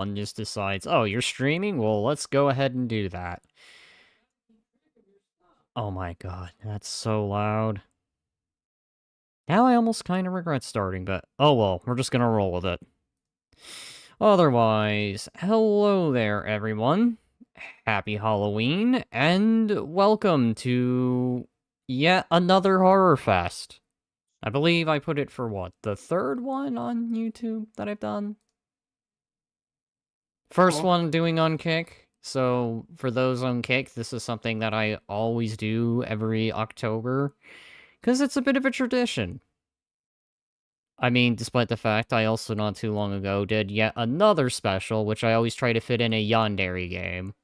One just decides, oh, you're streaming? Well, let's go ahead and do that. Oh my god, that's so loud. Now I almost kind of regret starting, but oh well, we're just gonna roll with it. Otherwise, hello there, everyone. Happy Halloween, and welcome to yet another Horror Fest. I believe I put it for what, the third one on YouTube that I've done? First one doing on Kick. So, for those on Kick, this is something that I always do every October, because it's a bit of a tradition. I mean, despite the fact I also not too long ago did yet another special, which I always try to fit in a Yandere game.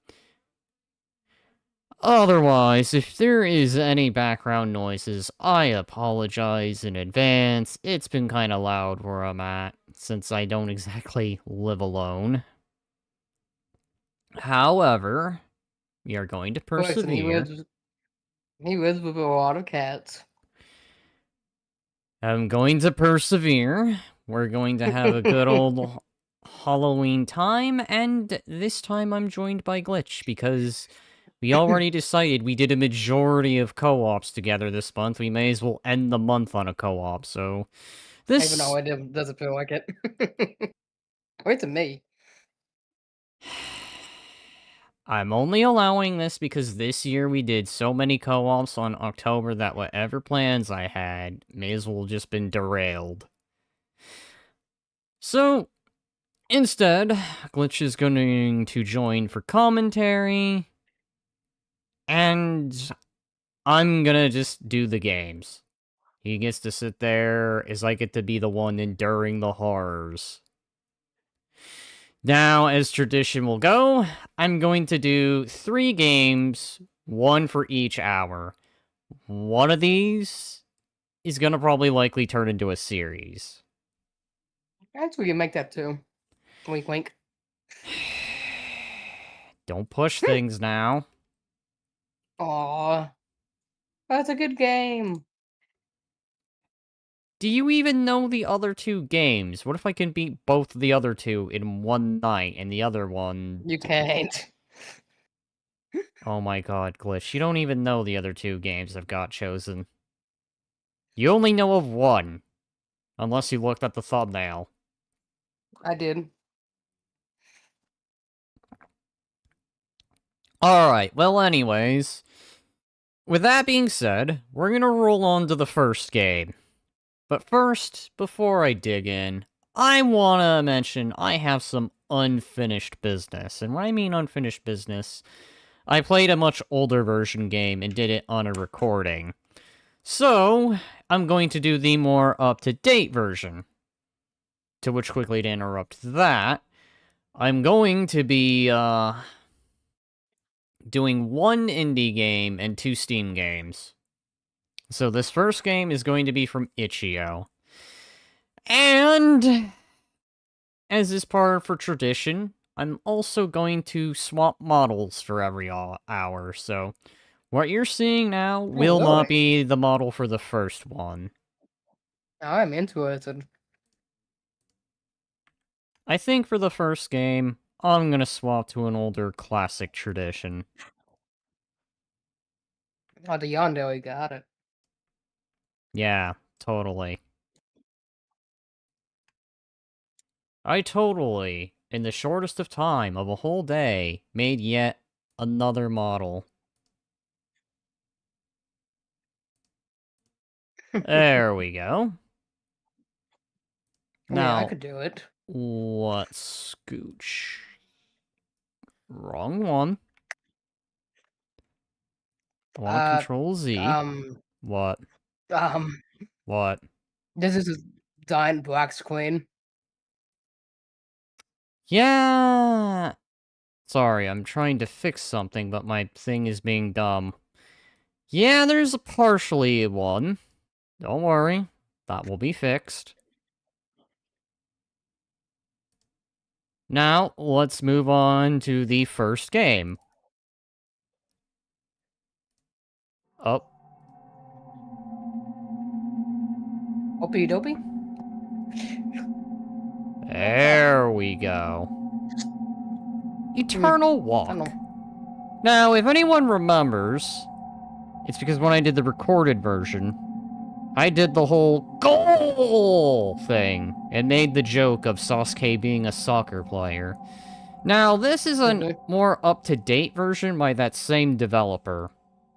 Otherwise, if there is any background noises, I apologize in advance. It's been kinda loud where I'm at, since I don't exactly live alone. However, we are going to Listen, persevere. he lives with a lot of cats. I'm going to persevere. We're going to have a good old Halloween time, and this time I'm joined by Glitch, because we already decided we did a majority of co-ops together this month. We may as well end the month on a co-op, so... Even though This... it doesn't feel like it. Wait to me. I'm only allowing this because this year we did so many co-ops on October that whatever plans I had may as well just been derailed. So, instead, Glitch is going to join for commentary, and I'm gonna just do the games. He gets to sit there as I get to be the one enduring the horrors. Now, as tradition will go, I'm going to do 3 games, 1 for each hour. One of these is gonna probably likely turn into a series. Actually, we can make that too. Wink, wink. Don't push things now. Aw, that's a good game. Do you even know the other 2 games? What if I can beat both the other 2 in one night and the other one... You can't. Oh my god, Glitch, you don't even know the other 2 games I've got chosen. You only know of one. Unless you looked at the thumbnail. I did. Alright, well anyways. With that being said, we're gonna roll on to the first game. But first, before I dig in, I wanna mention I have some unfinished business. And when I mean unfinished business, I played a much older version game and did it on a recording. So, I'm going to do the more up-to-date version. To which, quickly to interrupt that, I'm going to be, doing 1 indie game and 2 Steam games. So this first game is going to be from Itch.io. And, as is par for tradition, I'm also going to swap models for every hour, so... What you're seeing now will really? not be the model for the first one. I'm interested. I think for the first game, I'm gonna swap to an older classic tradition. Oh, the Yandere got it. Yeah, totally. I totally, in the shortest of time of a whole day, made yet another model. There we go. I mean, I Now, could do it. let's scooch. Wrong one. I want to Uh, control Z. um, What? um, What? this is a giant black screen. Yeah! Sorry, I'm trying to fix something, but my thing is being dumb. Yeah, there's a partially one. Don't worry. That will be fixed. Now, let's move on to the first game. Oh. Opie dopey? There we go. Eternal I Walk. don't know. Now, if anyone remembers, it's because when I did the recorded version, I did the whole goal thing and made the joke of Sasuke being a soccer player. Now, this is a Okay. more up-to-date version by that same developer.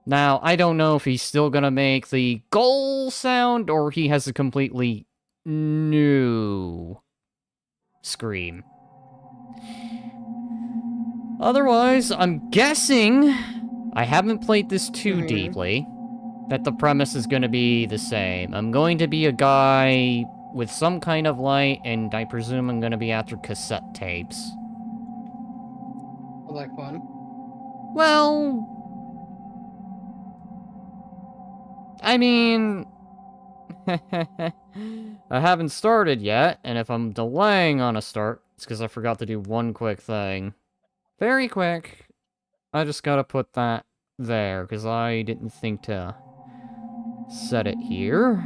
Now, I don't know if he's still gonna make the goal sound or he has a completely new scream. Otherwise, I'm guessing, I haven't played this too deeply, that the premise is going to be the same. I'm going to be a guy with some kind of light, and I presume I'm going to be after cassette tapes. I like fun. Well, I mean, I haven't started yet, and if I'm delaying on a start, it's because I forgot to do one quick thing. Very quick. I just gotta put that there, because I didn't think to set it here.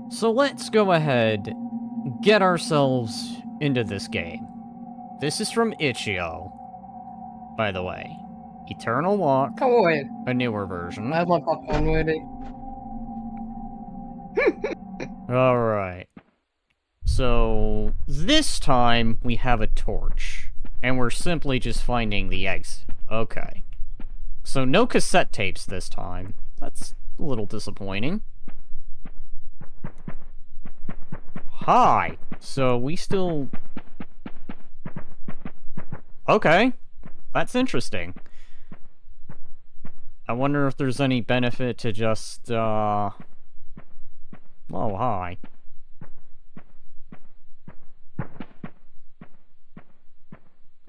So let's go ahead, get ourselves into this game. This is from Itch.io, by the way. Eternal Walk, Come on, a newer version. I have my popcorn ready. Alright. So, this time we have a torch, and we're simply just finding the eggs. Okay. So no cassette tapes this time. That's a little disappointing. Hi! So we still... Okay. That's interesting. I wonder if there's any benefit to just, Oh, hi.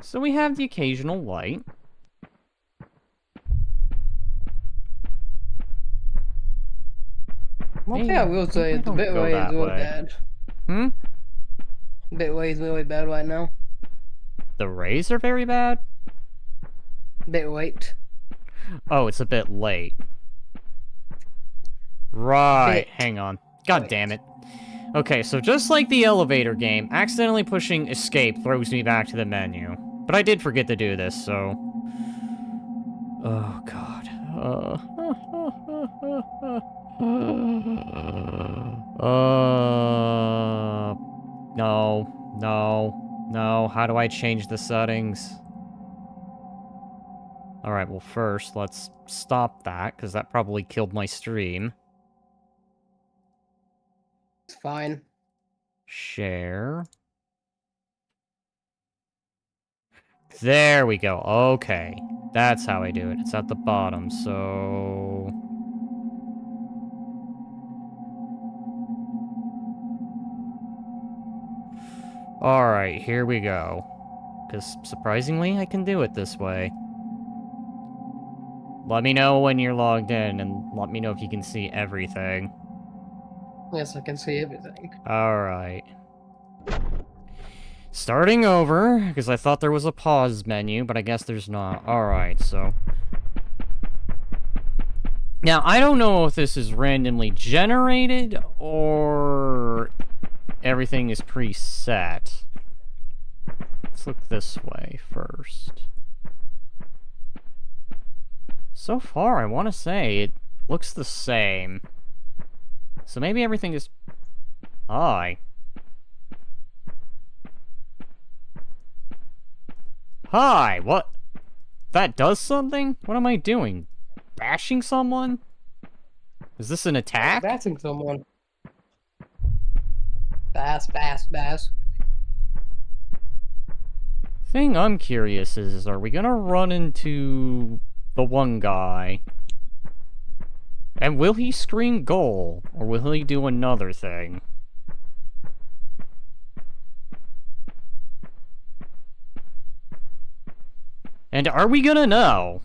So we have the occasional light. One thing I will say is the bitway is really bad. Hmm? Bitway is really bad right now. The rays are very bad? Bitweight. Oh, it's a bit late. Right, Bit. hang on. God damn it. Okay, so just like the elevator game, accidentally pushing escape throws me back to the menu. But I did forget to do this, so... Oh, God. No. How do I change the settings? Alright, well first, let's stop that, because that probably killed my stream. It's fine. Share. There we go. Okay. That's how I do it. It's at the bottom, so... Alright, here we go. Because, surprisingly, I can do it this way. Let me know when you're logged in, and let me know if you can see everything. Yes, I can see everything. Alright. Starting over, because I thought there was a pause menu, but I guess there's not. Alright, so... Now, I don't know if this is randomly generated, or... everything is preset. Let's look this way first. So far, I want to say it looks the same. So maybe everything is... Hi. Hi, what? That does something? What am I doing? Bashing someone? Is this an attack? Bashing someone. Bass. Thing I'm curious is, are we gonna run into the one guy? And will he scream goal? Or will he do another thing? And are we gonna know?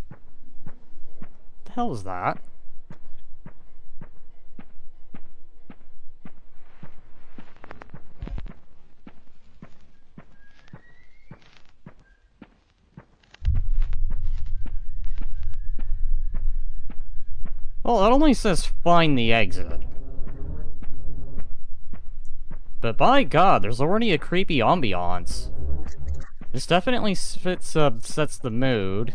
What the hell is that? Well, it only says find the exit. But by God, there's already a creepy ambiance. This definitely sets the mood.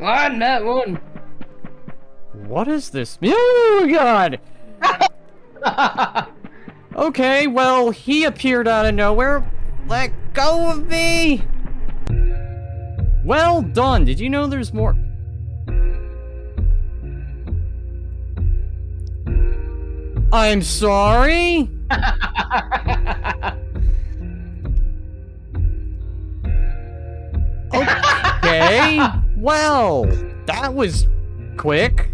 On that one. What is this? Oh God! Okay, well, he appeared out of nowhere. Let go of me! Well done. Did you know there's more? I'm sorry? Okay. Well, that was quick.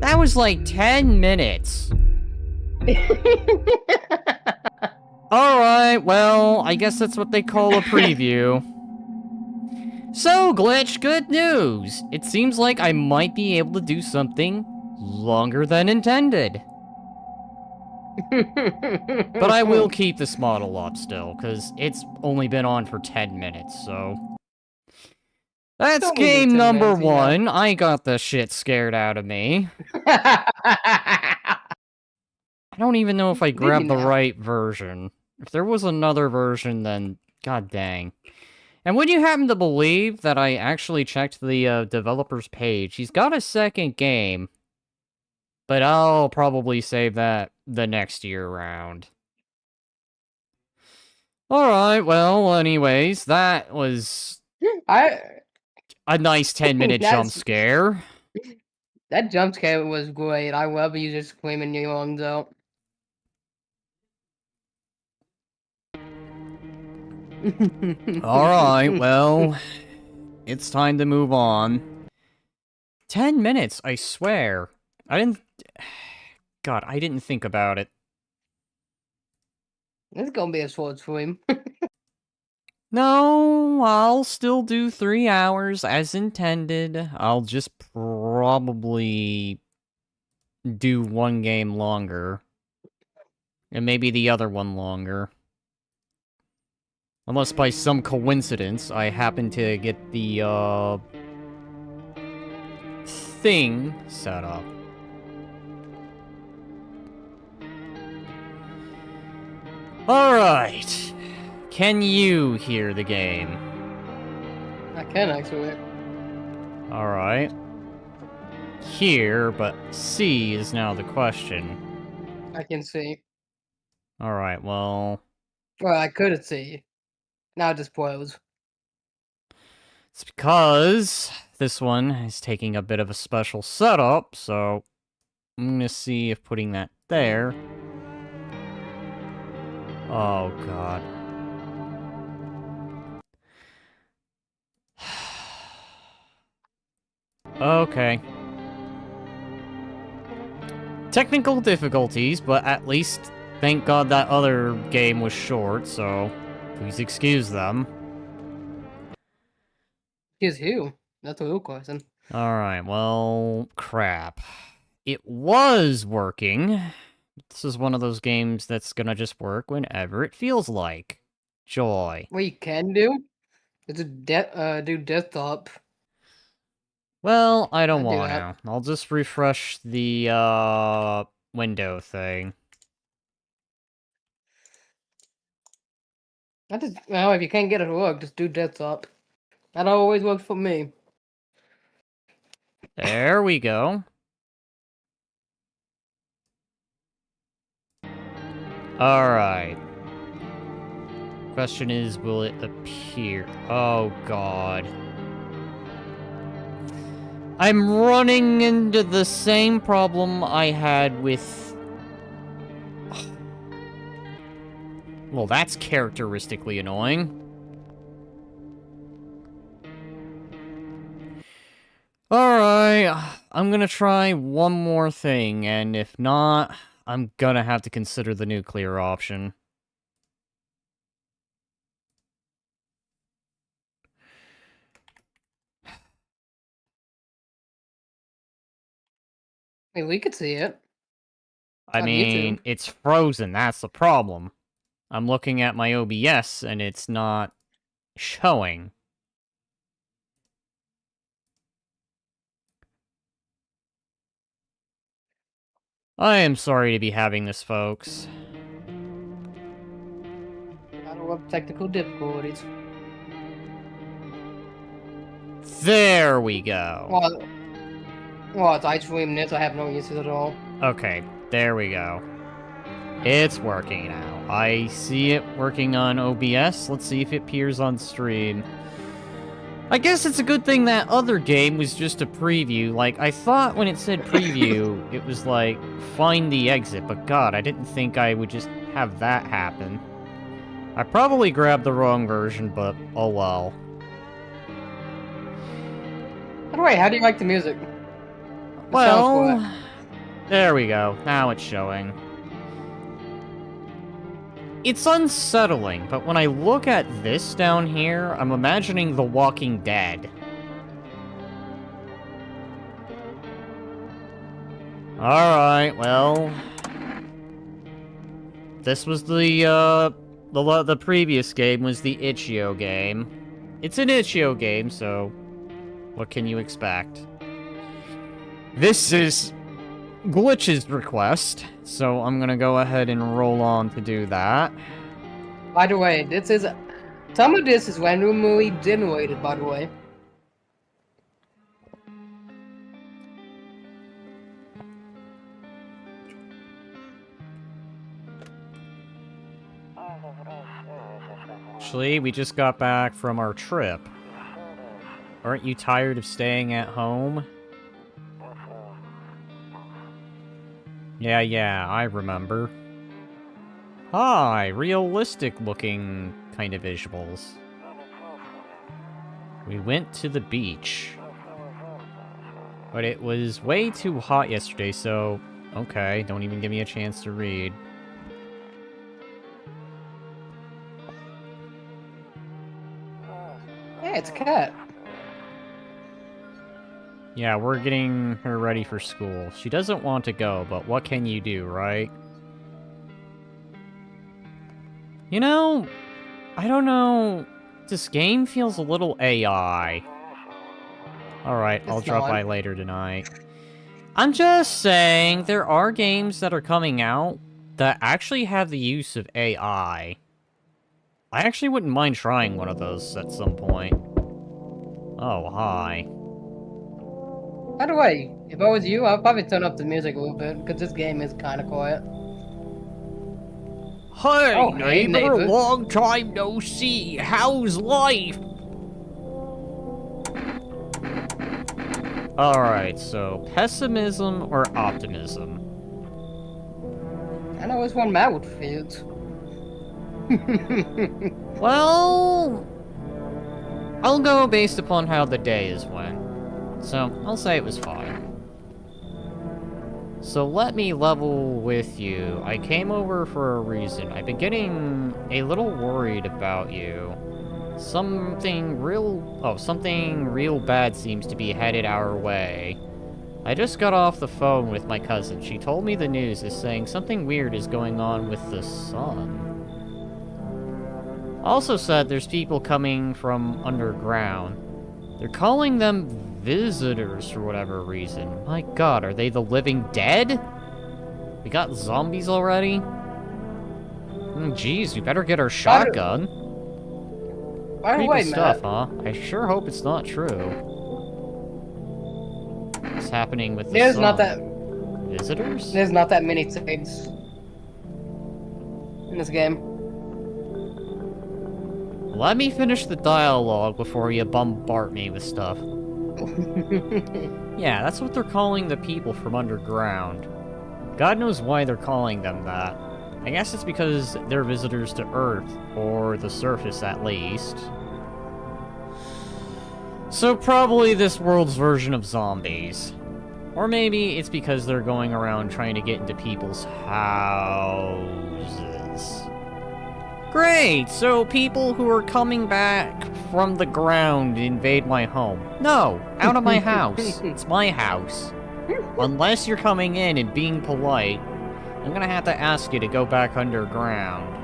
That was like 10 minutes. Alright, well, I guess that's what they call a preview. So, Glitch, good news! It seems like I might be able to do something longer than intended. But I will keep this model up still, because it's only been on for 10 minutes, so... That's Don't leave it game 10 number minutes, you know. 1. I got the shit scared out of me. I don't even know if I Did you grabbed the now? right version. If there was another version, then... God dang. And would you happen to believe that I actually checked the developer's page? He's got a second game. But I'll probably save that the next year round. Alright, well, anyways, that was a nice 10-minute jump scare. That jump scare was great. I love you just screaming your lungs out. Alright, well, it's time to move on. 10 minutes, I swear. God, I didn't think about it. It's gonna be a short stream. No, I'll still do 3 hours as intended. I'll just probably do one game longer. And maybe the other one longer. Unless by some coincidence, I happen to get the, thing set up. Alright. Can you hear the game? I can actually. Alright. Hear, but see is now the question. I can see. Alright, well... Well, I could see. Now it just blows. It's because this one is taking a bit of a special setup, so I'm gonna see if putting that there... Oh, God. Okay. Technical difficulties, but at least, thank God that other game was short, so please excuse them. Here's who? That's a real question. Alright, well, crap. It was working. This is one of those games that's gonna just work whenever it feels like. Joy. What you can do is do desktop. Well, I don't I'd do want that. to. I'll just refresh the, window thing. Well, if you can't get it to work, just do desktop. That always works for me. There we go. Alright. Question is, will it appear? Oh, God. I'm running into the same problem I had with... Well, that's characteristically annoying. Alright, I'm gonna try one more thing, and if not, I'm gonna have to consider the nuclear option. Hey, we could see it. I On mean, YouTube. it's frozen, that's the problem. I'm looking at my OBS and it's not showing. I am sorry to be having this, folks. Gotta love technical difficulties. There we go. Well, it's iTunes this. I have no uses at all. Okay, there we go. It's working now. I see it working on OBS. Let's see if it appears on stream. I guess it's a good thing that other game was just a preview. Like, I thought when it said preview, it was like, find the exit, but god, I didn't think I would just have that happen. I probably grabbed the wrong version, but oh well. By the way, how do you like the music? It Well, there we go. Now it's showing. It's unsettling, but when I look at this down here, I'm imagining The Walking Dead. Alright, well... This was the previous game was the itcho game. It's an itcho game, so... What can you expect? This is Glitch's request, so I'm gonna go ahead and roll on to do that. By the way, some of this is randomly generated, by the way. Actually, we just got back from our trip. Aren't you tired of staying at home? Yeah, I remember. Hi, realistic-looking kind of visuals. We went to the beach. But it was way too hot yesterday, so... Okay, don't even give me a chance to read. Yeah, it's a cat. Yeah, we're getting her ready for school. She doesn't want to go, but what can you do, right? You know, I don't know. This game feels a little AI. Alright, I'll drop by later tonight. I'm just saying, there are games that are coming out that actually have the use of AI. I actually wouldn't mind trying one of those at some point. Oh, hi. By the way, if I was you, I'd probably turn up the music a little bit, because this game is kind of quiet. Hey, Oh, hey, neighbor. long time no see. How's life? Alright, so pessimism or optimism? I know which one Matt would fit. Well, I'll go based upon how the day is went. So, I'll say it was fine. So let me level with you. I came over for a reason. I've been getting a little worried about you. Something real bad seems to be headed our way. I just got off the phone with my cousin. She told me the news is saying something weird is going on with the sun. Also said there's people coming from underground. They're calling them visitors for whatever reason. My god, are they the living dead? We got zombies already? Jeez, we better get our shotgun. By the way, Creepy stuff, Matt, huh? I sure hope it's not true. What's happening with the there's sun? not that Visitors? there's not that many things in this game. Let me finish the dialogue before you bombard me with stuff. Yeah, that's what they're calling the people from underground. God knows why they're calling them that. I guess it's because they're visitors to Earth, or the surface at least. So probably this world's version of zombies. Or maybe it's because they're going around trying to get into people's houses. Great! So people who are coming back from the ground invade my home. No! Out of my house! It's my house. Unless you're coming in and being polite, I'm gonna have to ask you to go back underground.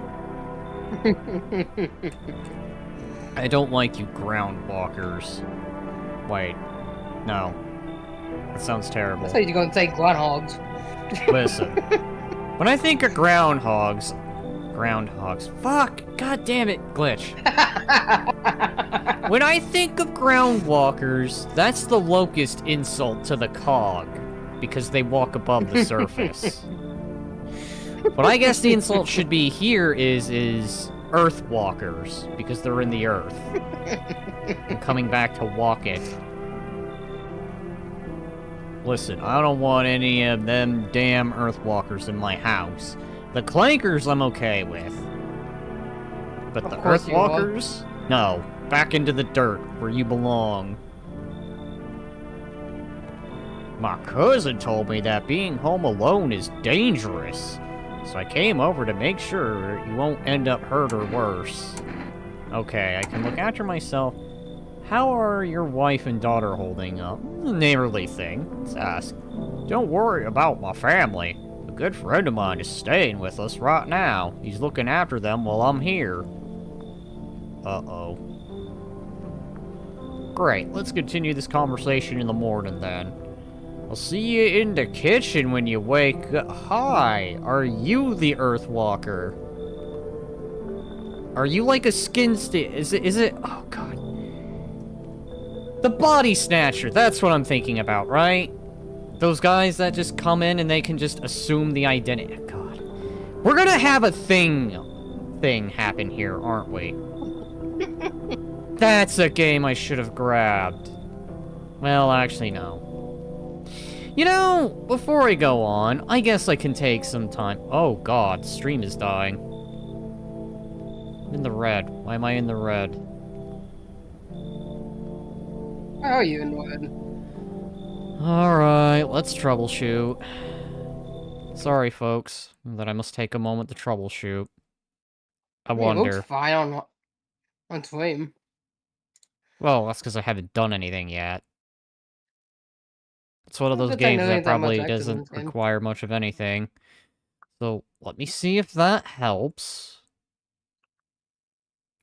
I don't like you ground walkers. Wait. No. That sounds terrible. I thought you were going to say groundhogs. Listen. When I think of groundhogs... Fuck! God damn it, glitch. When I think of groundwalkers, that's the locust insult to the cog. Because they walk above the surface. What I guess the insult should be here is earthwalkers. Because they're in the earth. And coming back to walk it. Listen, I don't want any of them damn earthwalkers in my house. The clankers I'm okay with. But the earthwalkers? No. Back into the dirt, where you belong. My cousin told me that being home alone is dangerous. So I came over to make sure you won't end up hurt or worse. Okay, I can look after myself. How are your wife and daughter holding up? A neighborly thing. Let's ask. Don't worry about my family. A good friend of mine is staying with us right now. He's looking after them while I'm here. Uh-oh. Great, let's continue this conversation in the morning then. I'll see you in the kitchen when you wake up. Hi, are you the Earthwalker? Are you like a skin is it? Oh god. The Body Snatcher, that's what I'm thinking about, right? Those guys that just come in and they can just assume the identity. God. We're gonna have a thing happen here, aren't we? That's a game I should have grabbed. Well, actually, no. You know, before I go on, I guess I can take some time. Oh god, stream is dying. I'm in the red. Why am I in the red? How are you in the red? Alright, let's troubleshoot. Sorry, folks, that I must take a moment to troubleshoot. I wonder. It looks fine on stream. Well, that's because I haven't done anything yet. It's one of those games that probably doesn't require much of anything. So, let me see if that helps.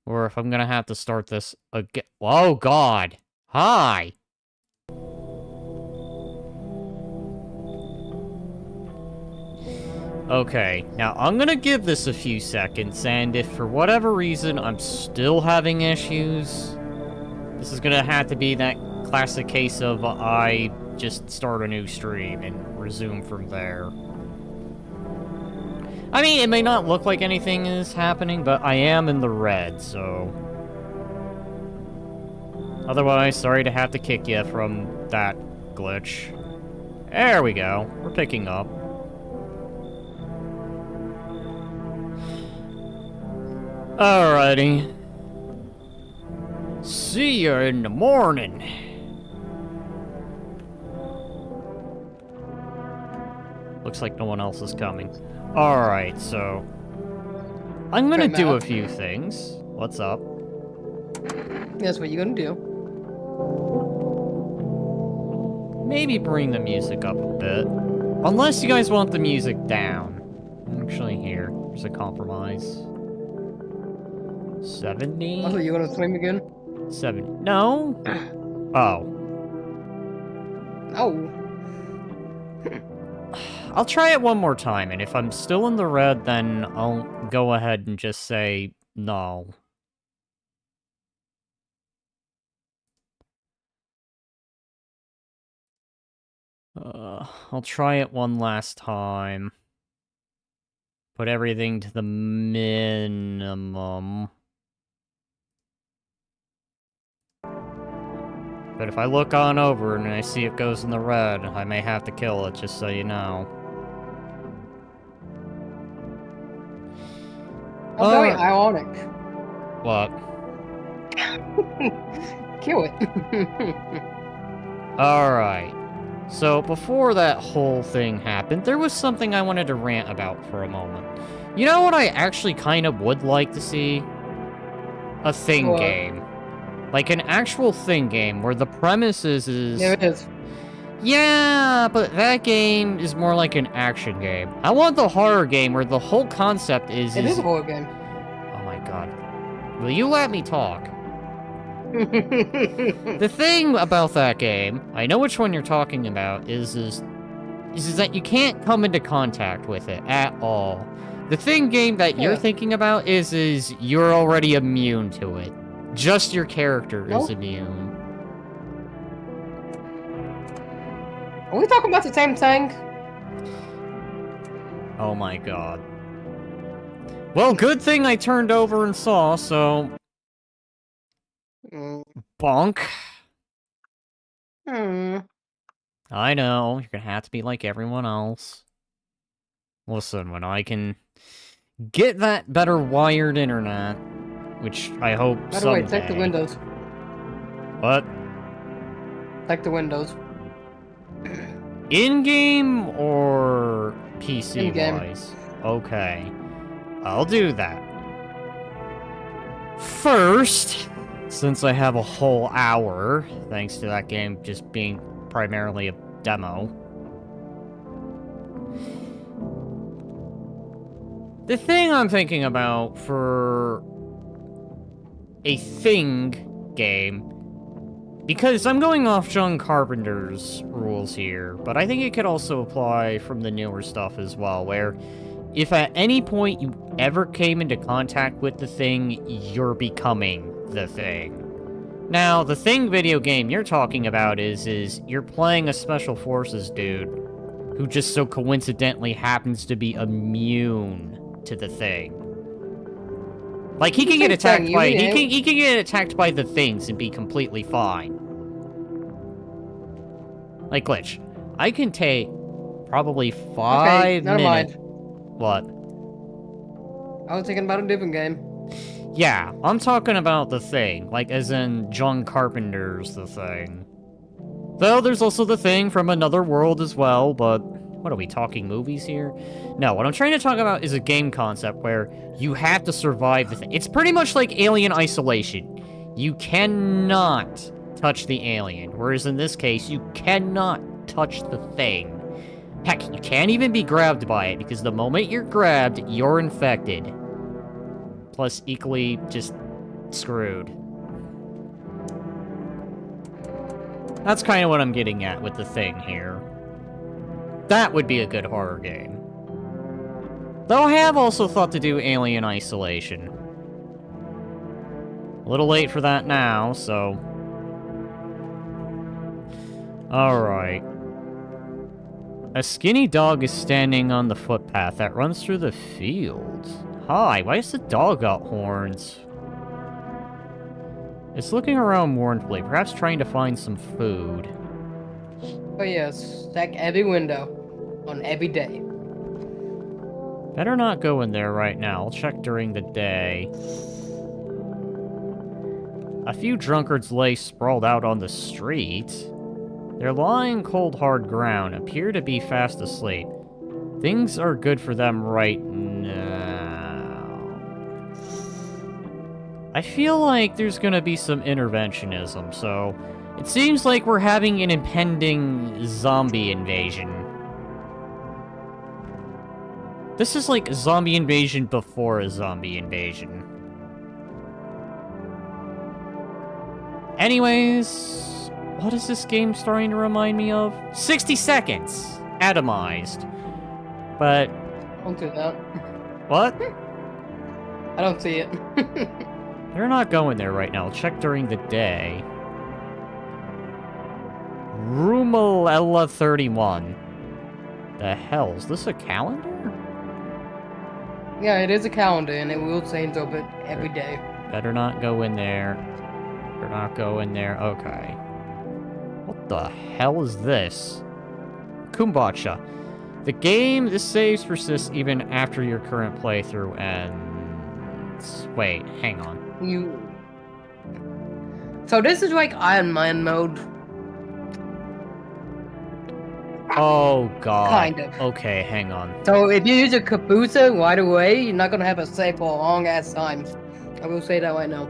Or if I'm gonna have to start this again. Oh, God! Hi! Okay, now I'm gonna give this a few seconds, and if for whatever reason I'm still having issues, this is gonna have to be that classic case of I just start a new stream and resume from there. I mean, it may not look like anything is happening, but I am in the red, so... Otherwise, sorry to have to kick you from that glitch. There we go. We're picking up. Alrighty. See you in the morning. Looks like no one else is coming. Alright, so... I'm gonna do a few things. What's up? That's what you're gonna do. Maybe bring the music up a bit. Unless you guys want the music down. Actually, here. There's a compromise. 70? I thought you were gonna swim again. 70. No? Oh. Oh. I'll try it one more time, and if I'm still in the red, then I'll go ahead and just say no. I'll try it one last time. Put everything to the minimum. But if I look on over and I see it goes in the red, I may have to kill it, just so you know. That's very ironic. What? Kill it. Alright. So, before that whole thing happened, there was something I wanted to rant about for a moment. You know what I actually kind of would like to see? A thing game. Like an actual thing game where the premise is... There it is. Yeah, but that game is more like an action game. I want the horror game where the whole concept is... It is a horror game. Oh my God. Will you let me talk? The thing about that game, I know which one you're talking about, is that you can't come into contact with it at all. The thing game that you're thinking about is you're already immune to it. Just your character is immune. Are we talking about the same thing? Oh my god. Well, good thing I turned over and saw, so... Bonk. I know, you're gonna have to be like everyone else. Listen, when I can get that better wired internet, which I hope someday... By the way, check the windows. What? Check the windows. In-game or PC-wise? Okay. I'll do that. First, since I have a whole hour, thanks to that game just being primarily a demo. The thing I'm thinking about for a thing game, because I'm going off John Carpenter's rules here, but I think it could also apply from the newer stuff as well, where if at any point you ever came into contact with the thing, you're becoming the thing. Now, the Thing video game you're talking about is you're playing a Special Forces dude who just so coincidentally happens to be immune to the thing. Like, he can get attacked by... He can get attacked by the things and be completely fine. Like, Glitch, I can take probably 5 minutes... Mind. What? I was thinking about a different game. Yeah, I'm talking about The Thing, like as in John Carpenter's The Thing. Though there's also The Thing from another world as well, but what are we talking movies here? No, what I'm trying to talk about is a game concept where you have to survive the thing. It's pretty much like Alien Isolation. You cannot touch the alien, whereas in this case, you cannot touch the thing. Heck, you can't even be grabbed by it, because the moment you're grabbed, you're infected. Plus, equally just screwed. That's kind of what I'm getting at with The Thing here. That would be a good horror game. Though I have also thought to do Alien Isolation. A little late for that now, so... Alright. A skinny dog is standing on the footpath that runs through the field. Hi, why does the dog got horns? It's looking around mournfully, perhaps trying to find some food. Oh yes, check every window on every day. Better not go in there right now. I'll check during the day. A few drunkards lay sprawled out on the street. They're lying cold, hard ground, appear to be fast asleep. Things are good for them right now. I feel like there's gonna be some interventionism, so it seems like we're having an impending zombie invasion. This is like a zombie invasion before a zombie invasion. Anyways, what is this game starting to remind me of? 60 Seconds! Atomized. But... Don't do that. What? I don't see it. They're not going there right now. I'll check during the day. Rumalella 31. The hell? Is this a calendar? Yeah, it is a calendar, and it will change up it every day. Better not go in there. Better not go in there. Okay. What the hell is this? Kumbacha. The game, this saves persists even after your current playthrough ends. Wait, hang on. So this is like Iron Man mode. Oh god. Kind of. Okay, hang on. So if you use a caboose right away, you're not gonna have a save for a long ass time. I will say that right now.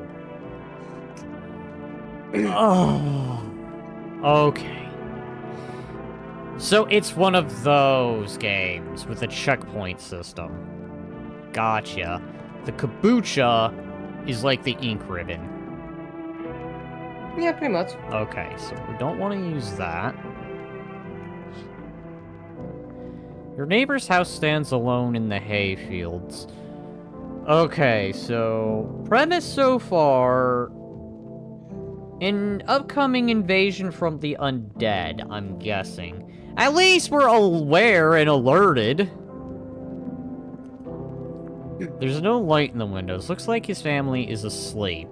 Oh. Okay. So it's one of those games with a checkpoint system. Gotcha. The kombucha is like the ink ribbon. Yeah, pretty much. Okay, so we don't want to use that. Your neighbor's house stands alone in the hay fields. Okay, so premise so far, an upcoming invasion from the undead, I'm guessing. At least we're aware and alerted. There's no light in the windows. Looks like his family is asleep.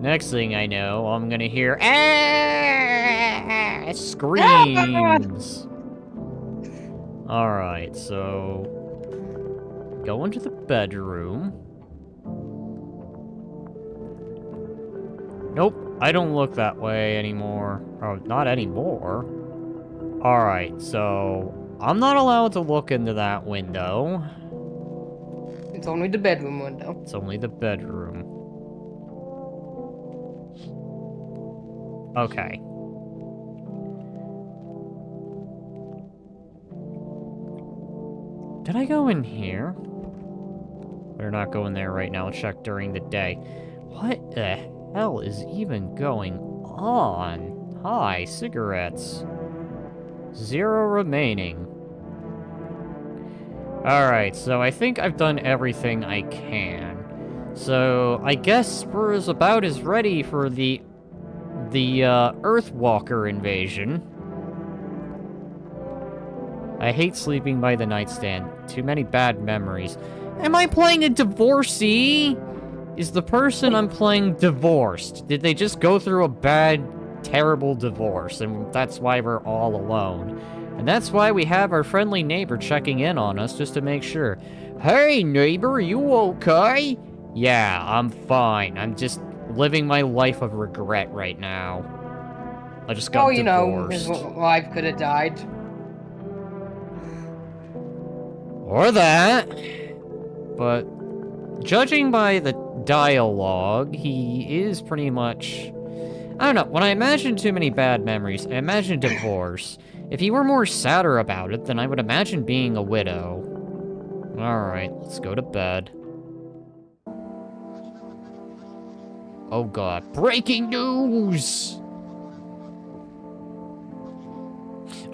Next thing I know, I'm gonna hear screams. Alright, so go into the bedroom. Nope, I don't look that way anymore. Oh, not anymore. Alright, so I'm not allowed to look into that window. It's only the bedroom window. It's only the bedroom. Okay. Did I go in here? We're not going there right now. I'll check during the day. What the hell is even going on? Hi, cigarettes. 0 remaining. Alright, so I think I've done everything I can. So, I guess we're about as ready for the Earthwalker invasion. I hate sleeping by the nightstand. Too many bad memories. Am I playing a divorcee? Is the person I'm playing divorced? Did they just go through a bad, terrible divorce, and that's why we're all alone? And that's why we have our friendly neighbor checking in on us just to make sure. Hey, neighbor, you okay? Yeah, I'm fine. I'm just living my life of regret right now. I just got divorced. His wife could have died. Or that. But judging by the dialogue, he is pretty much... I don't know, when I imagine too many bad memories, I imagine divorce. If he were more sadder about it, then I would imagine being a widow. Alright, let's go to bed. Oh god, breaking news!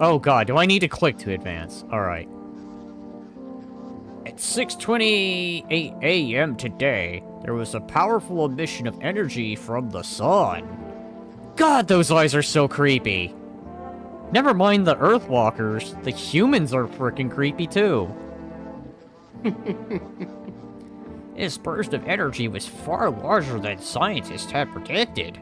Oh god, do I need to click to advance? Alright. At 6:28 a.m. today, there was a powerful emission of energy from the sun. God, those eyes are so creepy. Never mind the Earthwalkers, the humans are freaking creepy too. This burst of energy was far larger than scientists had predicted.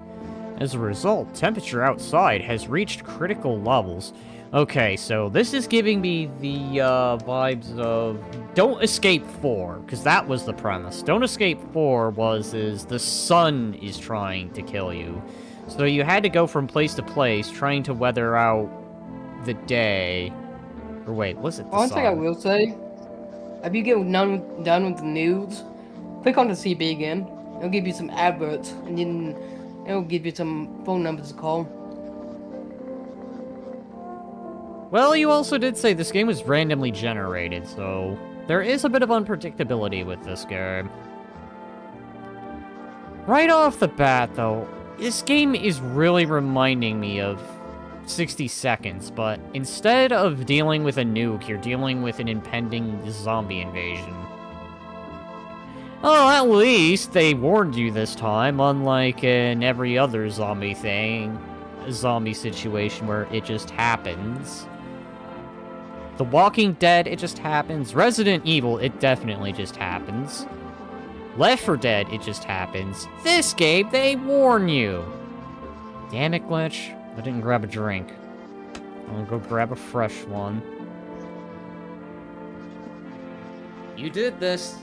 As a result, temperature outside has reached critical levels. Okay, so this is giving me the vibes of Don't Escape 4, because that was the premise. Don't Escape 4 is the sun is trying to kill you. So you had to go from place to place, trying to weather out the day. Or wait, was it the One sun? thing I will say, if you get done with the news, click on the CB again. It'll give you some adverts, and then it'll give you some phone numbers to call. Well, you also did say this game was randomly generated, so there is a bit of unpredictability with this game. Right off the bat, though, this game is really reminding me of 60 Seconds, but instead of dealing with a nuke, you're dealing with an impending zombie invasion. Oh, at least they warned you this time, unlike in every other zombie situation where it just happens. The Walking Dead, it just happens. Resident Evil, it definitely just happens. Left 4 Dead, it just happens. This game, they warn you. Damn it, Glitch. I didn't grab a drink. I'm gonna go grab a fresh one. You did this.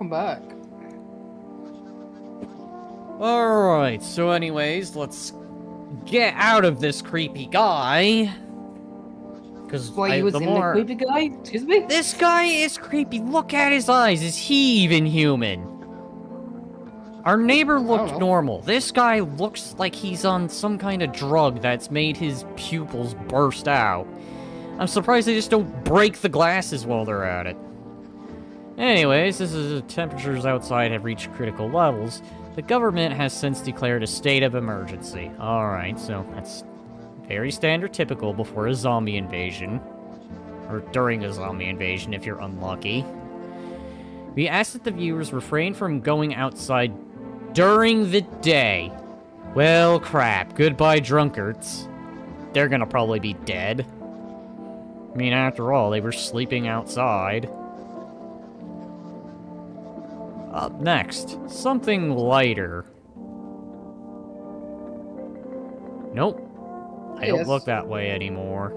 welcome back. Alright, so anyways, let's get out of this creepy guy. Because Why, you was in the creepy guy? Excuse me? This guy is creepy. Look at his eyes. Is he even human? Our neighbor looked normal. This guy looks like he's on some kind of drug that's made his pupils burst out. I'm surprised they just don't break the glasses while they're at it. Anyways, the temperatures outside have reached critical levels. The government has since declared a state of emergency. Alright, so that's very standard typical before a zombie invasion. Or during a zombie invasion, if you're unlucky. We ask that the viewers refrain from going outside during the day. Well, crap. Goodbye, drunkards. They're gonna probably be dead. I mean, after all, they were sleeping outside. Up next, something lighter. Nope. I don't look that way anymore.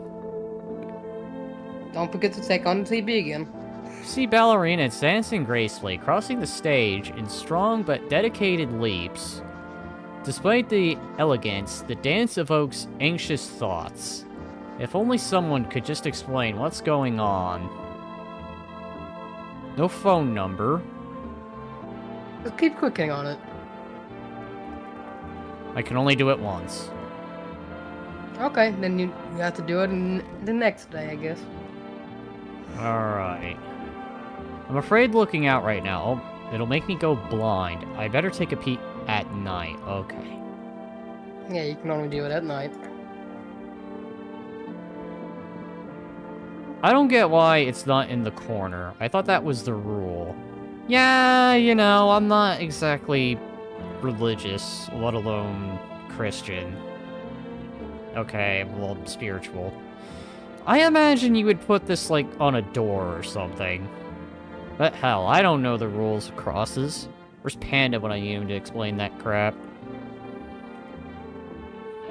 Don't forget to take on the TV again. See ballerinas dancing gracefully, crossing the stage in strong but dedicated leaps. Despite the elegance, the dance evokes anxious thoughts. If only someone could just explain what's going on. No phone number. Just keep clicking on it. I can only do it once. Okay, then you have to do it the next day, I guess. Alright. I'm afraid looking out right now, it'll make me go blind. I better take a peek at night. Okay. Yeah, you can only do it at night. I don't get why it's not in the corner. I thought that was the rule. Yeah, you know, I'm not exactly religious, let alone Christian. Okay, well, spiritual. I imagine you would put this, like, on a door or something. But hell, I don't know the rules of crosses. Where's Panda when I need him to explain that crap?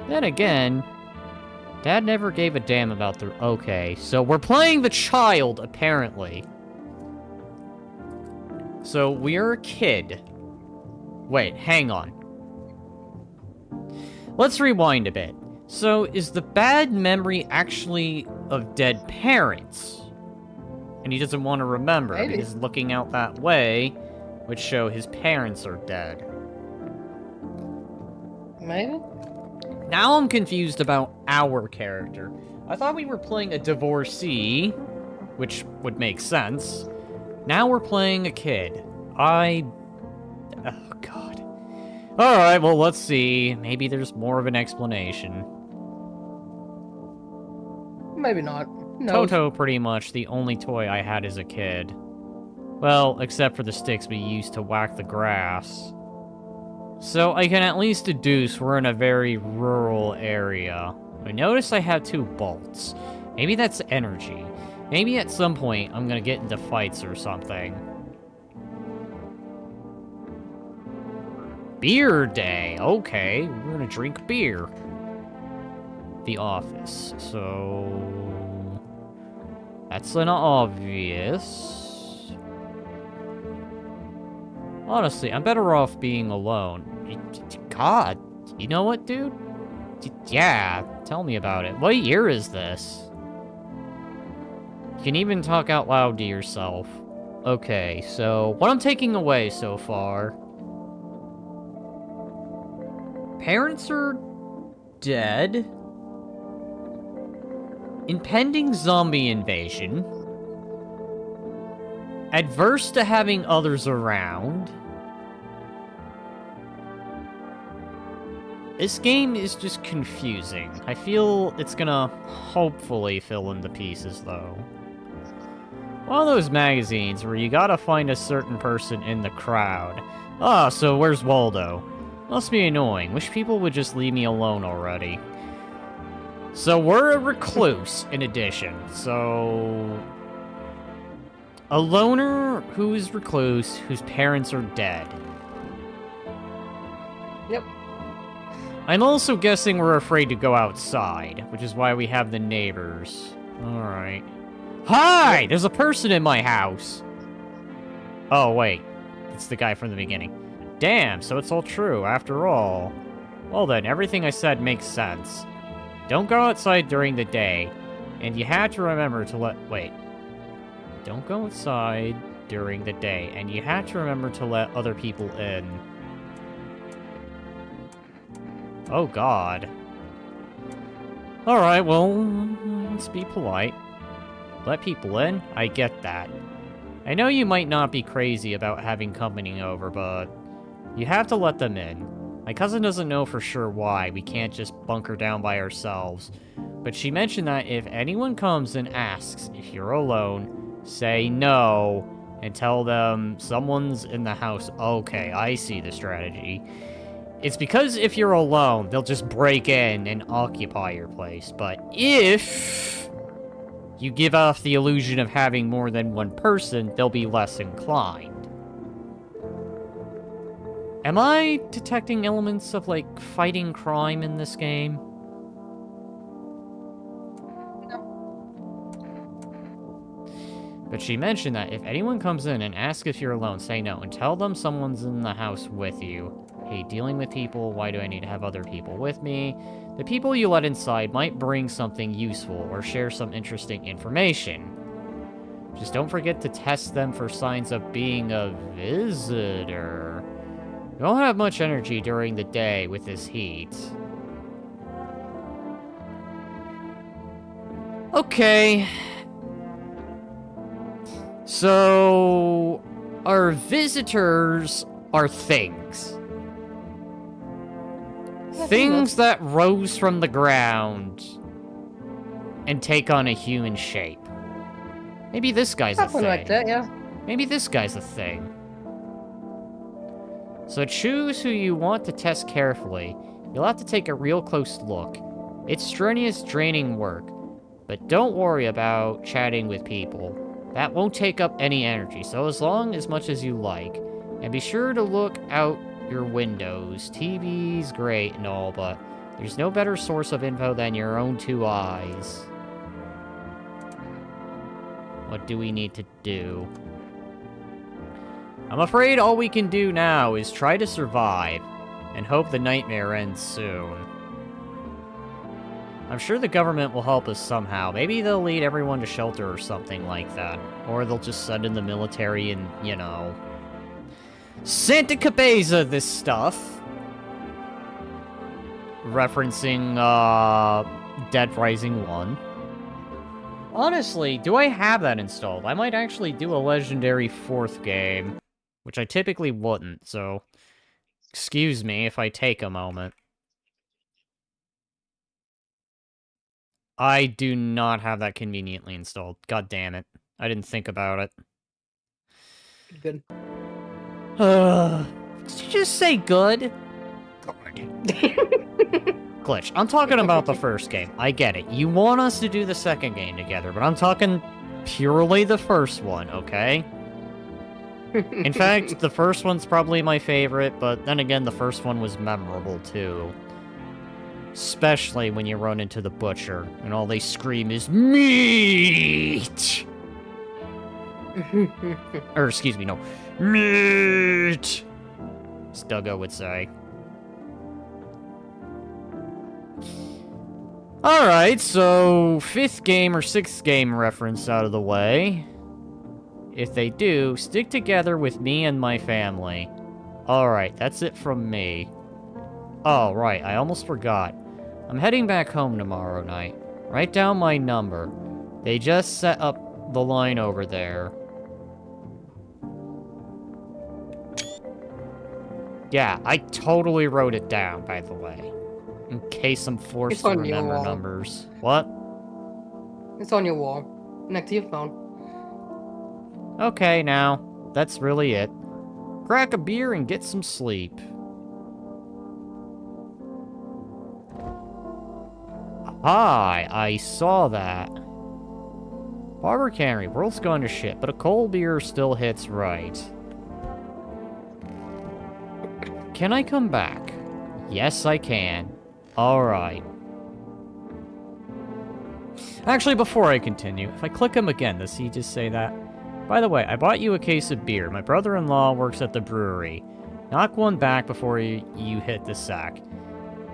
Then again, Dad never gave a damn about the... Okay, so we're playing the child, apparently. So, we're a kid. Wait, hang on. Let's rewind a bit. So, is the bad memory actually of dead parents? And he doesn't want to remember because looking out that way would show his parents are dead. Maybe? Now I'm confused about our character. I thought we were playing a divorcee, which would make sense. Now we're playing a kid. Oh, God. Alright, well, let's see. Maybe there's more of an explanation. Maybe not. Toto, pretty much the only toy I had as a kid. Well, except for the sticks we used to whack the grass. So I can at least deduce we're in a very rural area. I notice I have 2 bolts. Maybe that's energy. Maybe at some point I'm gonna get into fights or something. Beer day. Okay, we're gonna drink beer. The office. So... that's an obvious. Honestly, I'm better off being alone. God, you know what, dude? Yeah, tell me about it. What year is this? You can even talk out loud to yourself. Okay, so what I'm taking away so far... parents are dead. Impending zombie invasion. Adverse to having others around. This game is just confusing. I feel it's gonna hopefully fill in the pieces, though. One of those magazines where you gotta find a certain person in the crowd. Ah, so where's Waldo? Must be annoying. Wish people would just leave me alone already. So we're a recluse, in addition. So... a loner who's recluse, whose parents are dead. Yep. I'm also guessing we're afraid to go outside, which is why we have the neighbors. Alright. Hi! There's a person in my house! Oh, wait. it's the guy from the beginning. Damn, so it's all true, after all. Well then, everything I said makes sense. Don't go outside during the day, and you have to remember to wait. Don't go outside during the day, and you have to remember to let other people in. Oh god. Alright, well, let's be polite. Let people in? I get that. I know you might not be crazy about having company over, but you have to let them in. My cousin doesn't know for sure why we can't just bunker down by ourselves, but she mentioned that if anyone comes and asks if you're alone, say no, and tell them someone's in the house. Okay, I see the strategy. It's because if you're alone, they'll just break in and occupy your place, but if you give off the illusion of having more than one person, they'll be less inclined. Am I detecting elements of, like, fighting crime in this game? No. But she mentioned that if anyone comes in and asks if you're alone, say no, and tell them someone's in the house with you. Hey, dealing with people, why do I need to have other people with me? The people you let inside might bring something useful or share some interesting information. Just don't forget to test them for signs of being a visitor. You don't have much energy during the day with this heat. Okay. So, our visitors are things. Things that rose from the ground and take on a human shape. Maybe this guy's a Something thing. like that, yeah. Maybe this guy's a thing. So choose who you want to test carefully. You'll have to take a real close look. It's strenuous, draining work, but don't worry about chatting with people. That won't take up any energy, so as much as you like. And be sure to look out your windows. TV's great and all, but there's no better source of info than your own two eyes. What do we need to do? I'm afraid all we can do now is try to survive, and hope the nightmare ends soon. I'm sure the government will help us somehow. Maybe they'll lead everyone to shelter or something like that. Or they'll just send in the military and, you know... Santa Cabeza this stuff! Referencing, Dead Rising 1. Honestly, do I have that installed? I might actually do a legendary 4th game. Which I typically wouldn't, so... Excuse me if I take a moment. I do not have that conveniently installed. God damn it. I didn't think about it. Good. Did you just say good? Glitch. I'm talking about the first game. I get it. You want us to do the second game together, but I'm talking purely the first one, okay? In fact, the first one's probably my favorite, but then again, the first one was memorable too. Especially when you run into the butcher, and all they scream is, meat! Or, excuse me, no. Meat! As Duggo would say. Alright, so 5th game or 6th game reference out of the way. If they do, stick together with me and my family. Alright, that's it from me. Oh, right, I almost forgot. I'm heading back home tomorrow night. Write down my number. They just set up the line over there. Yeah, I totally wrote it down, by the way. In case I'm forced to remember numbers. What? It's on your wall. Next to your phone. Okay, now. That's really it. Crack a beer and get some sleep. Hi, I saw that. Barber Cannery, world's gone to shit, but a cold beer still hits right. Can I come back? Yes, I can. Alright. Actually, before I continue, if I click him again, does he just say that? By the way, I bought you a case of beer. My brother-in-law works at the brewery. Knock one back before you hit the sack.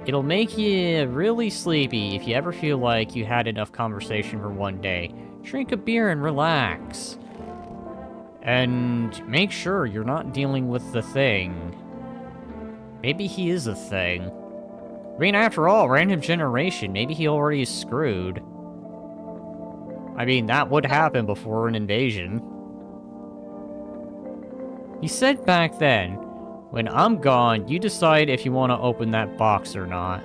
It'll make you really sleepy if you ever feel like you had enough conversation for one day. Drink a beer and relax. And make sure you're not dealing with the thing. Maybe he is a thing. I mean, after all, random generation, maybe he already is screwed. I mean, that would happen before an invasion. He said back then, when I'm gone, you decide if you want to open that box or not.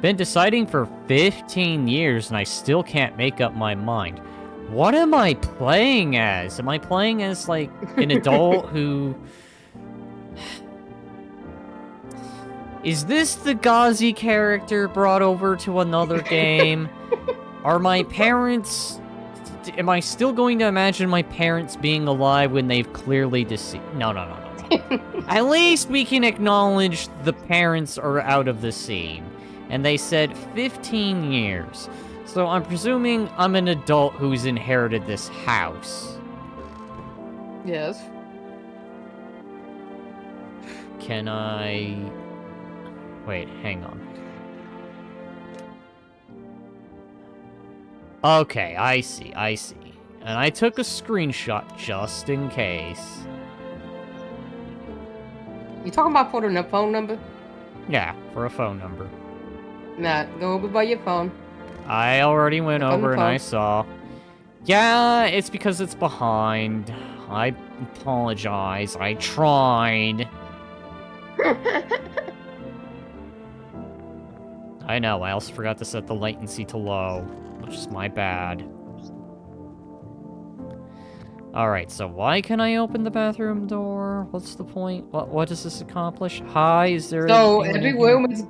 Been deciding for 15 years and I still can't make up my mind. What am I playing as? Am I playing as, like, an adult who... Is this the Ghazi character brought over to another game? Are my parents... Am I still going to imagine my parents being alive when they've clearly deceased? No. At least we can acknowledge the parents are out of the scene. And they said 15 years. So I'm presuming I'm an adult who's inherited this house. Yes. Can I... Wait, hang on. Okay, I see. And I took a screenshot just in case. You talking about putting a phone number? Yeah, for a phone number. Nah, go over by your phone. I already went Look on the over and phone. I saw. Yeah, it's because it's behind. I apologize. I tried. I know, I also forgot to set the latency to low, which is my bad. Alright, so why can I open the bathroom door? What's the point? What does this accomplish? Hi, is there So anyone every in here? room is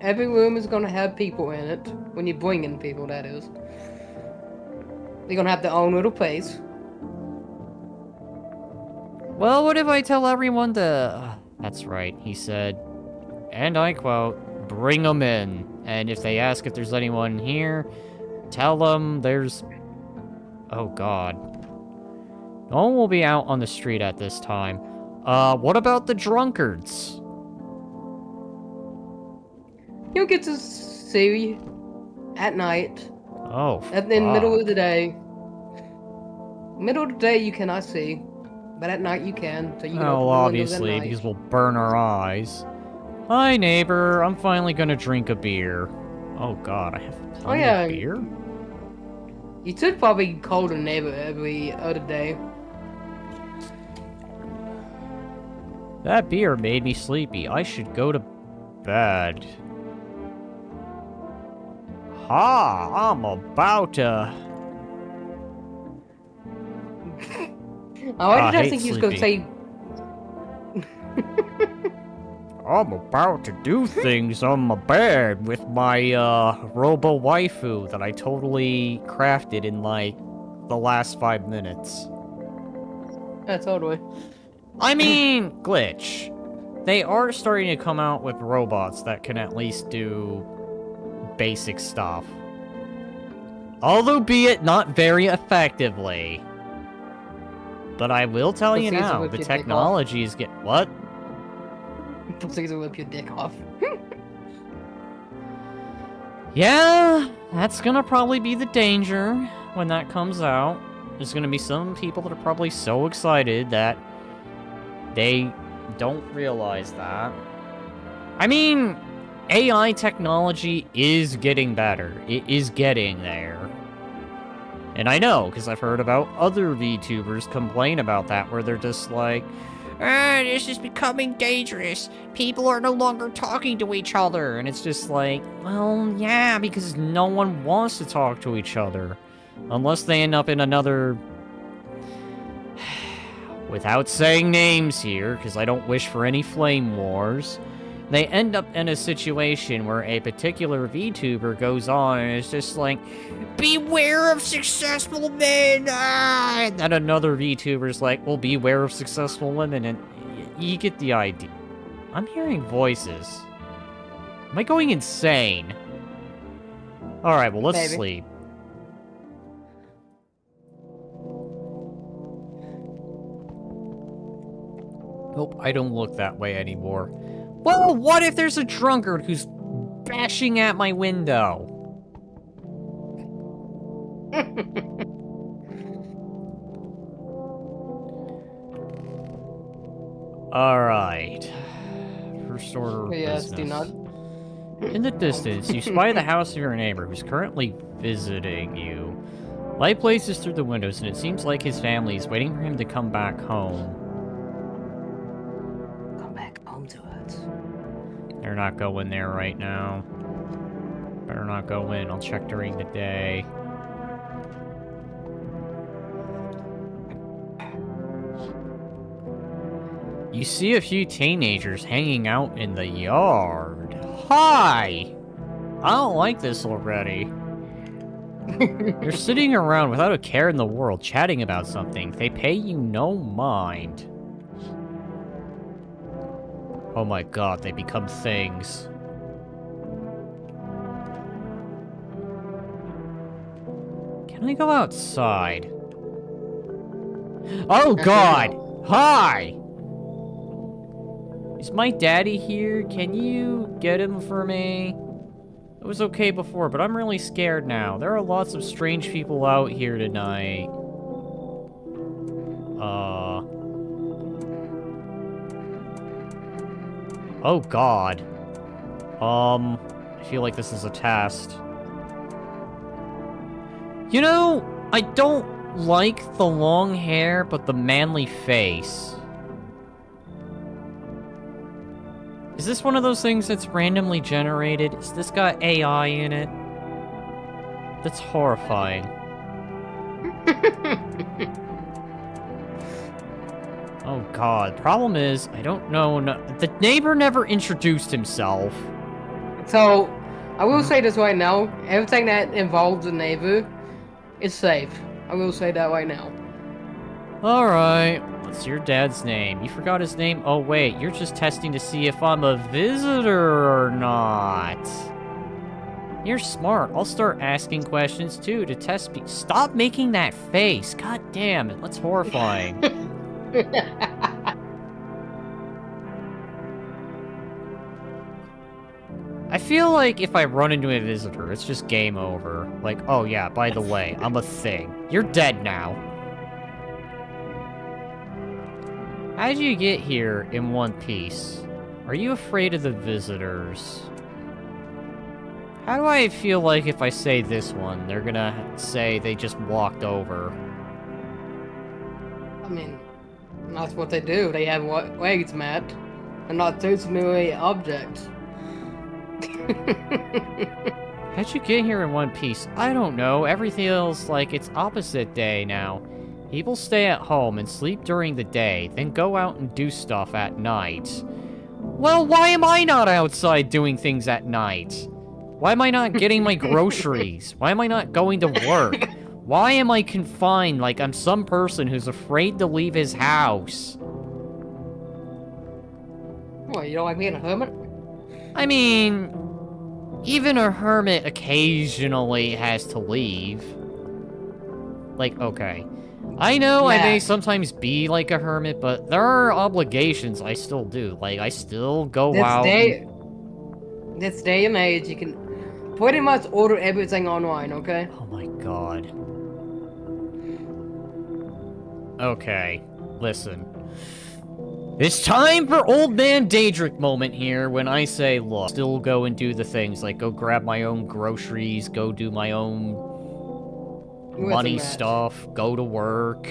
every room is gonna have people in it. When you bring in people, that is. They're gonna have their own little place. Well, what if I tell everyone to... That's right, he said, and I quote, bring them in. And if they ask if there's anyone here, tell them there's... Oh god. No one will be out on the street at this time. What about the drunkards? You'll get to see at night. Oh, In the middle fuck. of the day. Middle of the day you cannot see. But at night you can. So you can Well, open the windows at obviously, night. because we'll burn our eyes. Hi, neighbor. I'm finally gonna drink a beer. Oh god, I have plenty yeah. of beer? You should probably call the neighbor every other day. That beer made me sleepy. I should go to bed. Ha! I'm about to... Why I did I hate think he was gonna sleeping. say I'm about to do things on my bed with my, robo-waifu that I totally crafted in, like, the last 5 minutes. that's totally. I mean, glitch. They are starting to come out with robots that can at least do basic stuff. Although be it not very effectively. But I will tell you Proceed to now, rip the your dick off. technology is get what? Please rip your dick off. Yeah, that's gonna probably be the danger when that comes out. There's gonna be some people that are probably so excited that they don't realize that. I mean, AI technology is getting better. It is getting there. And I know, because I've heard about other VTubers complain about that, where they're just like, this is becoming dangerous. People are no longer talking to each other. And it's just like, well, yeah, because no one wants to talk to each other. Unless they end up in another... Without saying names here, because I don't wish for any flame wars, they end up in a situation where a particular VTuber goes on and is just like, beware of successful men! Ah! And then another VTuber's like, well, beware of successful women, and you get the idea. I'm hearing voices. Am I going insane? Alright, well, let's Maybe. sleep. Hope I don't look that way anymore. Well, what if there's a drunkard who's bashing at my window? Alright. First order of Yes, business. do not. In the distance, you spy the house of your neighbor who's currently visiting you. Light blazes through the windows, and it seems like his family is waiting for him to come back home. Come back home to us. They're not going there right now. Better not go in. I'll check during the day. You see a few teenagers hanging out in the yard. Hi! I don't like this already. They're sitting around without a care in the world, chatting about something. They pay you no mind. Oh my god, they become things. Can I go outside? Oh god! Hi! Is my daddy here? Can you get him for me? It was okay before, but I'm really scared now. There are lots of strange people out here tonight. Oh god. I feel like this is a test. You know, I don't like the long hair, but the manly face. Is this one of those things that's randomly generated? Has this got AI in it? That's horrifying. Oh god, problem is, I don't know, the neighbor never introduced himself. So, I will say this right now. Everything that involves a neighbor is safe. I will say that right now. Alright, what's your dad's name? You forgot his name? Oh wait, you're just testing to see if I'm a visitor or not. You're smart. I'll start asking questions too to test me. Stop making that face. God damn it, that's horrifying. I feel like if I run into a visitor, it's just game over. Like, oh yeah, by the way, I'm a thing. You're dead now. How'd you get here in one piece? Are you afraid of the visitors? How do I feel like if I say this one, they're gonna say they just walked over? I mean, that's what they do. They have legs, Matt. And not those familiar objects. How'd you get here in one piece? I don't know. Everything feels like it's opposite day now. People stay at home and sleep during the day, then go out and do stuff at night. Well, why am I not outside doing things at night? Why am I not getting my groceries? Why am I not going to work? Why am I confined like I'm some person who's afraid to leave his house? What, you don't like being a hermit? I mean, even a hermit occasionally has to leave. Like, okay. I know I may sometimes be like a hermit, but there are obligations I still do. Like, I still go out. This day and age, you can pretty much order everything online, okay? Oh my god. Okay, listen. It's time for Old Man Daedric moment here when I say, look, still go and do the things, like go grab my own groceries, go do my own money stuff, go to work.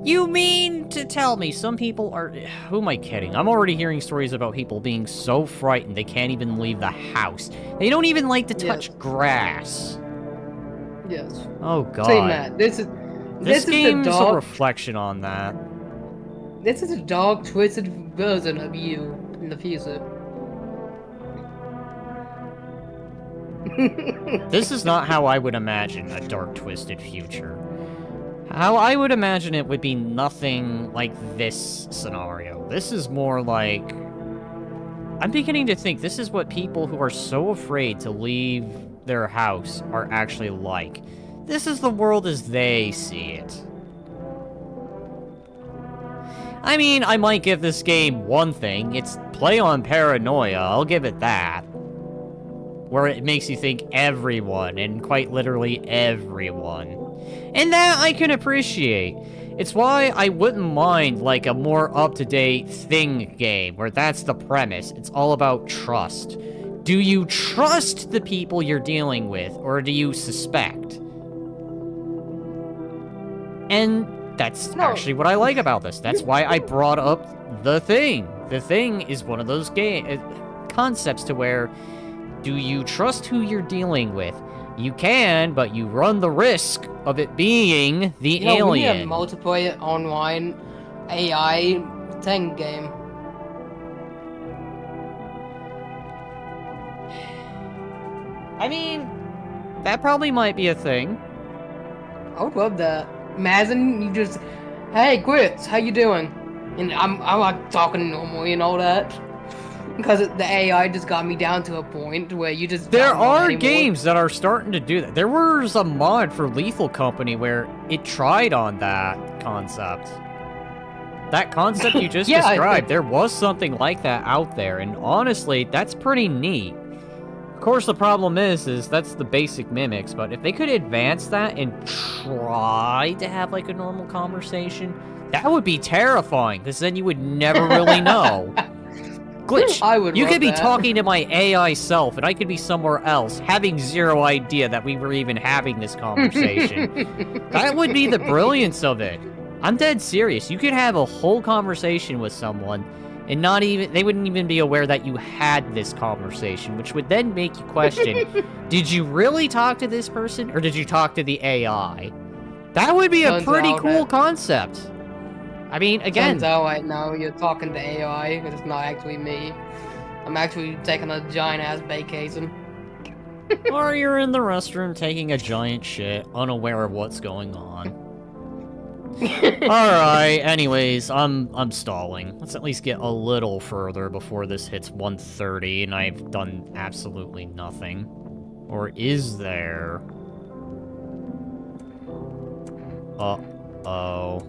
You mean to tell me some people are... Who am I kidding? I'm already hearing stories about people being so frightened they can't even leave the house. They don't even like to touch grass. Yes. Oh god. Say, Matt, this game's a reflection on that. This is a dark, twisted version of you in the future. This is not how I would imagine a dark, twisted future. How I would imagine it would be nothing like this scenario. This is more like... I'm beginning to think this is what people who are so afraid to leave their house are actually like. This is the world as they see it. I mean, I might give this game one thing. It's play on paranoia, I'll give it that. Where it makes you think everyone, and quite literally everyone. And that I can appreciate. It's why I wouldn't mind, like, a more up-to-date Thing game, where that's the premise. It's all about trust. Do you trust the people you're dealing with, or do you suspect? And that's actually what I like about this. That's why I brought up The Thing. The Thing is one of those concepts to where, do you trust who you're dealing with? You can, but you run the risk of it being the alien. We need a multiplayer online AI Thing game. I mean, that probably might be a thing. I would love that. Imagine you just, hey, Grits, how you doing? And I'm like talking normally and all that. Because the AI just got me down to a point where you just There don't know are anymore. games that are starting to do that. There was a mod for Lethal Company where it tried on that concept. That concept you just Yeah, described, there was something like that out there, and honestly, that's pretty neat. Of course, the problem is that's the basic mimics, but if they could advance that and try to have, like, a normal conversation, that would be terrifying, because then you would never really know. Glitch, you could be talking to my AI self, and I could be somewhere else, having zero idea that we were even having this conversation. That would be the brilliance of it. I'm dead serious. You could have a whole conversation with someone, and they wouldn't even be aware that you had this conversation, which would then make you question, did you really talk to this person, or did you talk to the AI? That would be a pretty cool concept. I mean, again... Turns out right now you're talking to AI, but it's not actually me. I'm actually taking a giant-ass vacation. Or you're in the restroom taking a giant shit, unaware of what's going on. Alright, anyways, I'm stalling. Let's at least get a little further before this hits 1:30 and I've done absolutely nothing. Or is there? Uh-oh.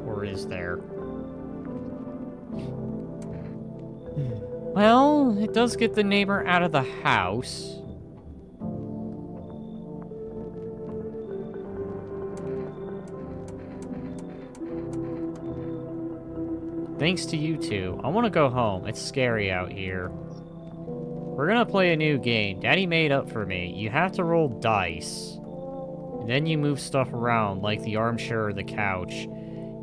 Or is there? Well, it does get the neighbor out of the house. Thanks to you two. I want to go home. It's scary out here. We're gonna play a new game. Daddy made up for me. You have to roll dice. And then you move stuff around, like the armchair or the couch.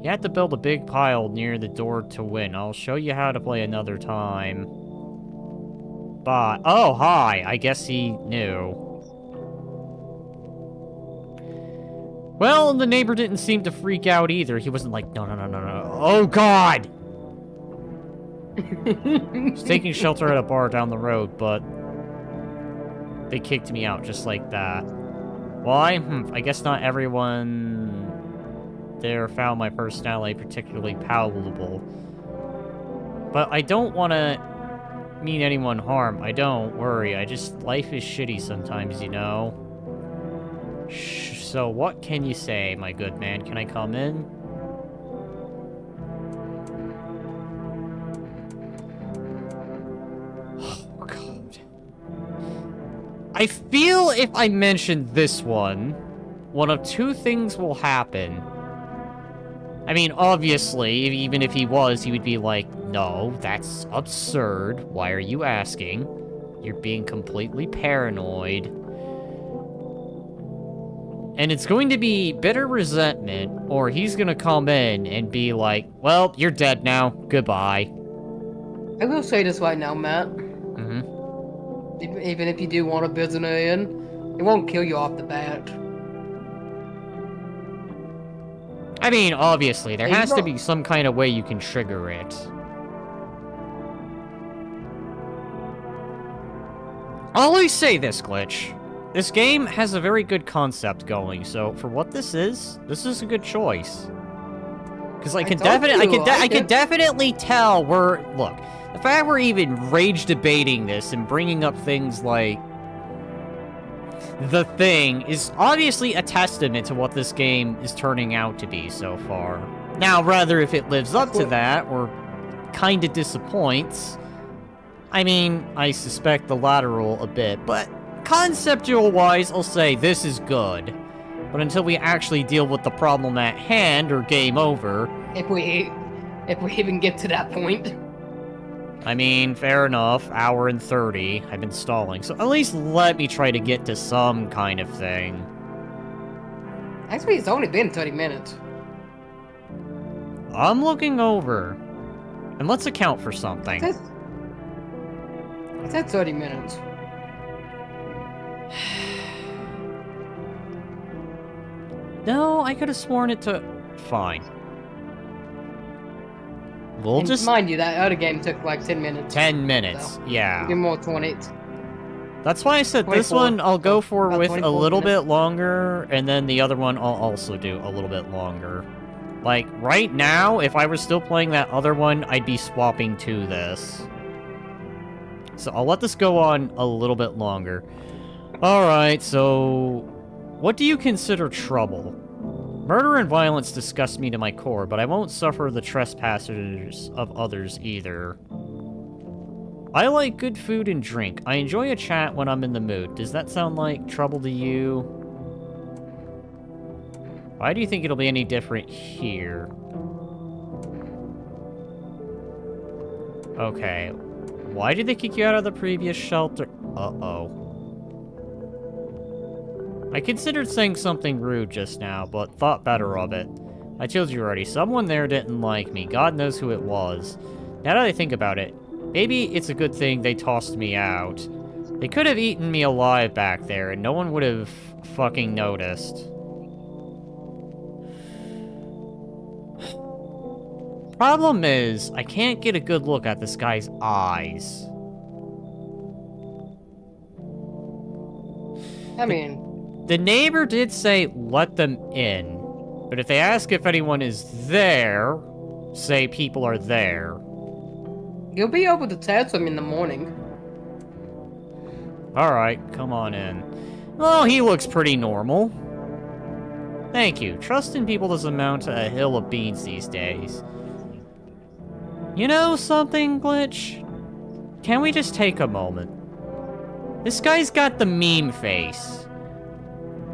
You have to build a big pile near the door to win. I'll show you how to play another time. Bye. Oh, hi. I guess he knew. Well, the neighbor didn't seem to freak out either. He wasn't like, no, no, no, no, no. Oh, God! He's taking shelter at a bar down the road, but they kicked me out just like that. Why? I guess not everyone there found my personality particularly palatable. But I don't want to mean anyone harm. I don't worry. Life is shitty sometimes, you know. So what can you say, my good man? Can I come in? Oh, God. I feel if I mention this one of two things will happen. I mean, obviously, even if he was, he would be like, no, that's absurd. Why are you asking? You're being completely paranoid. And it's going to be bitter resentment, or he's going to come in and be like, well, you're dead now. Goodbye. I will say this right now, Matt. Even if you do want a prisoner in, it won't kill you off the bat. I mean, obviously, there has to be some kind of way you can trigger it. I'll always say this, Glitch. This game has a very good concept going, so for what this is a good choice. Because I can definitely tell look, the fact we're even rage debating this and bringing up things like the thing is obviously a testament to what this game is turning out to be so far. Now, rather if it lives up to that, or kinda disappoints, I mean, I suspect the lateral a bit, but conceptual-wise, I'll say this is good. But until we actually deal with the problem at hand, or game over... If we even get to that point. I mean, fair enough, hour and 30, I've been stalling, so at least let me try to get to some kind of thing. Actually, it's only been 30 minutes. I'm looking over. And let's account for something. It said 30 minutes. No, I could have sworn it took... Fine. We'll And just... mind you, that other game took like 10 minutes. 10 minutes, So, yeah. give more 20. That's why I said this 24, one I'll go for about with a 24 little minutes. bit longer, and then the other one I'll also do a little bit longer. Like, right now, if I were still playing that other one, I'd be swapping to this. So I'll let this go on a little bit longer. Alright, so... What do you consider trouble? Murder and violence disgust me to my core, but I won't suffer the trespassers of others either. I like good food and drink. I enjoy a chat when I'm in the mood. Does that sound like trouble to you? Why do you think it'll be any different here? Okay. Why did they kick you out of the previous shelter? Uh-oh. I considered saying something rude just now, but thought better of it. I told you already, someone there didn't like me. God knows who it was. Now that I think about it, maybe it's a good thing they tossed me out. They could have eaten me alive back there, and no one would have fucking noticed. Problem is, I can't get a good look at this guy's eyes. I mean, The neighbor did say let them in, but if they ask if anyone is there, say people are there. you'll be able to tell them in the morning. Alright, come on in. Oh, he looks pretty normal. Thank you. Trust in people doesn't amount to a hill of beans these days. You know something, Glitch? Can we just take a moment? This guy's got the meme face.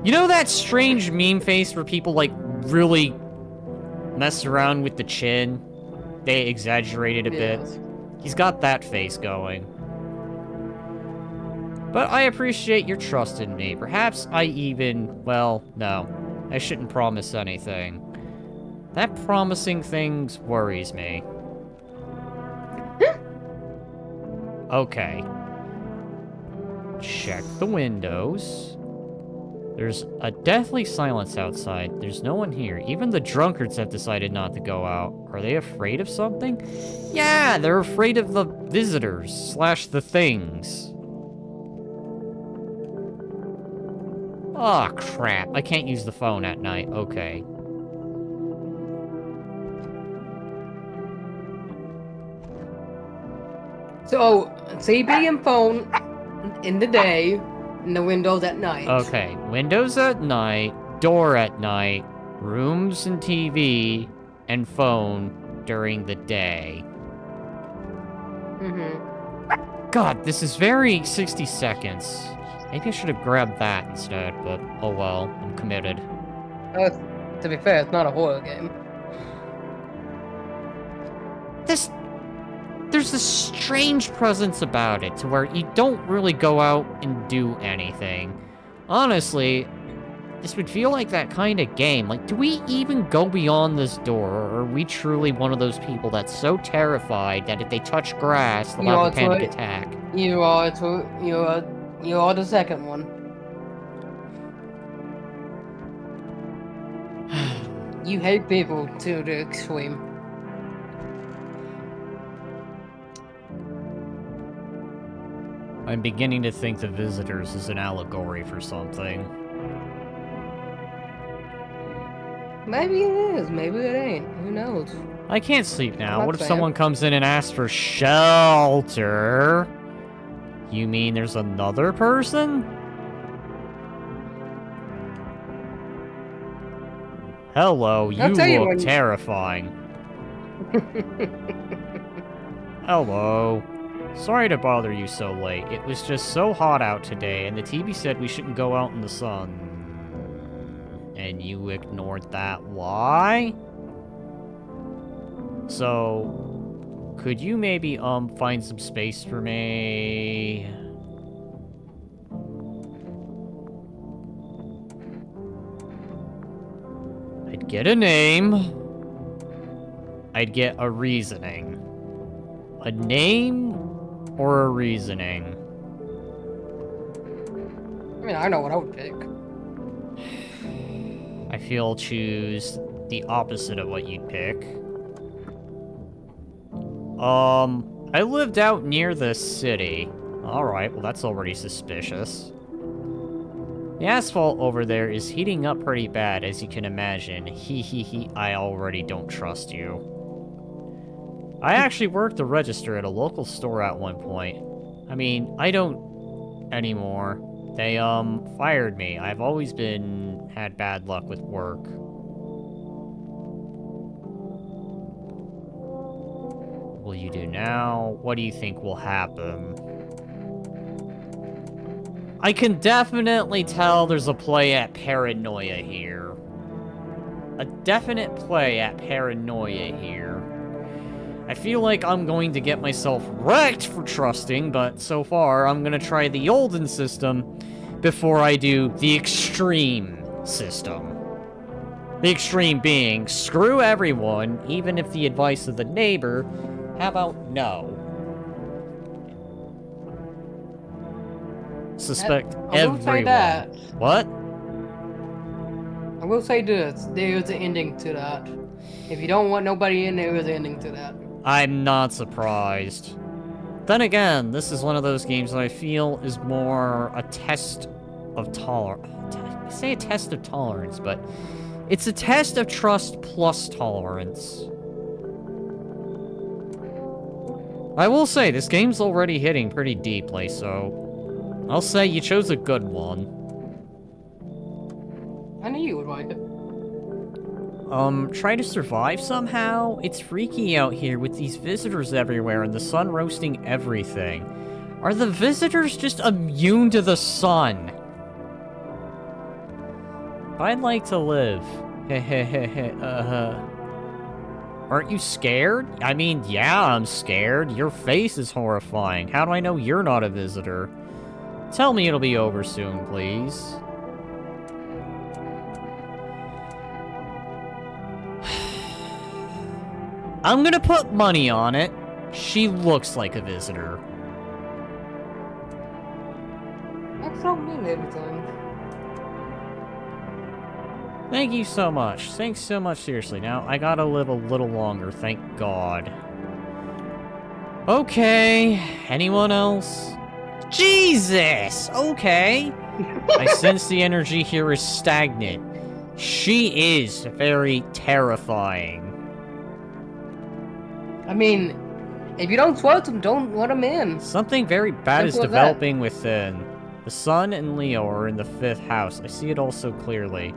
You know that strange meme face where people, like, really mess around with the chin? They exaggerate it a bit. Yes. He's got that face going. But I appreciate your trust in me. Perhaps I even... Well, no. I shouldn't promise anything. That promising things worries me. Okay. Check the windows. There's a deathly silence outside. There's no one here. Even the drunkards have decided not to go out. Are they afraid of something? Yeah, they're afraid of the visitors / the things. Aw, crap. I can't use the phone at night. Okay. So, TV and phone in the day, and the windows at night. Okay. Windows at night, door at night, rooms and TV, and phone during the day. God, this is very 60 seconds. Maybe I should have grabbed that instead, but oh well, I'm committed. To be fair, it's not a horror game. There's this strange presence about it, to where you don't really go out and do anything. Honestly, this would feel like that kind of game. Like, do we even go beyond this door, or are we truly one of those people that's so terrified that if they touch grass, they'll have a panic attack? You are the second one. You hate people to the extreme. I'm beginning to think the visitors is an allegory for something. Maybe it is, maybe it ain't. Who knows? I can't sleep now. I'm What if not someone comes in and asks for shelter? You mean there's another person? Hello, you I'll tell you look when- terrifying. Hello. Sorry to bother you so late. It was just so hot out today, and the TV said we shouldn't go out in the sun. And you ignored that. Why? So, could you maybe, find some space for me? I'd get a name. I'd get a reasoning. A name or a reasoning? I mean, I know what I would pick. I feel I'll choose the opposite of what you'd pick. I lived out near the city. Alright, well that's already suspicious. The asphalt over there is heating up pretty bad, as you can imagine. I already don't trust you. I actually worked the register at a local store at one point. I mean, I don't anymore. They, fired me. I've always had bad luck with work. What will you do now? What do you think will happen? I can definitely tell there's a play at paranoia here. A definite play at paranoia here. I feel like I'm going to get myself wrecked for trusting, but so far I'm gonna try the olden system before I do the extreme system. The extreme being, screw everyone, even if the advice of the neighbor, how about no? Suspect I will say everyone. that. What? I will say this. There is an ending to that. If you don't want nobody in, there is an ending to that. I'm not surprised. Then again, this is one of those games that I feel is more a test of tolerance. I say a test of tolerance, but it's a test of trust plus tolerance. I will say, this game's already hitting pretty deeply, so I'll say you chose a good one. I knew you would like it. Try to survive somehow? It's freaky out here with these visitors everywhere and the sun roasting everything. Are the visitors just immune to the sun? I'd like to live. Aren't you scared? I mean, yeah, I'm scared. Your face is horrifying. How do I know you're not a visitor? Tell me it'll be over soon, please. I'm gonna put money on it. She looks like a visitor. That's so mean everything. Thank you so much. Thanks so much, seriously. Now, I gotta live a little longer, thank God. Okay, anyone else? Jesus! Okay. I sense the energy here is stagnant. She is very terrifying. I mean, if you don't trust them, don't let them in. Something very bad is Simple as that. developing within. The Sun and Leo are in the 5th house. I see it all so clearly.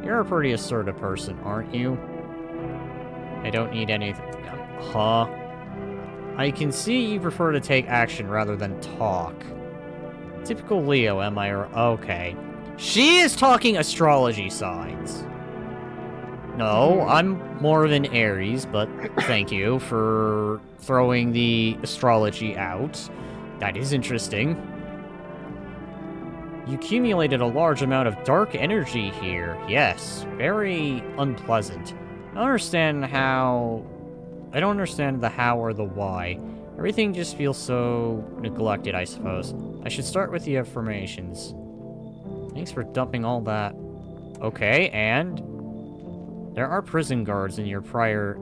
You're a pretty assertive person, aren't you? I don't need anything. Huh? I can see you prefer to take action rather than talk. Typical Leo, am I? Okay. She is talking astrology signs. No, I'm more of an Aries, but thank you for throwing the astrology out. That is interesting. You accumulated a large amount of dark energy here. Yes, very unpleasant. I don't understand the how or the why. Everything just feels so neglected, I suppose. I should start with the affirmations. Thanks for dumping all that. Okay, and there are prison guards in your prior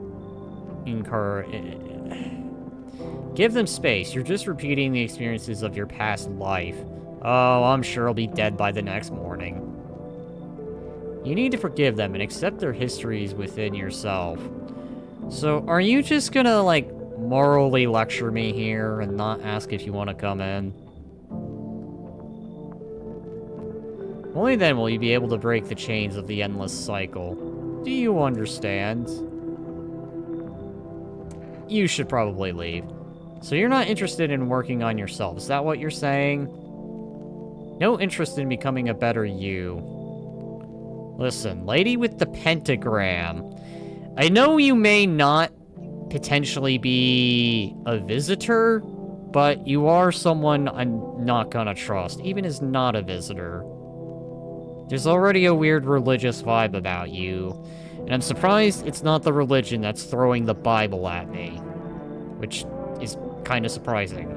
Give them space. You're just repeating the experiences of your past life. Oh, I'm sure I'll be dead by the next morning. You need to forgive them and accept their histories within yourself. So, are you just gonna, like, morally lecture me here and not ask if you want to come in? Only then will you be able to break the chains of the endless cycle. Do you understand? You should probably leave. So you're not interested in working on yourself, is that what you're saying? No interest in becoming a better you. Listen, lady with the pentagram. I know you may not potentially be a visitor, but you are someone I'm not gonna trust, even as not a visitor. There's already a weird religious vibe about you, and I'm surprised it's not the religion that's throwing the Bible at me, which is kind of surprising.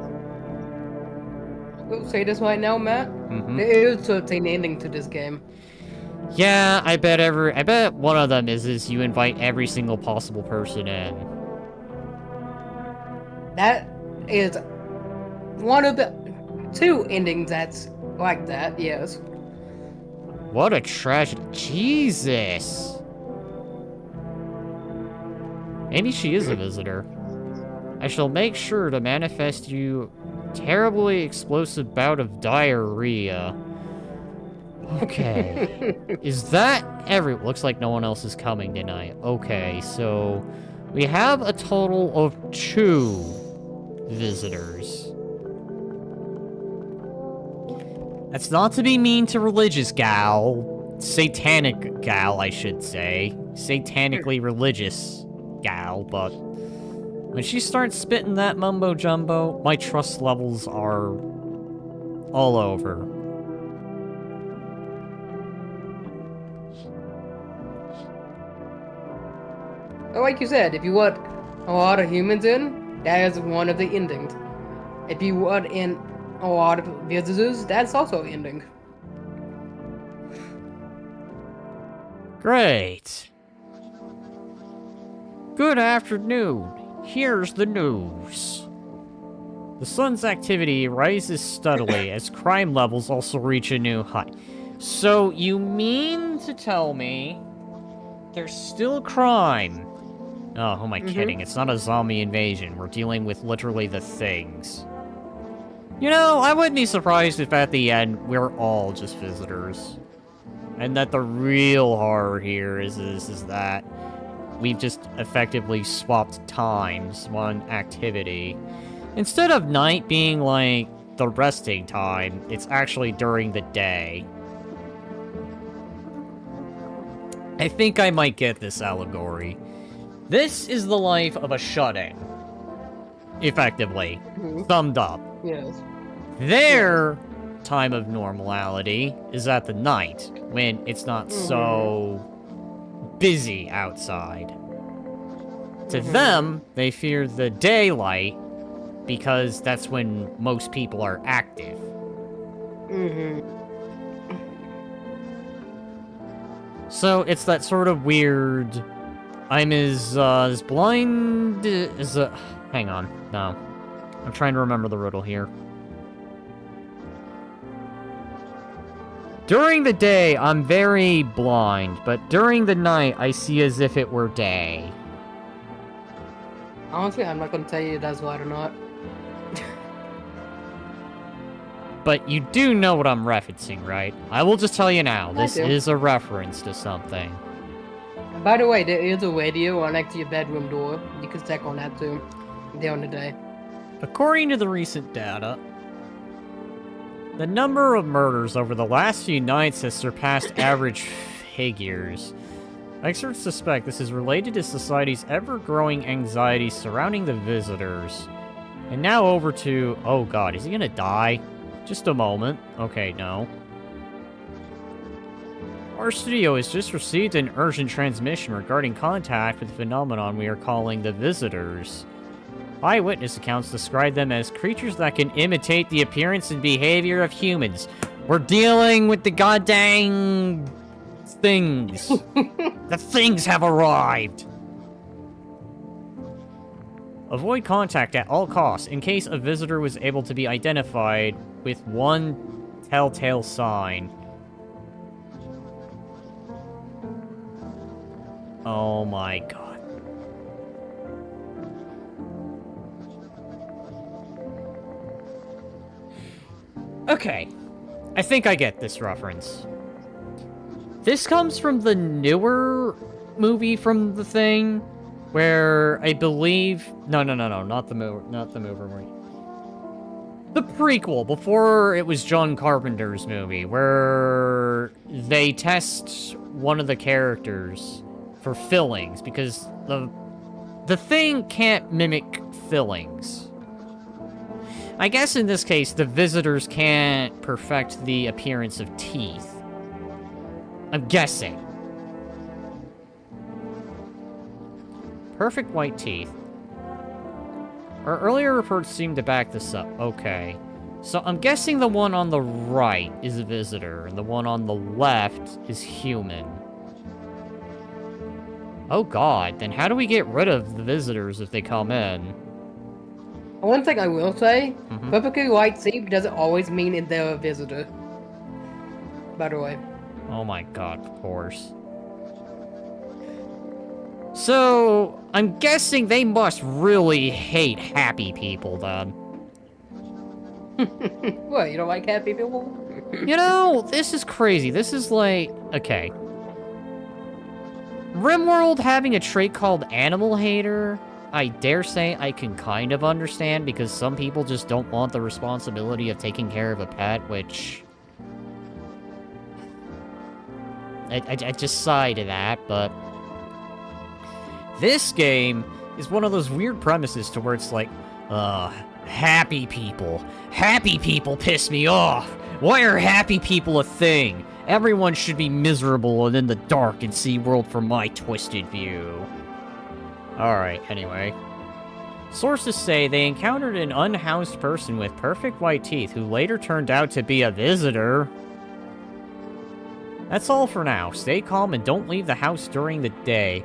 We'll say this right now, Matt. Mm-hmm. There is an ending to this game. Yeah, I bet one of them is you invite every single possible person in. That is one of the 2 endings that's like that, yes. What a tragedy. Jesus! Maybe she is a visitor. I shall make sure to manifest you terribly explosive bout of diarrhea. Okay. Is that looks like no one else is coming tonight. Okay, so we have a total of 2 visitors. That's not to be mean to religious gal. Satanic gal, I should say. Satanically religious gal, but when she starts spitting that mumbo-jumbo, my trust levels are all over. Like you said, if you want a lot of humans in, that is one of the endings. If you want in a lot of visitors, that's also an ending. Great. Good afternoon. Here's the news. The sun's activity rises steadily as crime levels also reach a new high. So you mean to tell me there's still crime? Oh, who am I kidding? It's not a zombie invasion. We're dealing with literally the things. You know, I wouldn't be surprised if at the end we're all just visitors. And that the real horror here is that we've just effectively swapped times, one activity. Instead of night being like the resting time, it's actually during the day. I think I might get this allegory. This is the life of a shut-in. Effectively. Thumbed up. Yes. Their time of normality is at the night, when it's not so busy outside. To them, they fear the daylight because that's when most people are active. So it's that sort of weird... I'm as blind as a... Hang on. No. I'm trying to remember the riddle here. During the day, I'm very blind, but during the night, I see as if it were day. Honestly, I'm not gonna tell you that's right or not. But you do know what I'm referencing, right? I will just tell you now, this do. is a reference to something. By the way, there is a radio right next to your bedroom door. You can check on that too. During the day. According to the recent data, the number of murders over the last few nights has surpassed average figures. Experts suspect this is related to society's ever-growing anxiety surrounding the visitors. And now over to... Oh god, is he gonna die? Just a moment. Okay, no. Our studio has just received an urgent transmission regarding contact with the phenomenon we are calling the visitors. Eyewitness accounts describe them as creatures that can imitate the appearance and behavior of humans. We're dealing with the goddamn things. The things have arrived. Avoid contact at all costs in case a visitor was able to be identified with one telltale sign. Oh my god. Okay, I think I get this reference. This comes from the newer movie from the thing, where I believe no, not the movie. The prequel, before it was John Carpenter's movie, where they test one of the characters for fillings, because the thing can't mimic fillings. I guess in this case, the visitors can't perfect the appearance of teeth. I'm guessing. Perfect white teeth. Our earlier reports seem to back this up. Okay. So I'm guessing the one on the right is a visitor, and the one on the left is human. Oh god, then how do we get rid of the visitors if they come in? One thing I will say, perfectly white teeth doesn't always mean they're a visitor. By the way. Oh my god, of course. So, I'm guessing they must really hate happy people, then. What, you don't like happy people? You know, this is crazy. This is like... Okay. RimWorld having a trait called Animal Hater, I dare say I can kind of understand, because some people just don't want the responsibility of taking care of a pet, which... I just sigh to that, but... This game is one of those weird premises to where it's like, happy people. Happy people piss me off. Why are happy people a thing? Everyone should be miserable and in the dark and see world from my twisted view. Alright, anyway. Sources say they encountered an unhoused person with perfect white teeth who later turned out to be a visitor. That's all for now. Stay calm and don't leave the house during the day.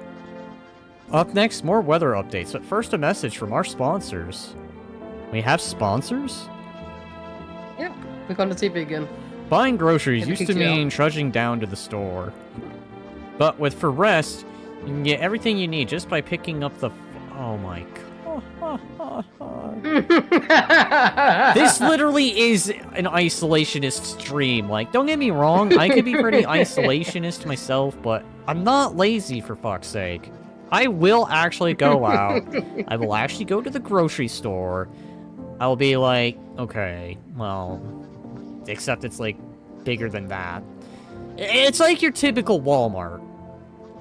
Up next, more weather updates, but first a message from our sponsors. We have sponsors? Yeah, click on the TV again. Buying groceries used to mean trudging down to the store. But with For Rest, you can get everything you need just by picking up the... Oh my god. This literally is an isolationist stream. Like, don't get me wrong, I could be pretty isolationist myself, but I'm not lazy, for fuck's sake. I will actually go out. I will actually go to the grocery store. I'll be like, okay, well... Except it's, like, bigger than that. It's like your typical Walmart.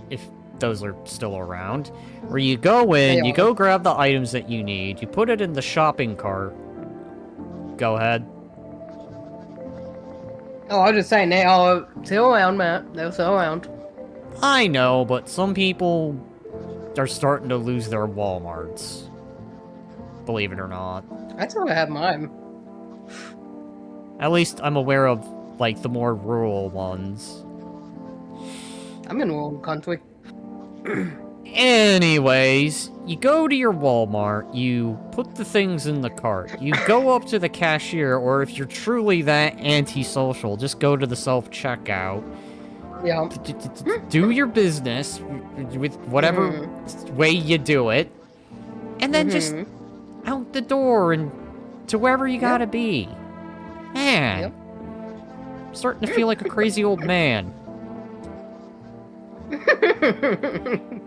If those are still around. Where you go in, you go grab the items that you need, you put it in the shopping cart. Go ahead. Oh, I was just saying, they are still around, Matt. They're still around. I know, but some people are starting to lose their Walmarts. Believe it or not. I still have mine. At least I'm aware of, like, the more rural ones. I'm in rural country. Anyways, you go to your Walmart, you put the things in the cart, you go up to the cashier, or if you're truly that antisocial, just go to the self-checkout. Yeah. Do your business with whatever way you do it, and then just out the door and to wherever you gotta be. Man, I'm starting to feel like a crazy old man.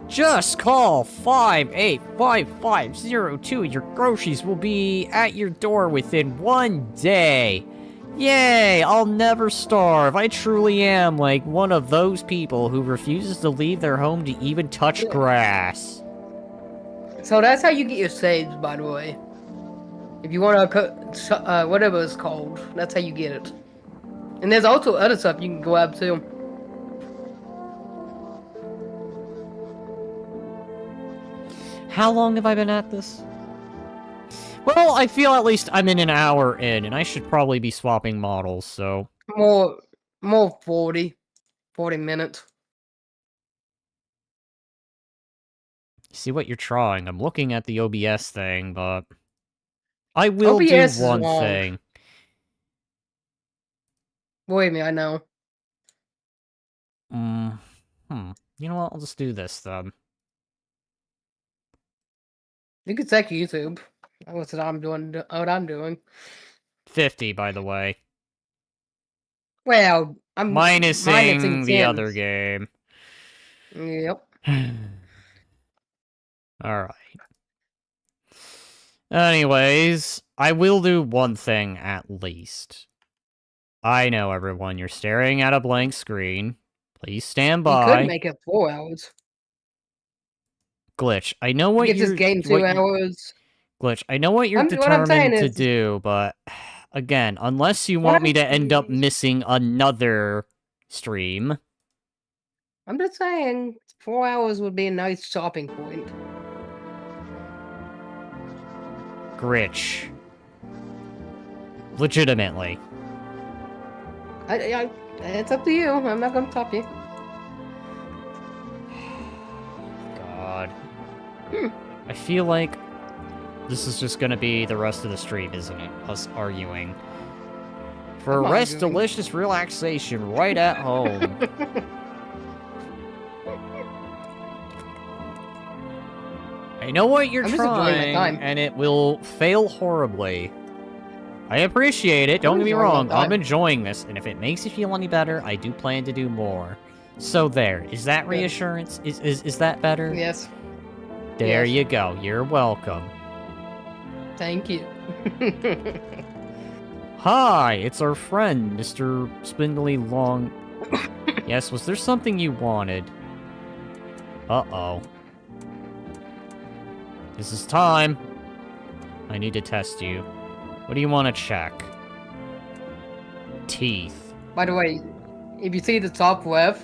Just call 585502. Your groceries will be at your door within 1 day. Yay, I'll never starve. I truly am like one of those people who refuses to leave their home to even touch grass. So that's how you get your saves, by the way. If you want to, whatever it's called, that's how you get it. And there's also other stuff you can grab too. How long have I been at this? Well, I feel at least I'm in an hour in, and I should probably be swapping models, so... More 40 minutes. See what you're trying. I'm looking at the OBS thing, but... I will OBS do one thing. Believe me, I know. You know what? I'll just do this, then. You could check YouTube. That's what I'm doing. 50, by the way. Well, I'm minusing the tens. other game. Yep. Alright. Anyways, I will do one thing at least. I know, everyone, you're staring at a blank screen. Please stand You could by. make it 4 hours. Glitch, I know You what could just you're... gain 2 hours. Glitch, I know what you're What I'm saying determined to is, do, but... Again, unless you what want I'm me to end up missing another stream... I'm just saying 4 hours would be a nice stopping point. Glitch. Legitimately. It's up to you. I'm not gonna stop you. God. I feel like this is just gonna be the rest of the stream, isn't it? Us arguing. For I'm rest, arguing. delicious relaxation right at home. I know what you're I'm just enjoying my trying, time. and it will fail horribly. I appreciate it, don't get me enjoying my wrong, I'm time. enjoying this, and if it makes you feel any better, I do plan to do more. So there, is that Good. reassurance? Is that better? Yes. There Yes. you go, you're welcome. Thank you. Hi, it's our friend, Mr. Spindly Long... Yes, was there something you wanted? Uh-oh. This is time. I need to test you. What do you want to check? Teeth. By the way, if you see the top left,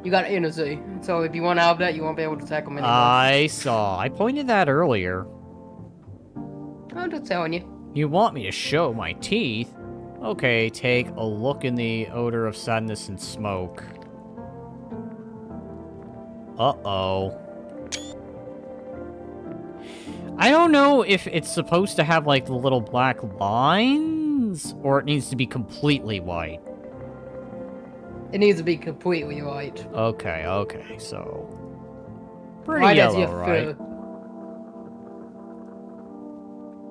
you got energy. So if you want out of that, you won't be able to attack them anymore. I saw. I pointed that earlier. I'm just telling you. You want me to show my teeth? Okay, take a look in the odor of sadness and smoke. Uh-oh. I don't know if it's supposed to have, like, the little black lines, or it needs to be completely white. It needs to be completely white. Okay, so... Pretty White as yellow, your right? fur.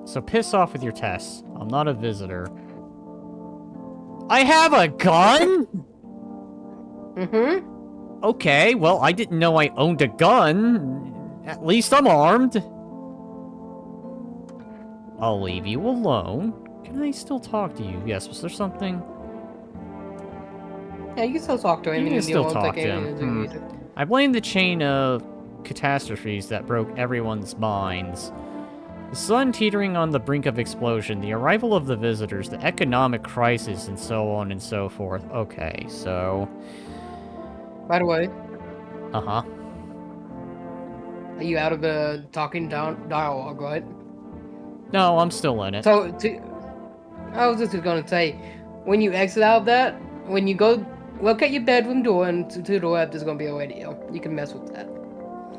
So piss off with your tests. I'm not a visitor. I have a gun?! Mm-hmm. Okay, well, I didn't know I owned a gun. At least I'm armed. I'll leave you alone. Can I still talk to you? Yes, was there something? Yeah, you can still talk to him. You can and still won't talk take to any him. energy either. I blame the chain of catastrophes that broke everyone's minds. The sun teetering on the brink of explosion, the arrival of the visitors, the economic crisis, and so on and so forth. Okay, so... By the way, Uh-huh. are you out of the talking dialogue, right? No, I'm still in it. So, I was just gonna say, when you exit out of that, when you go look at your bedroom door and to the left, there's gonna be a radio. You can mess with that.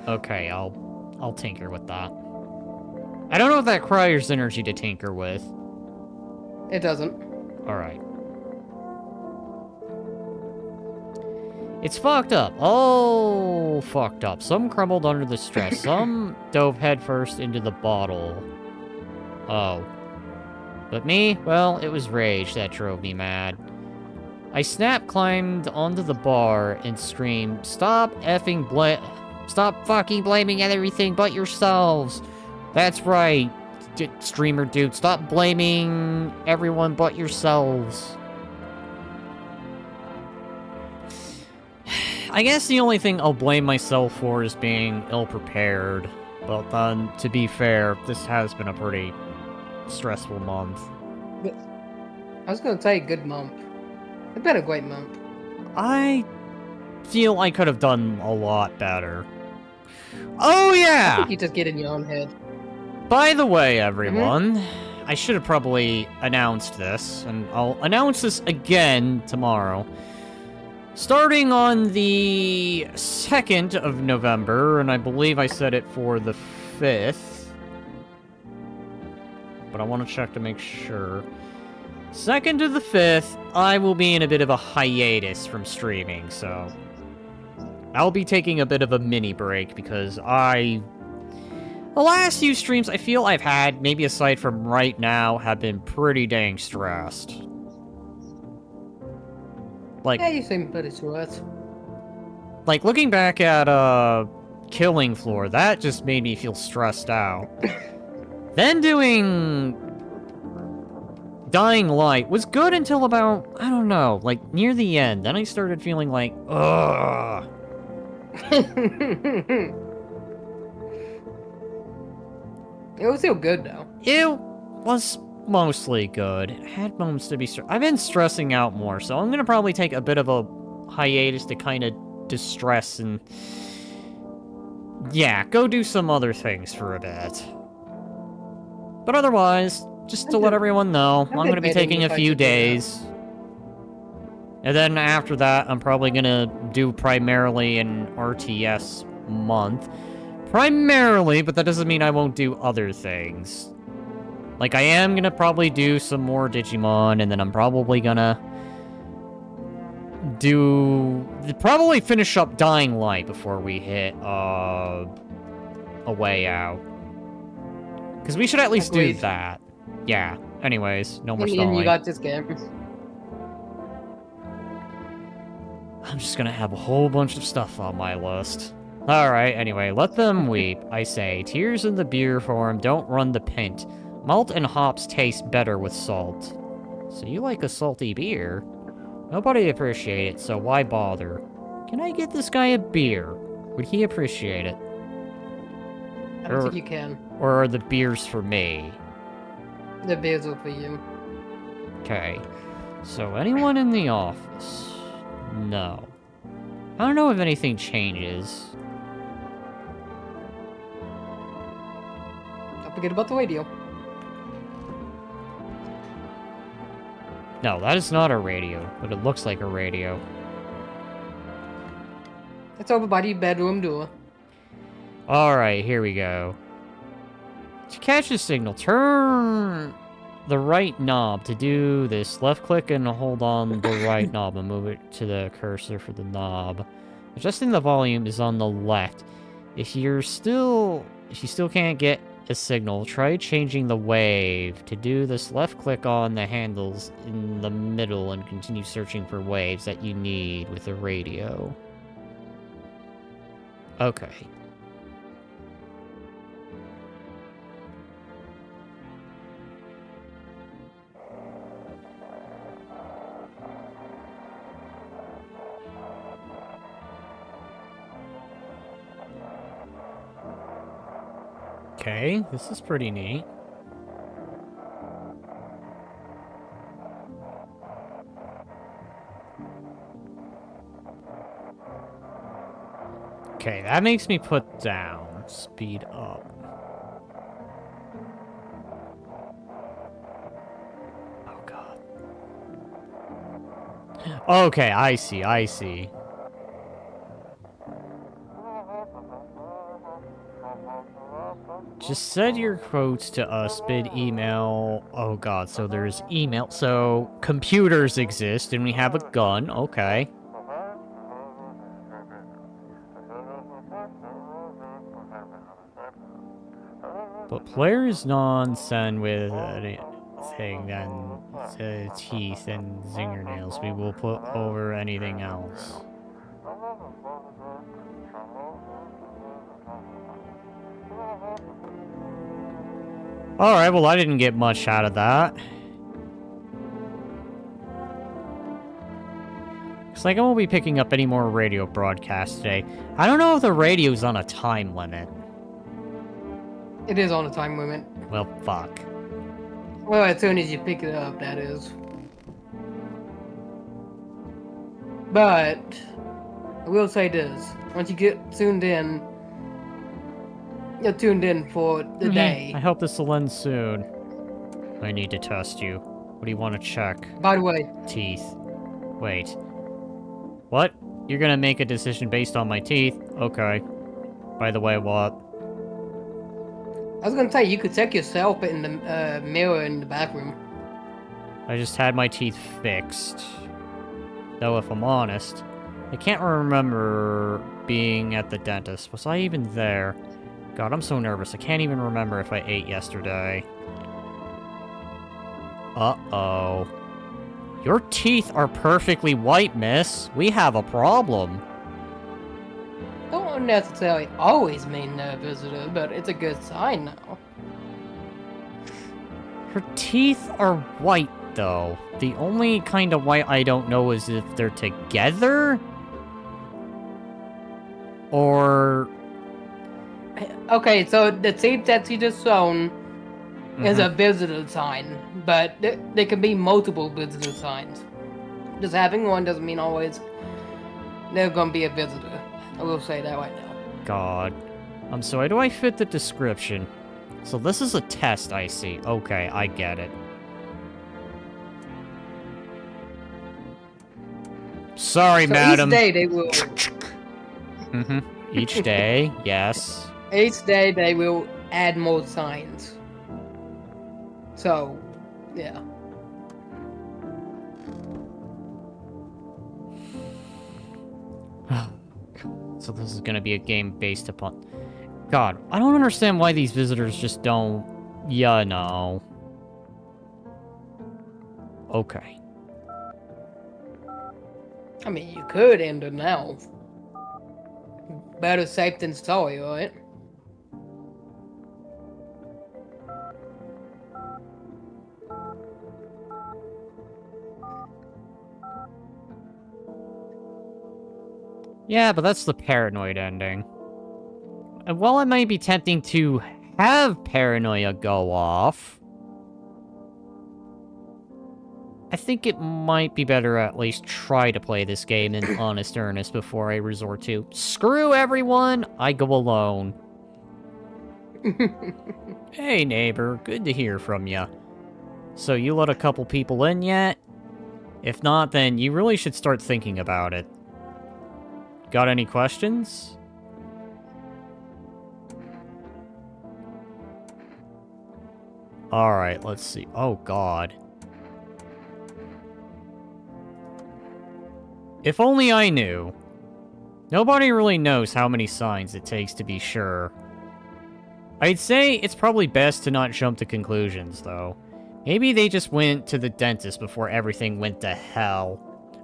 Okay, I'll tinker with that. I don't know if that requires energy to tinker with. It doesn't. Alright. It's fucked up. Oh, fucked up. Some crumbled under the stress. Some dove headfirst into the bottle. Oh. But me? Well, it was rage that drove me mad. I climbed onto the bar and screamed, Stop fucking blaming everything but yourselves! That's right, streamer dude. Stop blaming everyone but yourselves. I guess the only thing I'll blame myself for is being ill-prepared. But then, to be fair, this has been a pretty stressful month. I was gonna say good month. It's been a great month. I feel I could have done a lot better. Oh yeah! I think you just get in your own head. By the way, everyone, I should have probably announced this, and I'll announce this again tomorrow. Starting on the 2nd of November, and I believe I said it for the 5th, but I want to check to make sure. 2nd to the 5th, I will be in a bit of a hiatus from streaming, so I'll be taking a bit of a mini break because the last few streams I feel I've had, maybe aside from right now, have been pretty dang stressed. Like, Yeah, you seem pretty stressed. like looking back at killing floor. That just made me feel stressed out. Then doing Dying Light was good until about, I don't know, like near the end. Then I started feeling like, ugh. It was still good though. It was mostly good. It had moments to be I've been stressing out more, so I'm gonna probably take a bit of a hiatus to kind of distress and... yeah, go do some other things for a bit. But otherwise, just to let everyone know, I'm gonna be taking a few days. And then after that, I'm probably gonna do primarily an RTS month. Primarily, but that doesn't mean I won't do other things. Like, I am gonna probably do some more Digimon, and then I'm probably gonna probably finish up Dying Light before we hit, a way out. Because we should at least do that. Yeah. Anyways, no more stalling. And you got this game. I'm just gonna have a whole bunch of stuff on my list. Alright, anyway, let them weep. I say, tears in the beer form, don't run the pint. Malt and hops taste better with salt. So you like a salty beer? Nobody appreciate it, so why bother? Can I get this guy a beer? Would he appreciate it? I don't think you can. Or are the beers for me? The beers are for you. Okay. So anyone in the office? No. I don't know if anything changes. Don't forget about the radio. No, that is not a radio, but it looks like a radio. It's over by the bedroom door. Alright, here we go. To catch a signal, turn the right knob to do this. Left click and hold on the right knob and move it to the cursor for the knob. Adjusting the volume is on the left. If you still can't get a signal, try changing the wave. To do this, left click on the handles in the middle and continue searching for waves that you need with the radio. Okay. Okay, this is pretty neat. Okay, that makes me put down. Speed up. Oh, God. Okay, I see. Just send your quotes to us, bid email. Oh god, so there's email. So, computers exist, and we have a gun. Okay. But players non-send with anything than teeth and fingernails. We will put over anything else. Alright, well I didn't get much out of that. Looks like I won't be picking up any more radio broadcasts today. I don't know if the radio's on a time limit. It is on a time limit. Well, fuck. Well, as soon as you pick it up, that is. But I will say this: once you get tuned in, you're tuned in for the day. I hope this will end soon. I need to test you. What do you want to check? By the way, Teeth. Wait. What? You're gonna make a decision based on my teeth? Okay. By the way, what? I was gonna tell you, you could check yourself in the mirror in the bathroom. I just had my teeth fixed. Though, if I'm honest, I can't remember being at the dentist. Was I even there? God, I'm so nervous. I can't even remember if I ate yesterday. Uh-oh. Your teeth are perfectly white, miss. We have a problem. Don't don't necessarily always mean no visitor, but it's a good sign now. Her teeth are white, though. The only kind of white I don't know is if they're together? Or... Okay, so the teeth that you just shown is a visitor sign, but there can be multiple visitor signs. Just having one doesn't mean always they're gonna be a visitor. I will say that right now. God. So how do I fit the description? So this is a test, I see. Okay, I get it. Sorry, So madam. each day they will... Each day, yes. Each day they will add more signs. So, yeah. So this is gonna be a game based upon... God, I don't understand why these visitors just don't... Yeah, no. Okay. I mean, you could end it now. Better safe than sorry, right? Yeah, but that's the paranoid ending. And while it might be tempting to have paranoia go off, I think it might be better at least try to play this game in honest earnest before I resort to, screw everyone, I go alone. Hey neighbor, good to hear from ya. So you let a couple people in yet? If not, then you really should start thinking about it. Got any questions? Alright, let's see. Oh god. If only I knew. Nobody really knows how many signs it takes to be sure. I'd say it's probably best to not jump to conclusions, though. Maybe they just went to the dentist before everything went to hell.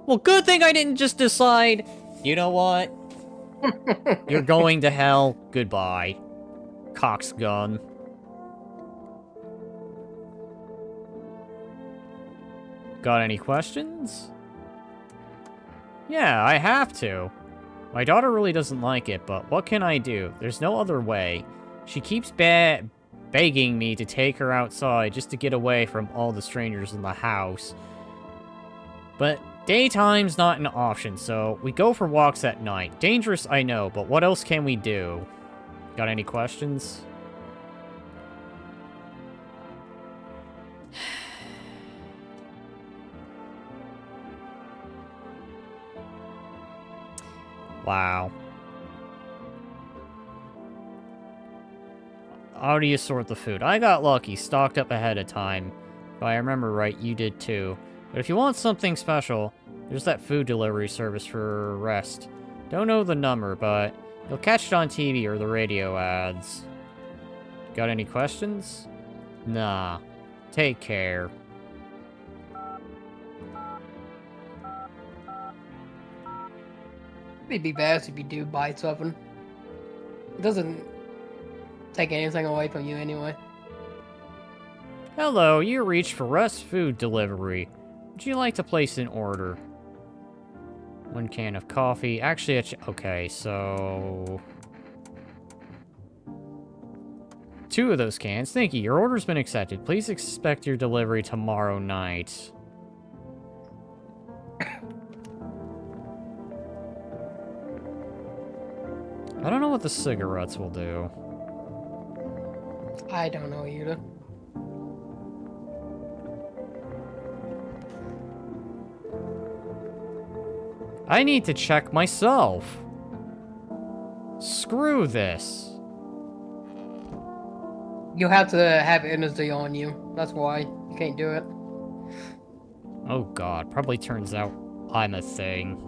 Well, good thing I didn't just decide, you know what? You're going to hell. Goodbye. Coxgun. Got any questions? Yeah, I have to. My daughter really doesn't like it, but what can I do? There's no other way. She keeps begging me to take her outside just to get away from all the strangers in the house. But daytime's not an option, so we go for walks at night. Dangerous, I know, but what else can we do? Got any questions? Wow. How do you sort the food? I got lucky, stocked up ahead of time. If I remember right, you did too. But if you want something special, there's that food delivery service for rest. Don't know the number, but you'll catch it on TV or the radio ads. Got any questions? Nah. Take care. It'd be best if you do buy something. It doesn't take anything away from you anyway. Hello, you reached for Rest Food Delivery. Would you like to place an order? 1 can of coffee. Actually, okay, so... 2 of those cans. Thank you. Your order's been accepted. Please expect your delivery tomorrow night. I don't know what the cigarettes will do. I don't know either. I need to check myself. Screw this. You have to have energy on you. That's why you can't do it. Oh god, probably turns out I'm a thing.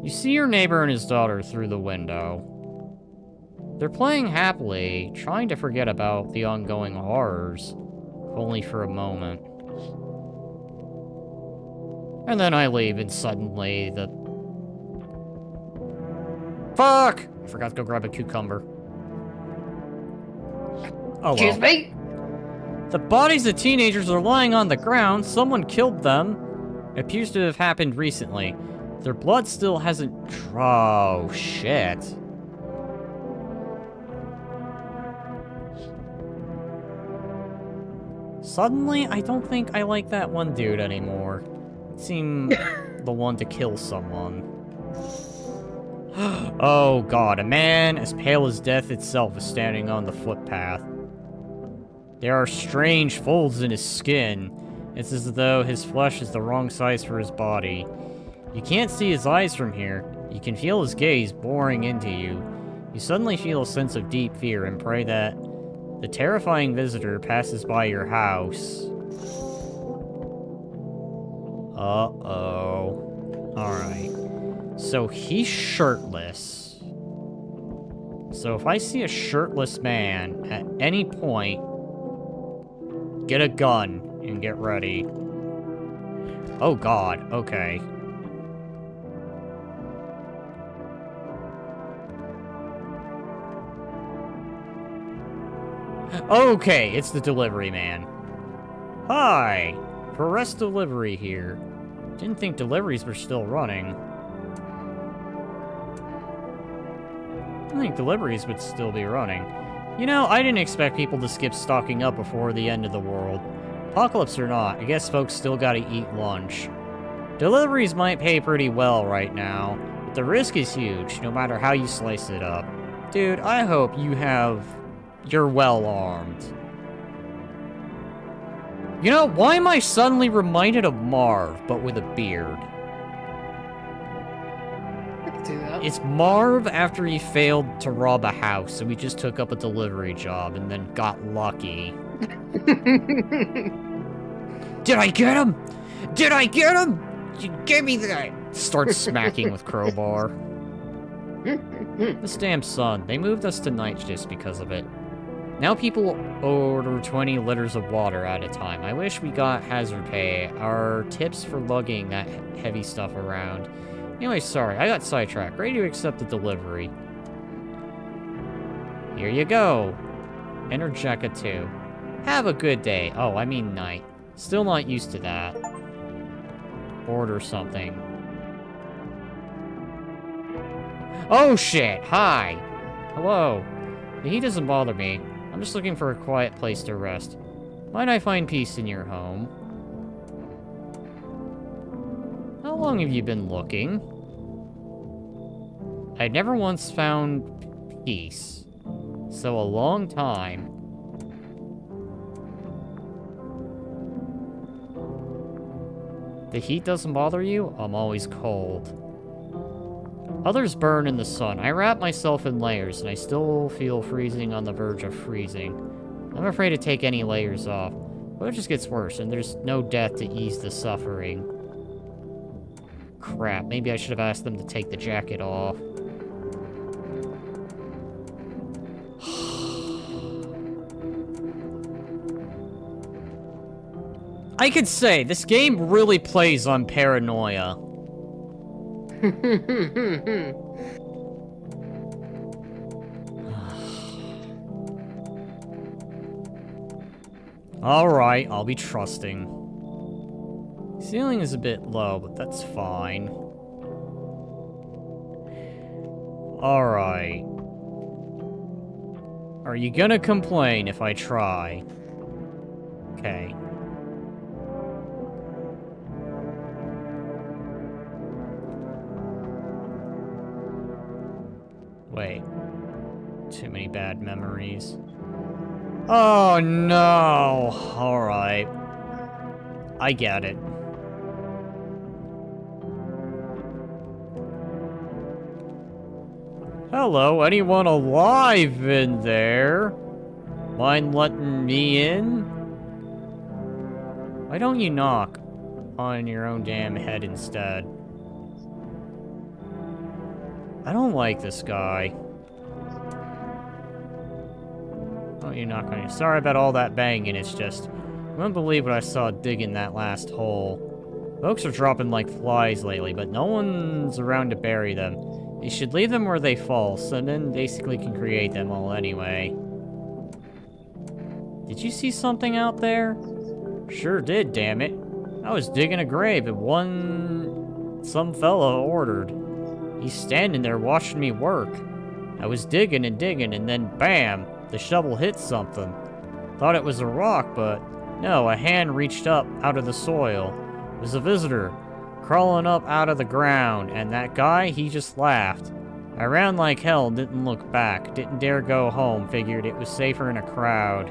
You see your neighbor and his daughter through the window. They're playing happily, trying to forget about the ongoing horrors, only for a moment. And then I leave, and suddenly the... Fuck! I forgot to go grab a cucumber. Oh, Excuse well. me? The bodies of teenagers are lying on the ground. Someone killed them. It appears to have happened recently. Their blood still hasn't... Oh, shit. Suddenly, I don't think I like that one dude anymore. It seemed the one to kill someone. Oh god, a man as pale as death itself is standing on the footpath. There are strange folds in his skin. It's as though his flesh is the wrong size for his body. You can't see his eyes from here. You can feel his gaze boring into you. You suddenly feel a sense of deep fear and pray that the terrifying visitor passes by your house. Uh-oh. Alright. So he's shirtless. So if I see a shirtless man at any point, get a gun and get ready. Oh god, okay. Okay, it's the delivery man. Hi! For rest delivery here. Didn't think deliveries were still running. I think deliveries would still be running. You know, I didn't expect people to skip stocking up before the end of the world. Apocalypse or not, I guess folks still gotta eat lunch. Deliveries might pay pretty well right now, but the risk is huge, no matter how you slice it up. Dude, I hope you're well armed. You know, why am I suddenly reminded of Marv, but with a beard? I can see that. It's Marv after he failed to rob a house, so he just took up a delivery job and then got lucky. Did I get him? Did I get him? You gave me that. Starts smacking with crowbar. This damn sun. They moved us to night just because of it. Now people order 20 liters of water at a time. I wish we got hazard pay. Our tips for lugging that heavy stuff around. Anyway, sorry, I got sidetracked. Ready to accept the delivery. Here you go. Enter Jekka 2. Have a good day. Oh, I mean night. Still not used to that. Order something. Oh shit, hi. Hello. The heat doesn't bother me. I'm just looking for a quiet place to rest. Might I find peace in your home? How long have you been looking? I never once found peace. So a long time. The heat doesn't bother you? I'm always cold. Others burn in the sun. I wrap myself in layers, and I still feel freezing on the verge of freezing. I'm afraid to take any layers off. But it just gets worse, and there's no death to ease the suffering. Crap, maybe I should have asked them to take the jacket off. I could say, this game really plays on paranoia. Alright, I'll be trusting. Ceiling is a bit low, but that's fine. Alright. Are you gonna complain if I try? Okay. Wait. Too many bad memories. Oh no! Alright. I get it. Hello, anyone alive in there? Mind letting me in? Why don't you knock on your own damn head instead? I don't like this guy. you're not going to. Sorry about all that banging, it's just... I wouldn't believe what I saw digging that last hole. Folks are dropping like flies lately, but no one's around to bury them. You should leave them where they fall, so then basically can create them all anyway. Did you see something out there? Sure did, damn it. I was digging a grave and some fella ordered. He's standing there watching me work. I was digging and digging, and then bam, the shovel hit something. Thought it was a rock, but no, a hand reached up out of the soil. It was a visitor, crawling up out of the ground, and that guy, he just laughed. I ran like hell, didn't look back, didn't dare go home, figured it was safer in a crowd.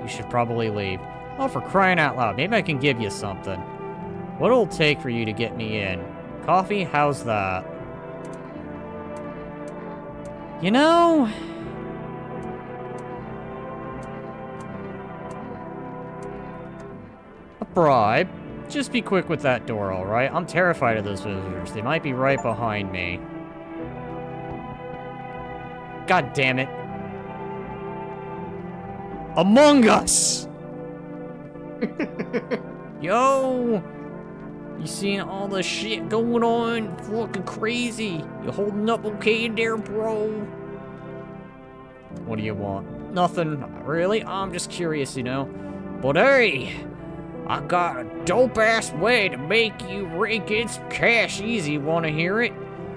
You should probably leave. Oh, for crying out loud, maybe I can give you something. What'll it take for you to get me in? Coffee? How's that? You know... a bribe. Just be quick with that door, alright? I'm terrified of those visitors. They might be right behind me. God damn it. Among Us! Yo! You seeing all the shit going on? Fucking crazy. You holding up okay in there, bro? What do you want? Nothing. Really? I'm just curious, you know. But hey! I got a dope-ass way to make you rake in some cash easy. Wanna hear it?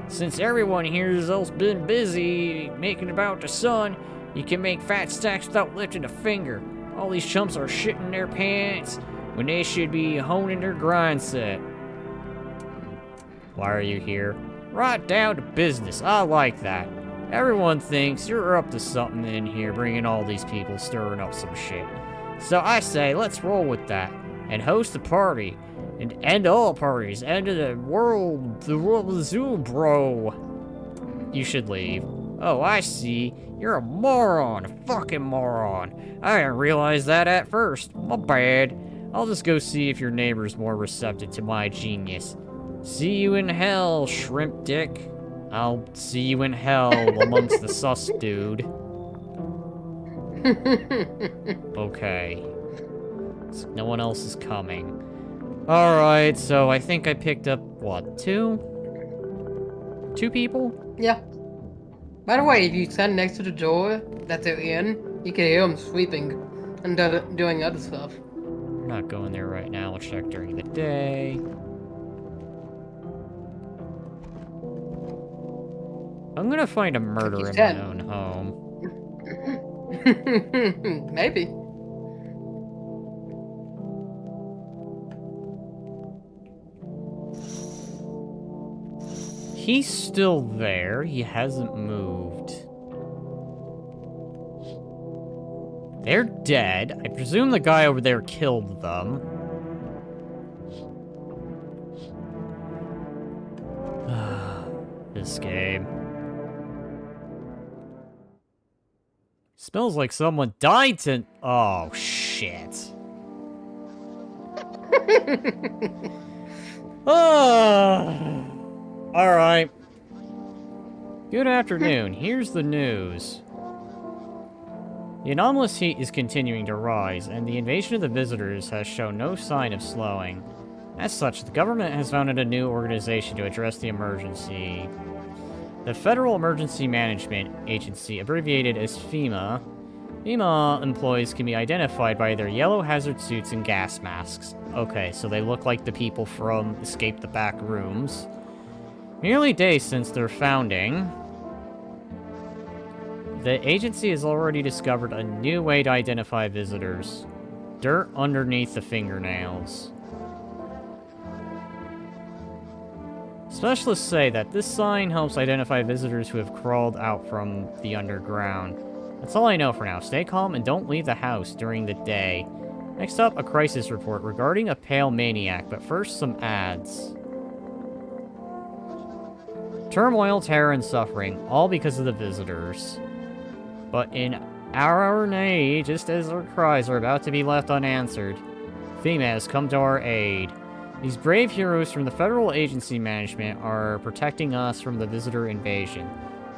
Since everyone here's else been busy making about the sun, you can make fat stacks without lifting a finger. All these chumps are shitting their pants when they should be honing their grind set. Why are you here? Right down to business. I like that. Everyone thinks you're up to something in here, bringing all these people stirring up some shit. So I say, let's roll with that and host a party and end all parties. End of the world zoo, bro. You should leave. Oh, I see. You're a moron. A fucking moron. I didn't realize that at first. My bad. I'll just go see if your neighbor's more receptive to my genius. See you in hell, shrimp dick. I'll see you in hell amongst the sus, dude. Okay. So no one else is coming. Alright, so I think I picked up, what, two? Two people? Yeah. By the way, if you stand next to the door that they're in, you can hear them sweeping and doing other stuff. I'm not going there right now. We'll check during the day. I'm gonna find a murder in my own home. Maybe. He's still there. He hasn't moved. They're dead. I presume the guy over there killed them. This game. Smells like someone died to... Oh, shit. Alright. Good afternoon. Here's the news. The anomalous heat is continuing to rise, and the invasion of the visitors has shown no sign of slowing. As such, the government has founded a new organization to address the emergency. The Federal Emergency Management Agency, abbreviated as FEMA. FEMA employees can be identified by their yellow hazard suits and gas masks. Okay, so they look like the people from Escape the Back Rooms. Merely days since their founding, the agency has already discovered a new way to identify visitors. Dirt underneath the fingernails. Specialists say that this sign helps identify visitors who have crawled out from the underground. That's all I know for now. Stay calm and don't leave the house during the day. Next up, a crisis report regarding a pale maniac, but first some ads. Turmoil, terror, and suffering, all because of the visitors. But in our day, just as our cries are about to be left unanswered, FEMA has come to our aid. These brave heroes from the Federal Agency Management are protecting us from the visitor invasion.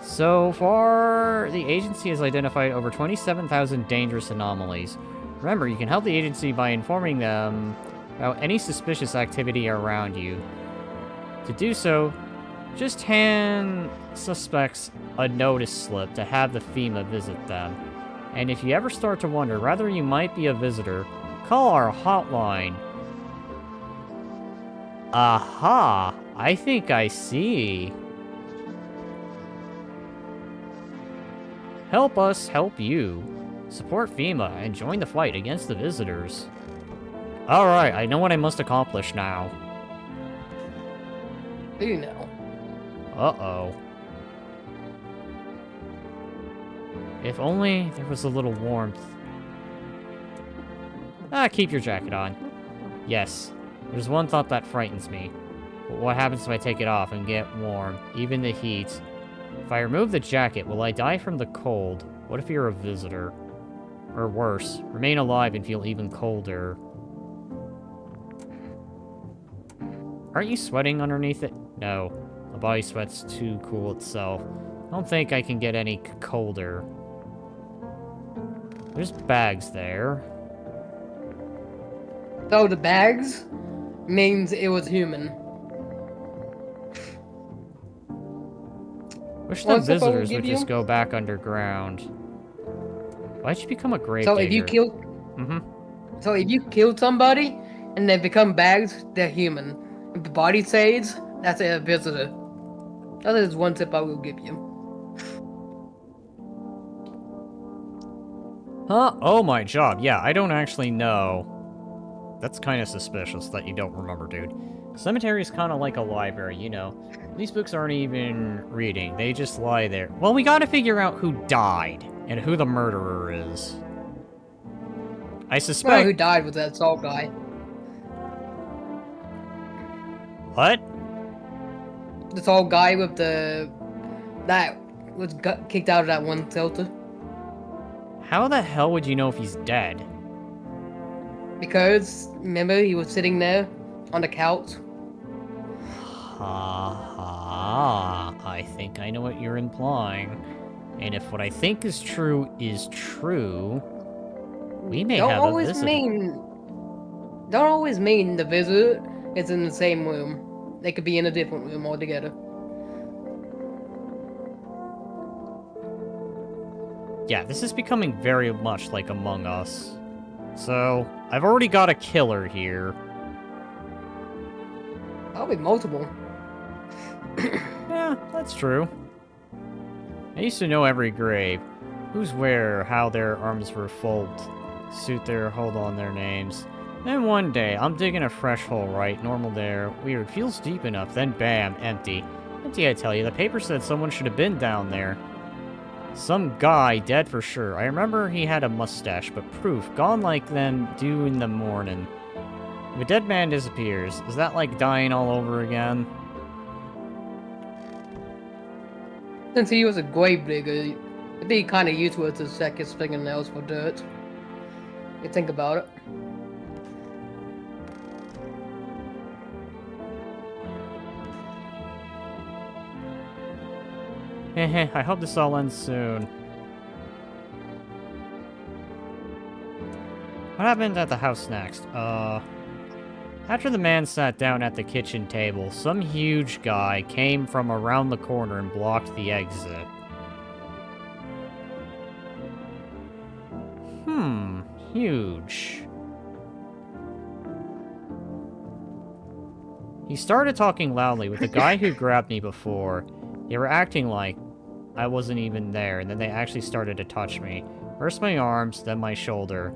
So far, the agency has identified over 27,000 dangerous anomalies. Remember, you can help the agency by informing them about any suspicious activity around you. To do so, just hand suspects a notice slip to have the FEMA visit them. And if you ever start to wonder whether you might be a visitor, call our hotline. Aha! I think I see. Help us help you. Support FEMA and join the fight against the visitors. Alright, I know what I must accomplish now. Do you know? Uh-oh. If only there was a little warmth. Keep your jacket on. Yes, there's one thought that frightens me. But what happens if I take it off and get warm, even the heat? If I remove the jacket, will I die from the cold? What if you're a visitor? Or worse, remain alive and feel even colder. Aren't you sweating underneath it? No. My body sweat's too cool itself. I don't think I can get any colder. There's bags there. So the bags means it was human. Wish the What's the phone visitors give would you? just go back underground. Why'd you become a grave So if you kill, so if you killed somebody and they become bags, they're human. If the body stays, that's a visitor. That is one tip I will give you. Huh? Oh, my job. Yeah, I don't actually know. That's kind of suspicious that you don't remember, dude. Cemetery is kind of like a library, you know. These books aren't even reading. They just lie there. Well, we gotta figure out who died and who the murderer is. I suspect... Well, who died was that salt guy. What? The tall guy with the... that was kicked out of that one shelter. How the hell would you know if he's dead? Because, remember, he was sitting there on the couch. I think I know what you're implying. And if what I think is true, we may have a visitor. Don't always mean the visitor is in the same room. They could be in a different room altogether. Yeah, this is becoming very much like Among Us. So, I've already got a killer here. Probably multiple. Yeah, that's true. I used to know every grave. Who's where, how their arms were folded, suit their hold on their names. Then one day, I'm digging a fresh hole, right? Normal there. Weird, feels deep enough, then bam, empty. Empty, I tell you. The paper said someone should have been down there. Some guy, dead for sure. I remember he had a mustache, but proof, gone like them dew in the morning. If a dead man disappears, is that like dying all over again? Since he was a grave digger, it'd be kind of useless to check his fingernails for dirt. You think about it. Heh, I hope this all ends soon. What happened at the house next? After the man sat down at the kitchen table, some huge guy came from around the corner and blocked the exit. Huge. He started talking loudly with the guy who grabbed me before. They were acting like I wasn't even there, and then they actually started to touch me. First my arms, then my shoulder.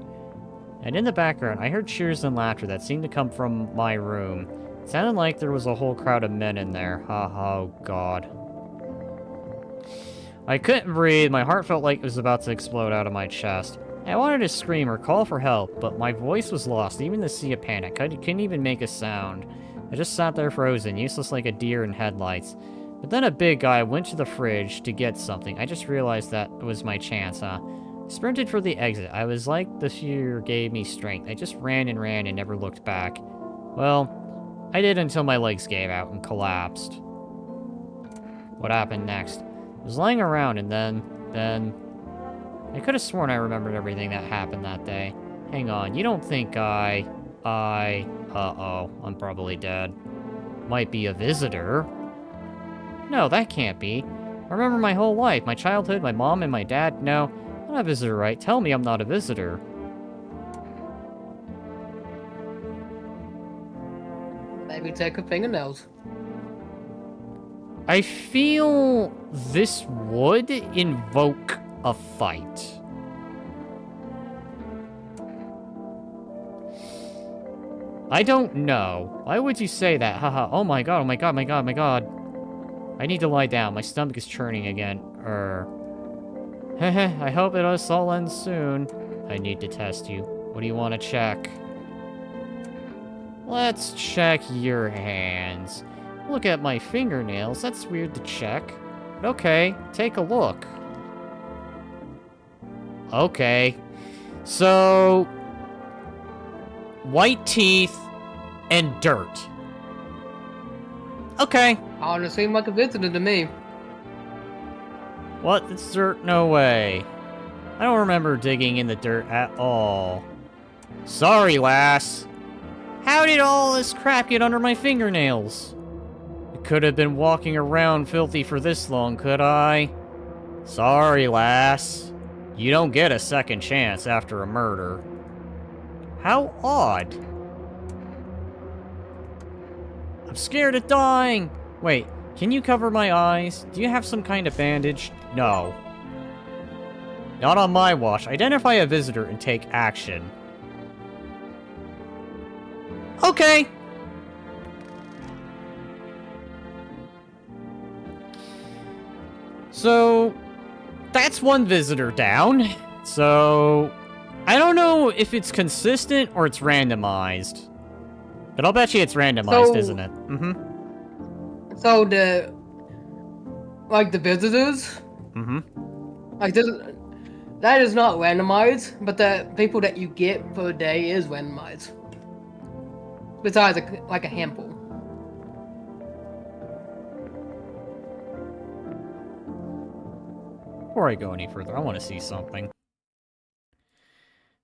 And in the background, I heard cheers and laughter that seemed to come from my room. It sounded like there was a whole crowd of men in there. Oh, God. I couldn't breathe. My heart felt like it was about to explode out of my chest. I wanted to scream or call for help, but my voice was lost, even in the sea of panic. I couldn't even make a sound. I just sat there frozen, useless like a deer in headlights. But then a big guy went to the fridge to get something. I just realized that it was my chance, Sprinted for the exit. I was like the fear gave me strength. I just ran and never looked back. Well, I did until my legs gave out and collapsed. What happened next? I was lying around and then... I could have sworn I remembered everything that happened that day. Hang on, you don't think uh-oh, I'm probably dead. Might be a visitor. No, that can't be. I remember my whole life, my childhood, my mom and my dad. No, I'm not a visitor, right? Tell me I'm not a visitor. Maybe take her fingernails. I feel this would invoke a fight. I don't know. Why would you say that? Haha. Oh my god, oh my god, oh my god, oh my god. I need to lie down. My stomach is churning again. Heh, I hope it all ends soon. I need to test you. What do you want to check? Let's check your hands. Look at my fingernails. That's weird to check. But okay, take a look. Okay. So... white teeth and dirt. Okay. Honestly, seemed like a visitor to me. What? It's dirt? No way. I don't remember digging in the dirt at all. Sorry, lass. How did all this crap get under my fingernails? I could have been walking around filthy for this long, could I? Sorry, lass. You don't get a second chance after a murder. How odd. I'm scared of dying. Wait, can you cover my eyes? Do you have some kind of bandage? No. Not on my watch. Identify a visitor and take action. Okay. So, that's one visitor down. So, I don't know if it's consistent or it's randomized. But I'll bet you it's randomized, isn't it? Mm-hmm. So the... like the visitors? Mm-hmm. Like this... that is not randomized, but the people that you get per day is randomized. Besides, like a handful. Before I go any further, I want to see something.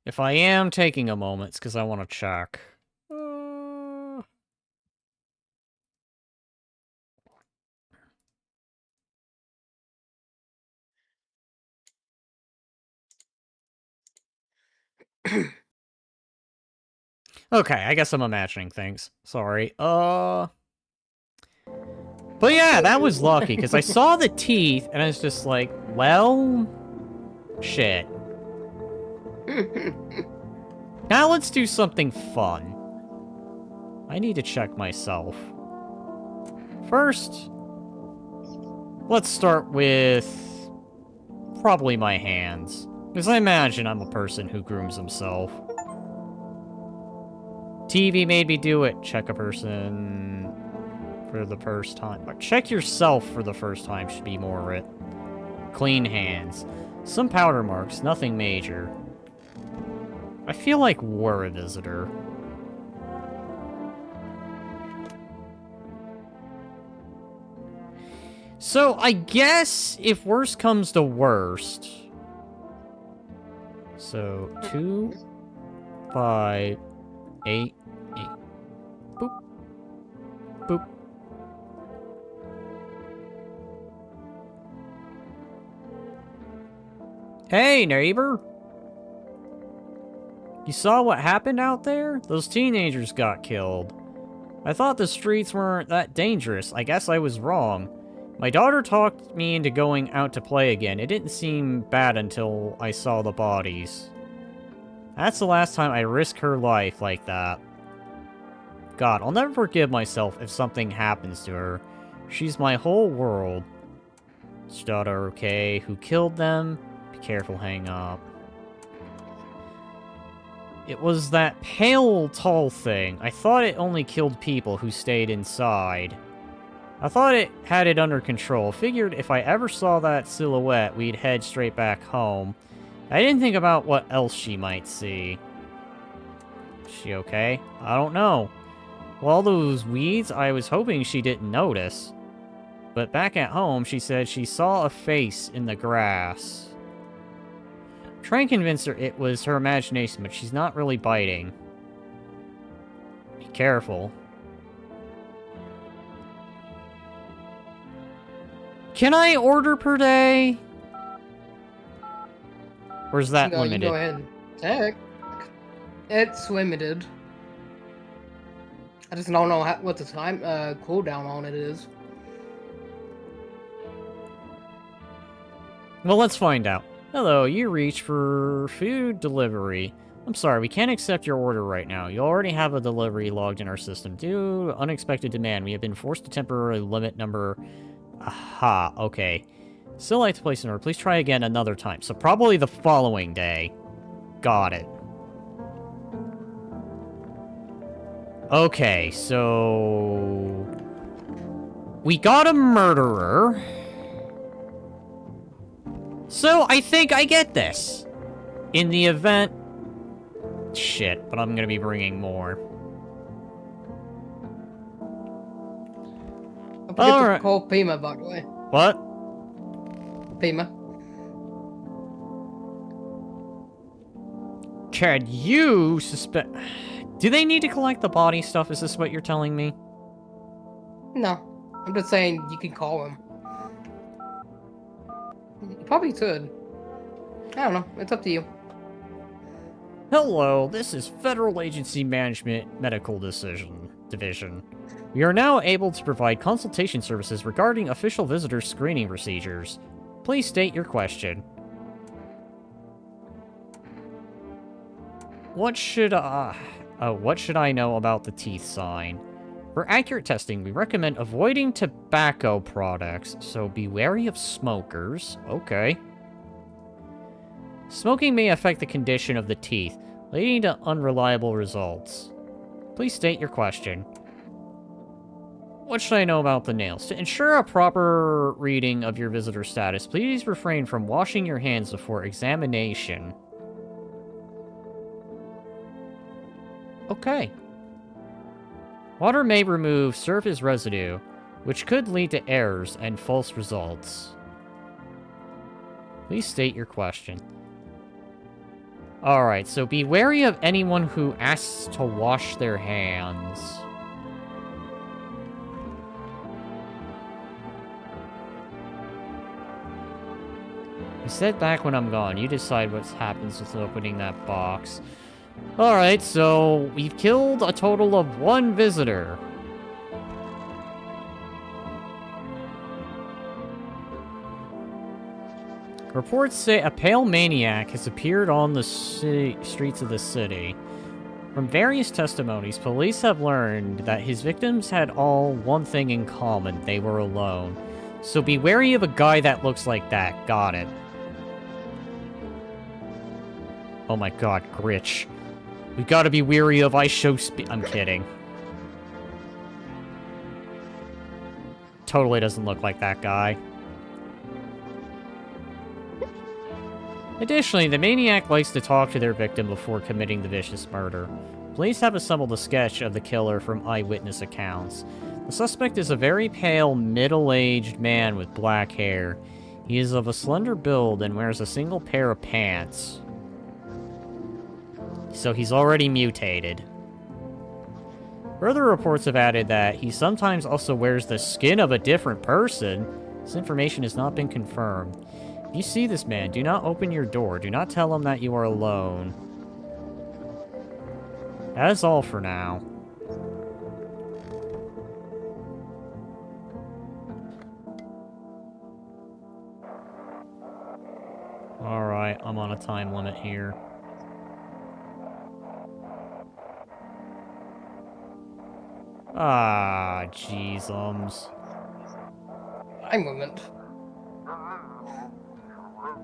If I am taking a moment, it's because I want to check. Okay, I guess I'm imagining things. Sorry. But yeah, that was lucky, because I saw the teeth, and I was just like, well... shit. Now let's do something fun. I need to check myself. First, let's start with... probably my hands. Because I imagine I'm a person who grooms himself. TV made me do it. Check a person for the first time. Or check yourself for the first time should be more it. Clean hands. Some powder marks, nothing major. I feel like we're a visitor. So, I guess if worst comes to worst... So, 2, 5, 8, 8. Boop. Boop. Hey, neighbor! You saw what happened out there? Those teenagers got killed. I thought the streets weren't that dangerous. I guess I was wrong. My daughter talked me into going out to play again. It didn't seem bad until I saw the bodies. That's the last time I risked her life like that. God, I'll never forgive myself if something happens to her. She's my whole world. Is your daughter okay? Who killed them? Be careful, hang up. It was that pale, tall thing. I thought it only killed people who stayed inside. I thought it had it under control. Figured if I ever saw that silhouette, we'd head straight back home. I didn't think about what else she might see. Is she okay? I don't know. Well, all those weeds, I was hoping she didn't notice. but back at home, she said she saw a face in the grass. Try and convince her it was her imagination, but she's not really biting. Be careful. Can I order per day? Or is that limited? You go ahead and check. It's limited. I just don't know what the time cooldown on it is. Well, let's find out. Hello, you reached for food delivery. I'm sorry, we can't accept your order right now. You already have a delivery logged in our system. Due to unexpected demand, we have been forced to temporarily limit number... Aha, okay. Still like to place an order. Please try again another time. So probably the following day. Got it. Okay, so... we got a murderer. So I think I get this. In the event... Shit, but I'm gonna be bringing more. Don't forget to call Pima, by the way. What? Pima. Can you suspect... Do they need to collect the body stuff? Is this what you're telling me? No. I'm just saying you can call him. You probably could. I don't know. It's up to you. Hello, this is Federal Agency Management Medical Division. We are now able to provide consultation services regarding official visitor screening procedures. Please state your question. What should I know about the teeth sign? For accurate testing, we recommend avoiding tobacco products, so be wary of smokers. Okay. Smoking may affect the condition of the teeth, leading to unreliable results. Please state your question. What should I know about the nails? To ensure a proper reading of your visitor status, please refrain from washing your hands before examination. Okay. Water may remove surface residue, which could lead to errors and false results. Please state your question. Alright, so be wary of anyone who asks to wash their hands. You said back when I'm gone. You decide what happens with opening that box. Alright, so we've killed a total of 1 visitor. Reports say a pale maniac has appeared on the streets of the city. From various testimonies, police have learned that his victims had all one thing in common. They were alone. So be wary of a guy that looks like that. Got it. Oh my god, Gritch. We gotta be weary of ice show I'm kidding. Totally doesn't look like that guy. Additionally, the maniac likes to talk to their victim before committing the vicious murder. Police have assembled a sketch of the killer from eyewitness accounts. The suspect is a very pale, middle-aged man with black hair. He is of a slender build and wears a single pair of pants. So he's already mutated. Further reports have added that he sometimes also wears the skin of a different person. This information has not been confirmed. If you see this man, do not open your door. Do not tell him that you are alone. That is all for now. Alright, I'm on a time limit here. Ah, jeezums. Time limit.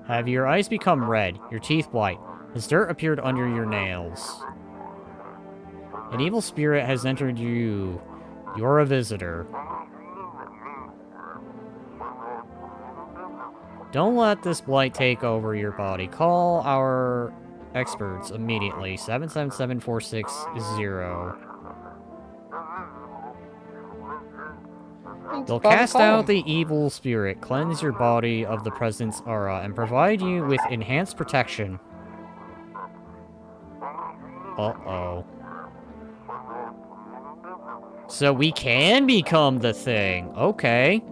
Have your eyes become red, your teeth white? Has dirt appeared under your nails? An evil spirit has entered you. You're a visitor. Don't let this blight take over your body. Call our experts immediately. 777-460. They'll cast out the evil spirit, cleanse your body of the presence aura, and provide you with enhanced protection. Uh-oh. So we can become the thing. Okay.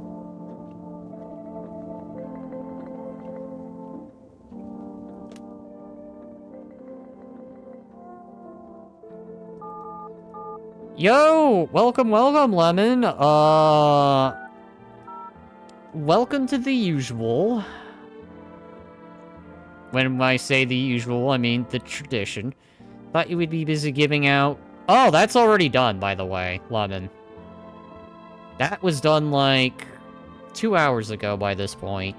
Yo! Welcome, Lemon. Welcome to the usual. When I say the usual, I mean the tradition. Thought you would be busy giving out... Oh, that's already done, by the way, Lemon. That was done, like, 2 hours ago by this point.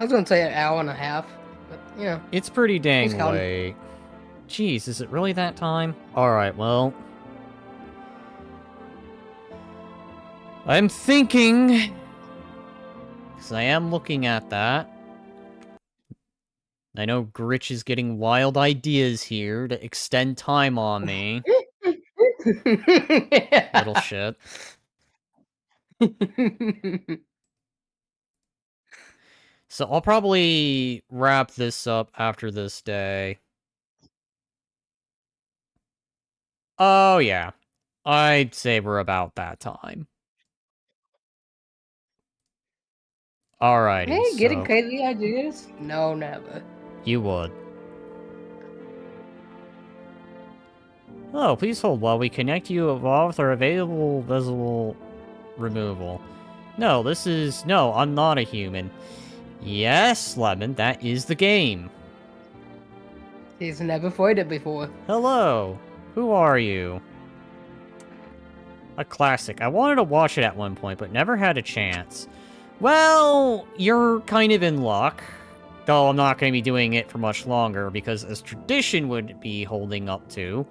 I was gonna say an hour and a half, but, you know. It's pretty dang late. Jeez, is it really that time? Alright, well... I'm thinking... Because I am looking at that. I know Gritch is getting wild ideas here to extend time on me. Little shit. So I'll probably wrap this up after this day. Oh, yeah. I'd say we're about that time. Alrighty, Hey, getting crazy ideas? No, never. You would. Oh, please hold while we connect you with our available visible removal. No, this is... No, I'm not a human. Yes, Lemon, that is the game. He's never played it before. Hello. Who are you? A classic. I wanted to watch it at one point, but never had a chance. Well, you're kind of in luck. Though I'm not going to be doing it for much longer, because as tradition would be holding up to,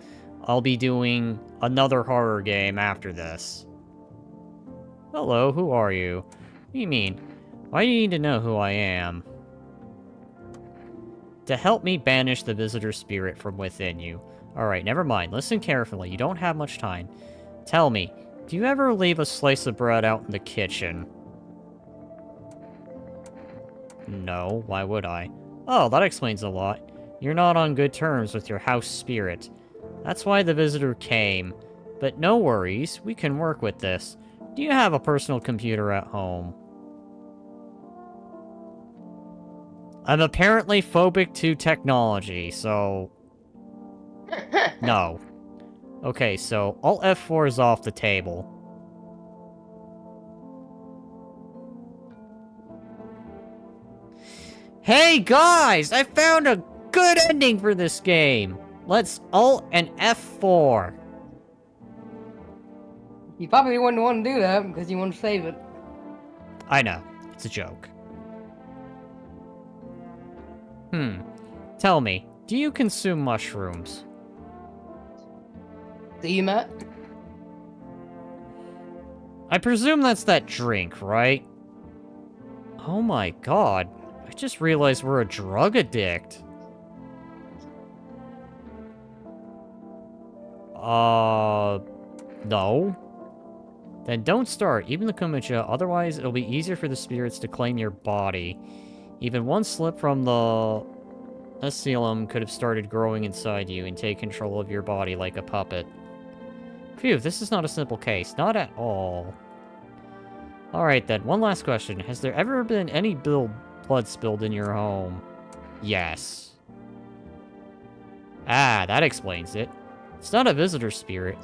I'll be doing another horror game after this. Hello, who are you? What do you mean? Why do you need to know who I am? To help me banish the visitor spirit from within you. Alright, never mind. Listen carefully. You don't have much time. Tell me, do you ever leave a slice of bread out in the kitchen? No, why would I? Oh, that explains a lot. You're not on good terms with your house spirit. That's why the visitor came. But no worries, we can work with this. Do you have a personal computer at home? I'm apparently phobic to technology, so... No. Okay, so Alt F4 is off the table. Hey guys, I found a good ending for this game. Let's Alt and F4. You probably wouldn't want to do that because you want to save it. I know, it's a joke. Tell me, do you consume mushrooms? Do you, Matt? I presume that's that drink, right? Oh my god. I just realized we're a drug addict. No. Then don't start, even the kombucha, otherwise it'll be easier for the spirits to claim your body. Even one slip from the asylum could have started growing inside you and take control of your body like a puppet. Phew, this is not a simple case. Not at all. Alright then, one last question. Has there ever been any blood spilled in your home? Yes. Ah, that explains it. It's not a visitor spirit.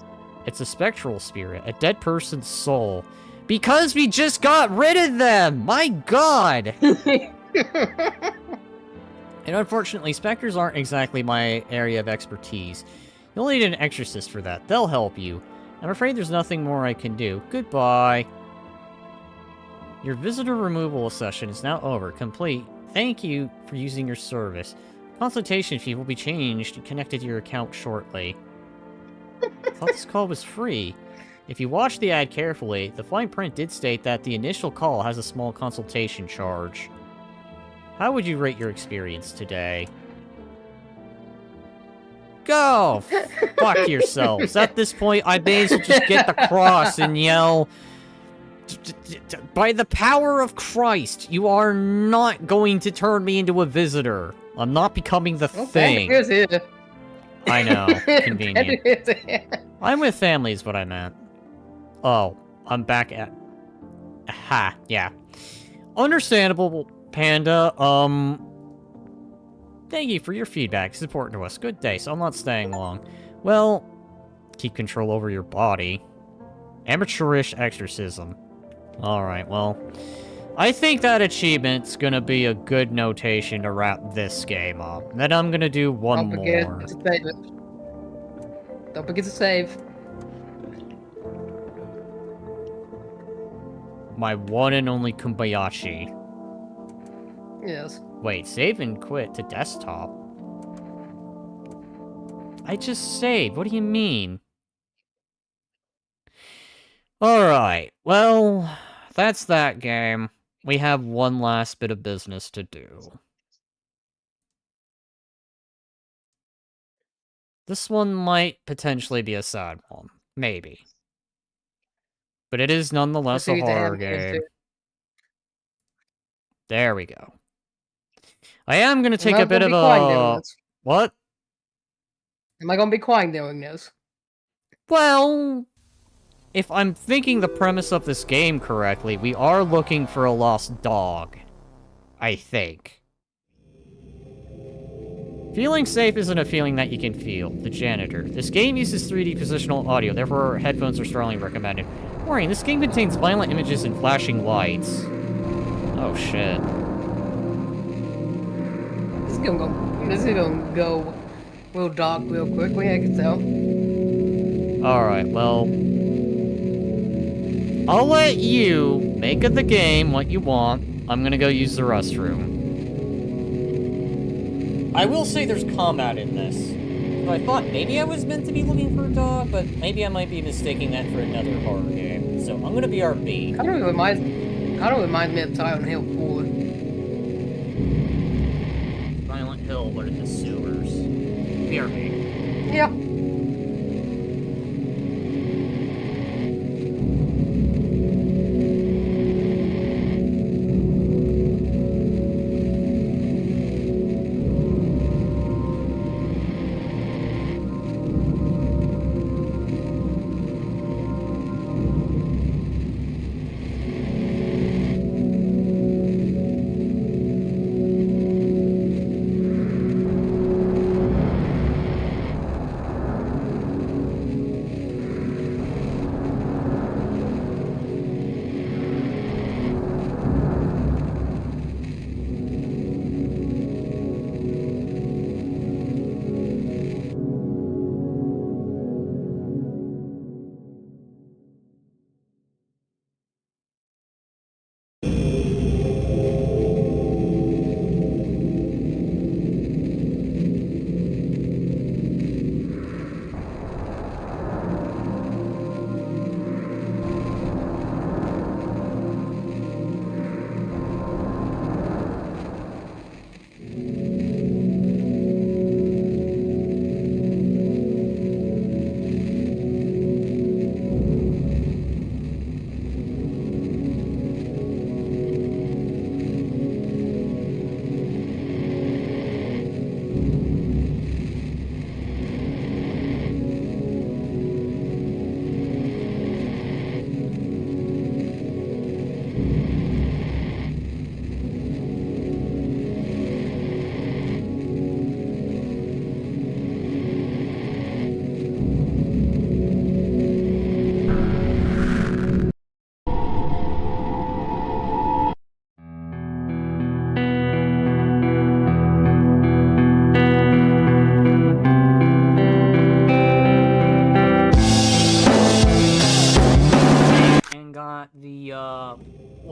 It's a spectral spirit, a dead person's soul. Because we just got rid of them! My god! And unfortunately, specters aren't exactly my area of expertise. You'll need an exorcist for that. They'll help you. I'm afraid there's nothing more I can do. Goodbye. Your visitor removal session is now over. Complete. Thank you for using your service. Consultation fee will be changed and connected to your account shortly. I thought this call was free. If you watch the ad carefully, the fine print did state that the initial call has a small consultation charge. How would you rate your experience today? Go! Fuck yourselves. At this point, I may as well just get the cross and yell, by the power of Christ, you are not going to turn me into a visitor. I'm not becoming the thing. Here's here. I know. Convenient. I'm with family is what I meant. Oh, I'm back at... Ha, yeah. Understandable, Panda. Thank you for your feedback. It's important to us. Good day, so I'm not staying long. Well, keep control over your body. Amateurish exorcism. Alright, well, I think that achievement's gonna be a good notation to wrap this game up. Then I'm gonna do one more. Don't forget to save it. Don't forget to save. My one and only Kumbayashi. Yes. Wait, save and quit to desktop? I just saved, what do you mean? Alright, well, that's that game. We have one last bit of business to do. This one might potentially be a sad one. Maybe. But it is nonetheless a horror game. There we go. I am going to take a bit of a... What? Am I going to be quiet doing this? Well... If I'm thinking the premise of this game correctly, we are looking for a lost dog. I think. Feeling safe isn't a feeling that you can feel. The janitor. This game uses 3D positional audio, therefore headphones are strongly recommended. Warning, this game contains violent images and flashing lights. Oh shit. This is gonna go real dark real quickly, I can tell. Alright, well... I'll let you make of the game what you want. I'm gonna go use the restroom. I will say there's combat in this. So I thought maybe I was meant to be looking for a dog, but maybe I might be mistaking that for another horror game. So I'm gonna be RB. Kind of reminds me of Silent Hill 4. Silent Hill, but in the sewers. BRB. Yeah.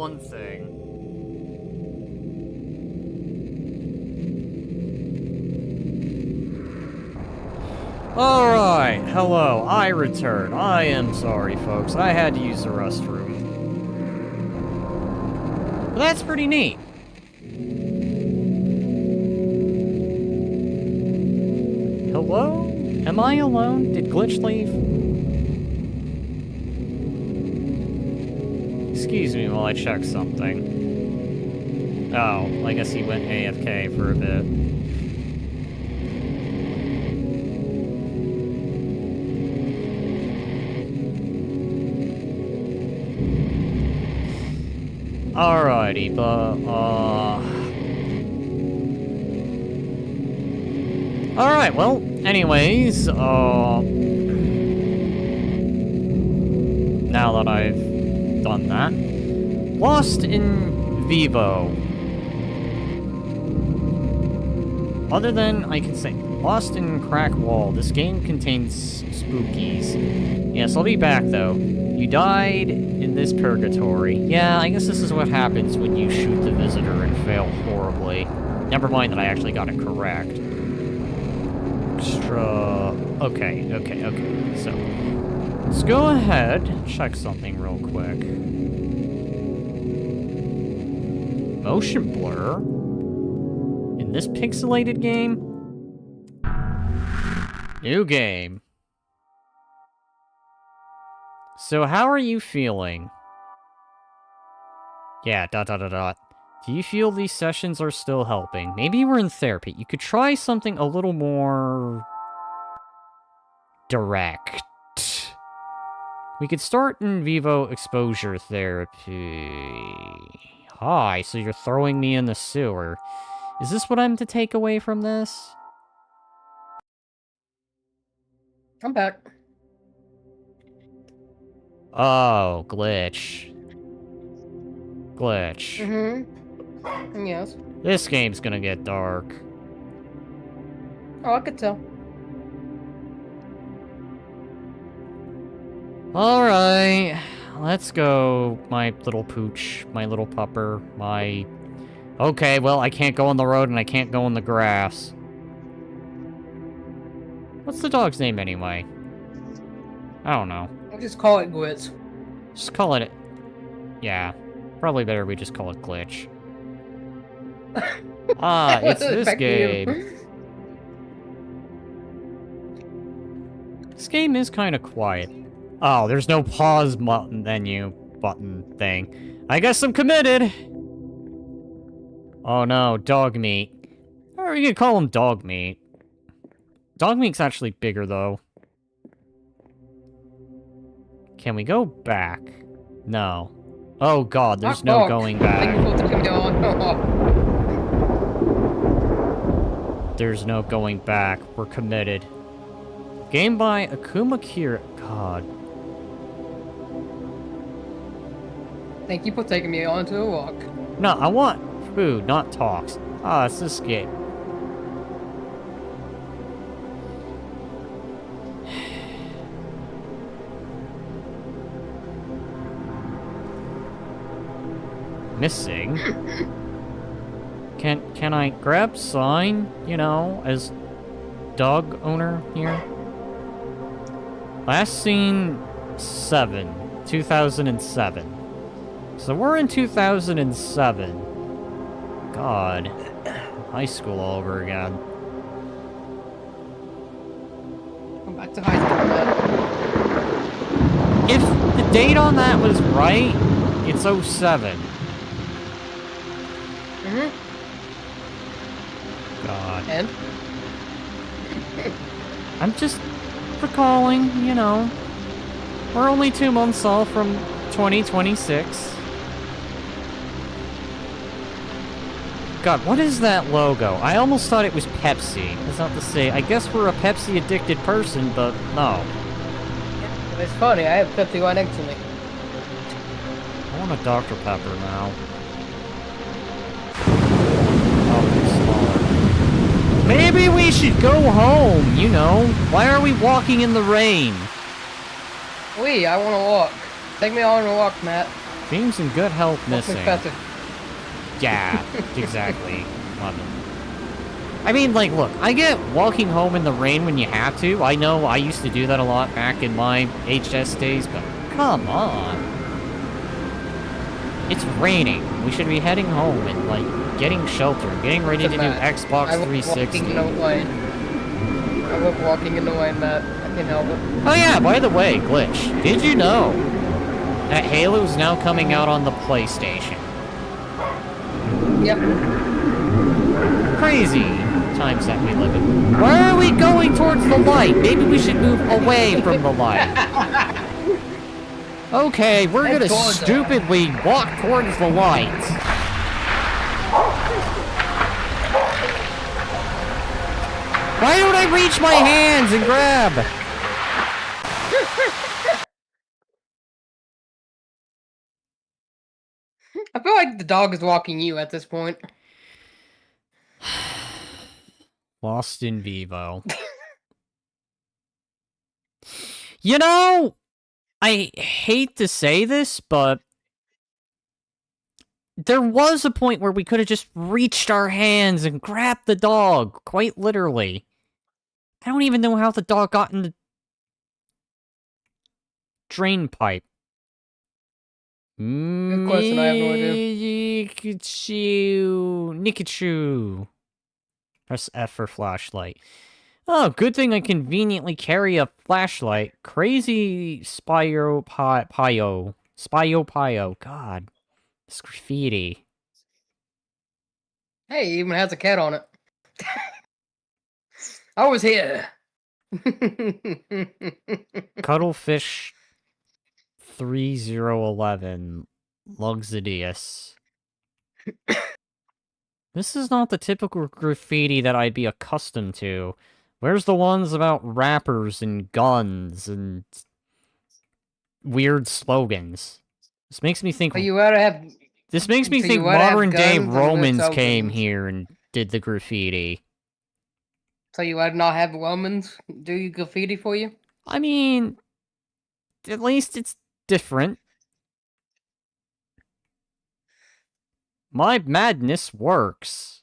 one thing. Alright, hello, I return. I am sorry, folks. I had to use the restroom. But that's pretty neat. Hello? Am I alone? Did Glitch leave? Excuse me while I check something. Oh, I guess he went AFK for a bit. Alrighty, but, Alright, well, anyways, now that I've done that. Lost in Vivo. Other than I can say, Lost in Crack Wall. This game contains spookies. Yes, I'll be back though. You died in this purgatory. Yeah, I guess this is what happens when you shoot the visitor and fail horribly. Never mind that I actually got it correct. Extra... Okay. So, let's go ahead and check something real quick. Motion blur? In this pixelated game? New game. So how are you feeling? Yeah, ... Do you feel these sessions are still helping? Maybe you were in therapy. You could try something a little more... direct. We could start in vivo exposure therapy. Hi, so you're throwing me in the sewer. Is this what I'm to take away from this? I'm back. Oh, glitch. Glitch. Mm-hmm. Yes. This game's gonna get dark. Oh, I could tell. Alright. Let's go, my little pooch, my little pupper, my... Okay, well, I can't go on the road and I can't go in the grass. What's the dog's name anyway? I don't know. I'll just call it Gwitz. Just call it... Yeah. Probably better we just call it Glitch. Ah, it's this game. This game is kind of quiet. Oh, there's no pause menu button thing. I guess I'm committed! Oh no, dog meat. Or you could call him dog meat. Dog meat's actually bigger, though. Can we go back? No. Oh god, there's no going back. There's no going back. We're committed. Game by Akuma Kira. God. Thank you for taking me on to a walk. No, I want food, not talks. Ah, it's this game. Missing. Can I grab sign, you know, as dog owner here? Last seen 2007. So we're in 2007. God. High school all over again. I'm back to high school, man. If the date on that was right, it's 07. God. And? I'm just recalling, you know. We're only 2 months off from 2026. God, what is that logo? I almost thought it was Pepsi. That's not to say, I guess we're a Pepsi-addicted person, but no. It's funny, I have Pepsi right next to me. I want a Dr. Pepper now. Maybe we should go home, you know? Why are we walking in the rain? I want to walk. Take me on a walk, Matt. James in good health missing. Professor. Yeah, exactly. I mean, like, look, I get walking home in the rain when you have to. I know I used to do that a lot back in my HS days, but come on. It's raining. We should be heading home and, like, getting shelter, getting ready to do Xbox 360. I love walking in the lane, Matt. I can't help it. Oh yeah, by the way, Glitch, did you know that Halo's now coming out on the PlayStation? Yep. Crazy times that we live in. Why are we going towards the light? Maybe we should move away from the light. Okay, we're gonna stupidly walk towards the light. Why don't I reach my hands and grab? I feel like the dog is walking you at this point. Lost in vivo. You know, I hate to say this, but there was a point where we could have just reached our hands and grabbed the dog, quite literally. I don't even know how the dog got in the drain pipe. Good question, I have no idea. Nikachu. Press F for flashlight. Oh, good thing I conveniently carry a flashlight. Crazy Spio Pio. God. This graffiti. Hey, it even has a cat on it. I was here. Cuttlefish 3011. Luxidius. This is not the typical graffiti that I'd be accustomed to. Where's the ones about rappers and guns and weird slogans? This makes me think. So you rather have. This makes me So think you rather have modern day guns or Romans slogans? came here and did the graffiti. So you would not have Romans do you graffiti for you? I mean, at least it's different. My madness works.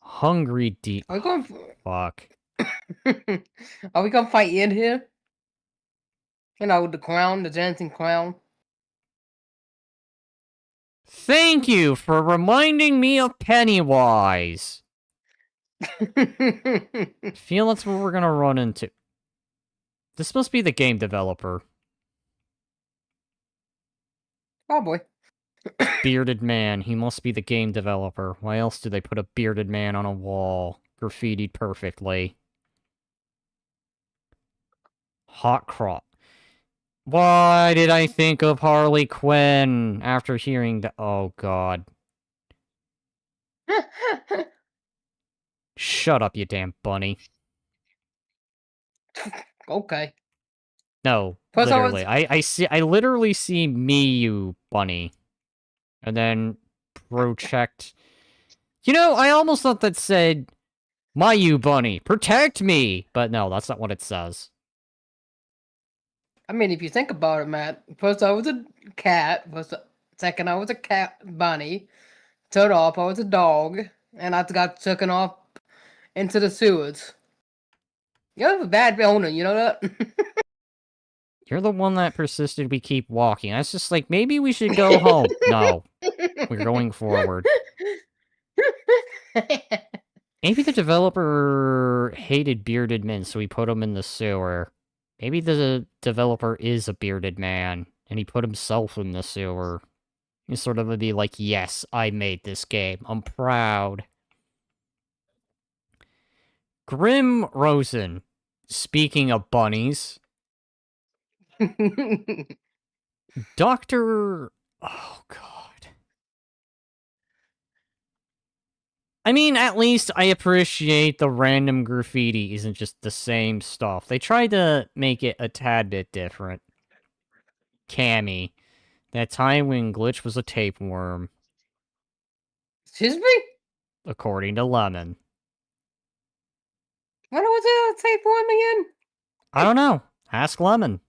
Hungry deep. Are we going? Fuck. Are we gonna fight in here? You know, the clown, the dancing clown. Thank you for reminding me of Pennywise. I feel that's what we're gonna run into. This must be the game developer. Oh boy. Bearded man. He must be the game developer. Why else do they put a bearded man on a wall? Graffitied perfectly. Hot crop. Why did I think of Harley Quinn after hearing that? Oh, God. Shut up, you damn bunny. Okay. No, Plus literally. I literally see me, you bunny. And then project. You know, I almost thought that said, my you bunny, protect me! But no, that's not what it says. I mean, if you think about it, Matt. First I was a cat. Second I was a cat bunny. Third off I was a dog, and I got taken off into the sewers. You're a bad owner, you know that? You're the one that persisted we keep walking. I was just like, maybe we should go home. No, we're going forward. Maybe the developer hated bearded men, so he put him in the sewer. Maybe the developer is a bearded man, and he put himself in the sewer. He sort of would be like, yes, I made this game. I'm proud. Grim Rosen. Speaking of bunnies. Dr. Oh, God. I mean, at least I appreciate the random graffiti isn't just the same stuff. They tried to make it a tad bit different. Cammy. That time when Glitch was a tapeworm. Excuse me? According to Lemon. What was it? Say for him again? I don't know. Ask Lemon.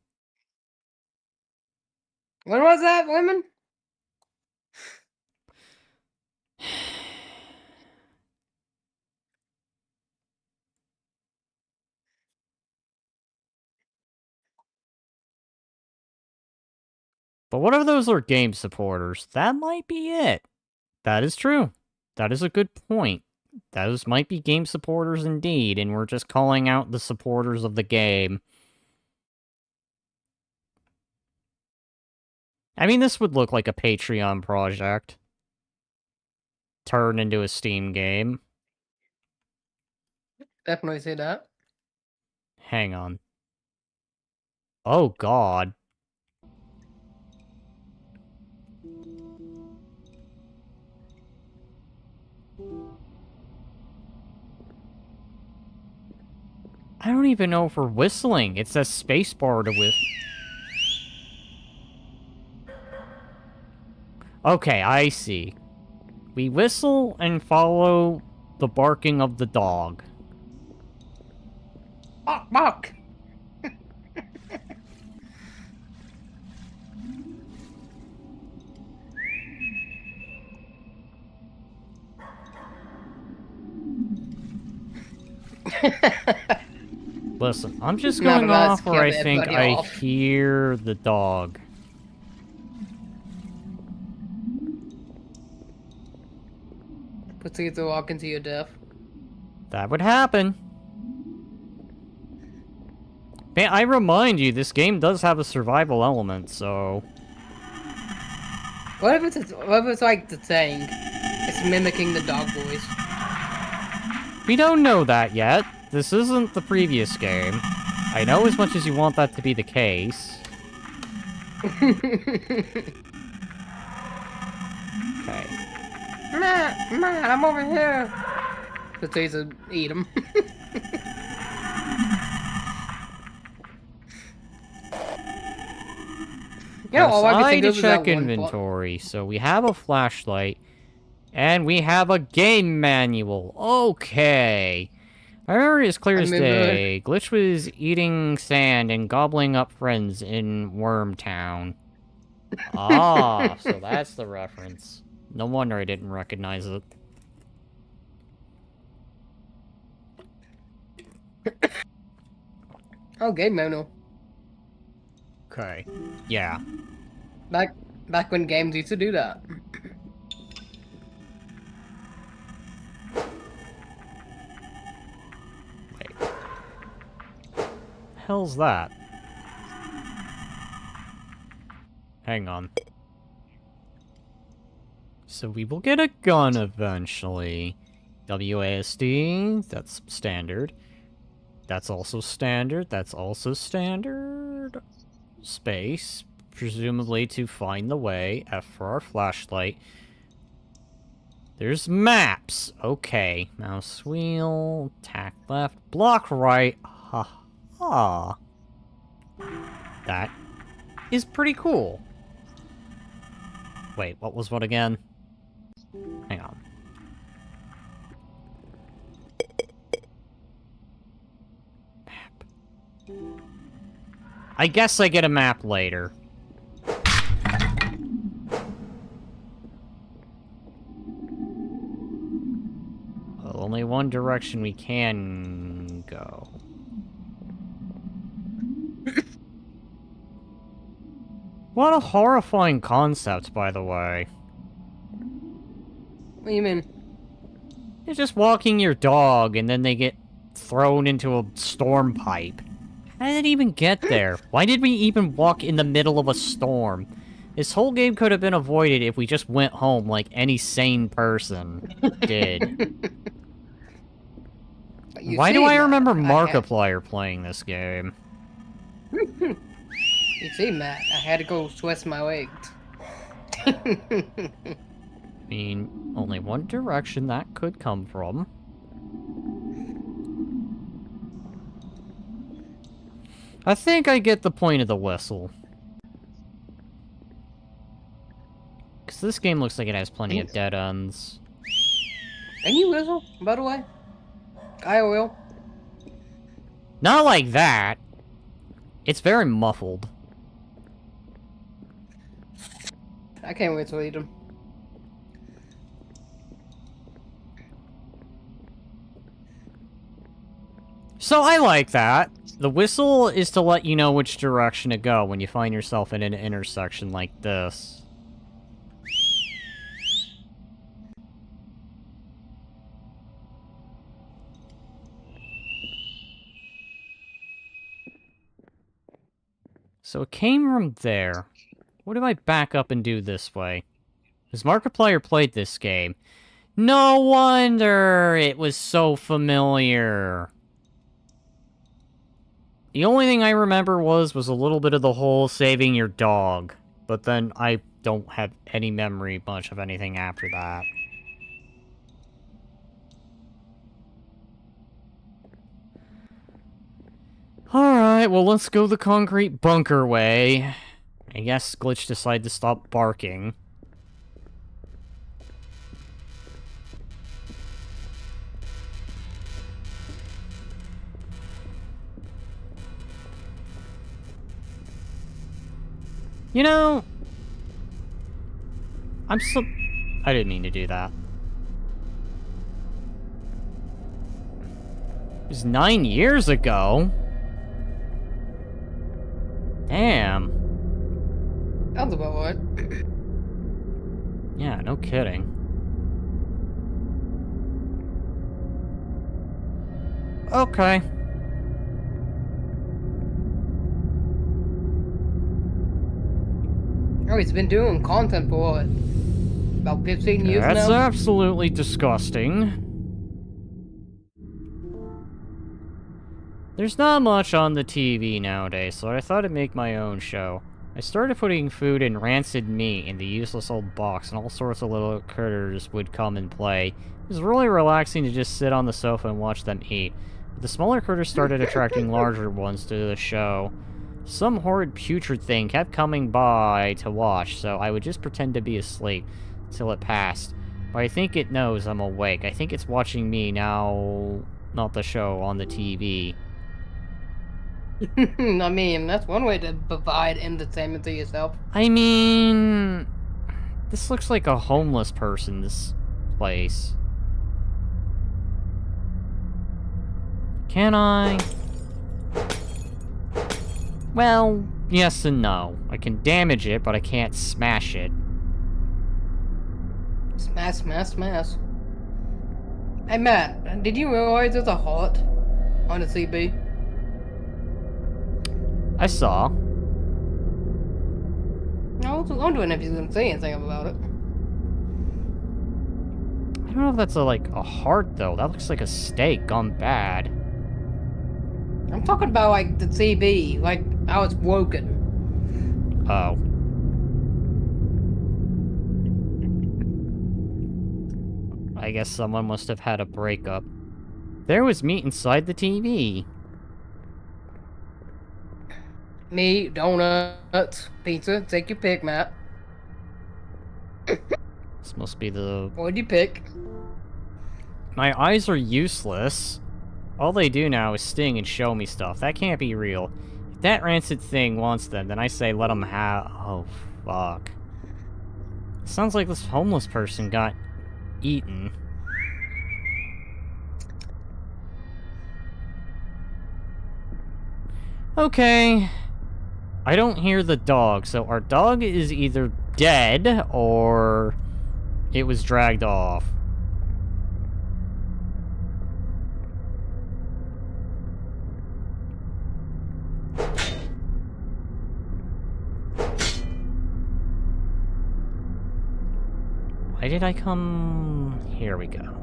What was that, women? But what if those are game supporters? That might be it. That is true. That is a good point. Those might be game supporters indeed, and we're just calling out the supporters of the game. I mean, this would look like a Patreon project. Turned into a Steam game. Definitely say that. Hang on. Oh, God. I don't even know if we're whistling. It says spacebar to whistle. Okay, I see. We whistle and follow the barking of the dog. Bark, bark. Listen, I'm just Not going about off where scare I that think buddy I off. hear the dog. Proceed to walk into your death. That would happen. Man, I remind you, this game does have a survival element, so... What if it's like the thing? It's mimicking the dog voice. We don't know that yet. This isn't the previous game. I know as much as you want that to be the case. Okay. Man, I'm over here. Proceed to eat him. You know, all I can think to of is that check one inventory. So we have a flashlight. And we have a game manual. Okay. I remember it as clear as day. Glitch was eating sand and gobbling up friends in Wormtown. Ah, so that's the reference. No wonder I didn't recognize it. Oh, game manual. Okay. Yeah. Back when games used to do that. Wait. Hell's that? Hang on. So we will get a gun eventually. WASD, that's standard. That's also standard. That's also standard. Space, presumably to find the way. F for our flashlight. There's maps. Okay. Mouse wheel. Tack left. Block right. Ha ha. That is pretty cool. Wait, what was what again? Hang on. Map. I guess I get a map later. Well, only one direction we can go. What a horrifying concept, by the way. What do you mean? You're just walking your dog, and then they get thrown into a storm pipe. How did it even get there? Why did we even walk in the middle of a storm? This whole game could have been avoided if we just went home like any sane person did. Why do I remember Markiplier playing this game? You see, Matt, I had to go twist my legs. I mean, only one direction that could come from. I think I get the point of the whistle. Because this game looks like it has plenty of dead ends. Can you whistle, by the way? I will. Not like that. It's very muffled. I can't wait to eat them. So I like that. The whistle is to let you know which direction to go when you find yourself in an intersection like this. So it came from there. What if I back up and do this way? Because Markiplier played this game. No wonder it was so familiar. The only thing I remember was a little bit of the whole saving your dog. But then I don't have any memory much of anything after that. Alright, well let's go the concrete bunker way. I guess Glitch decided to stop barking. You know... I didn't mean to do that. It was 9 years ago? Damn. Sounds about right. Yeah, no kidding. Okay. Oh, he's been doing content for what? About 15 years That's now? absolutely disgusting. There's not much on the TV nowadays, so I thought I'd make my own show. I started putting food and rancid meat in the useless old box, and all sorts of little critters would come and play. It was really relaxing to just sit on the sofa and watch them eat. But the smaller critters started attracting larger ones to the show. Some horrid putrid thing kept coming by to watch, so I would just pretend to be asleep till it passed. But I think it knows I'm awake. I think it's watching me now, not the show on the TV. I mean, that's one way to provide entertainment to yourself. I mean... This looks like a homeless person, this place. Can I? Well, yes and no. I can damage it, but I can't smash it. Smash, smash, smash. Hey Matt, did you realize there's a heart on the CB? I saw. I was wondering if you didn't say anything about it. I don't know if that's a heart, though. That looks like a steak gone bad. I'm talking about, like, the CB, like, how it's broken. Oh. I guess someone must have had a breakup. There was meat inside the TV. Meat, donuts, pizza, take your pick, Matt. This must be the... What'd you pick? My eyes are useless. All they do now is sting and show me stuff. That can't be real. If that rancid thing wants them, then I say let them have... Oh, fuck. Sounds like this homeless person got eaten. Okay. I don't hear the dog, so our dog is either dead or it was dragged off. Why did I come... Here we go.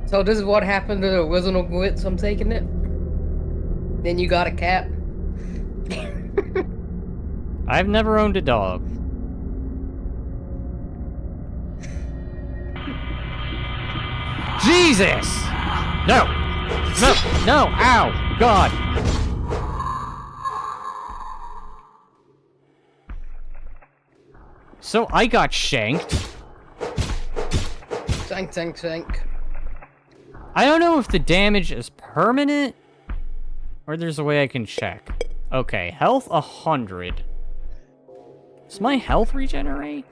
So this is what happened to the original Grits, I'm taking it? Then you got a cat? I've never owned a dog. Jesus! No! No! No! Ow! God! So I got shanked. Shank, shank, shank. I don't know if the damage is permanent or there's a way I can check. Okay, health 100. Does my health regenerate?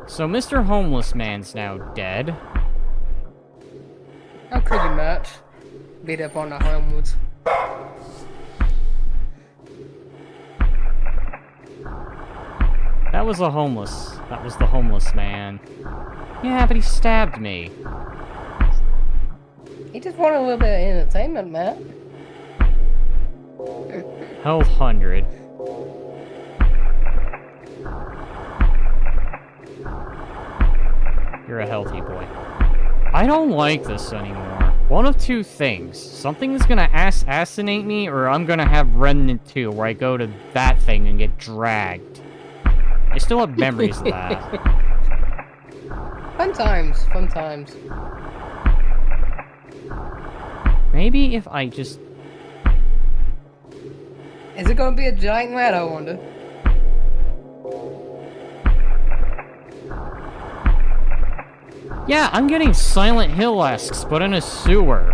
So Mr. Homeless Man's now dead. How could you, Matt? Beat up on the homeless. That was the homeless man. Yeah, but he stabbed me. You just want a little bit of entertainment, Matt. Health 100. You're a healthy boy. I don't like this anymore. One of two things. Something's gonna assassinate me, or I'm gonna have Remnant 2, where I go to that thing and get dragged. I still have memories of that. Fun times, fun times. Maybe if I just... Is it gonna be a giant rat, I wonder? Yeah, I'm getting Silent Hill-esque, but in a sewer.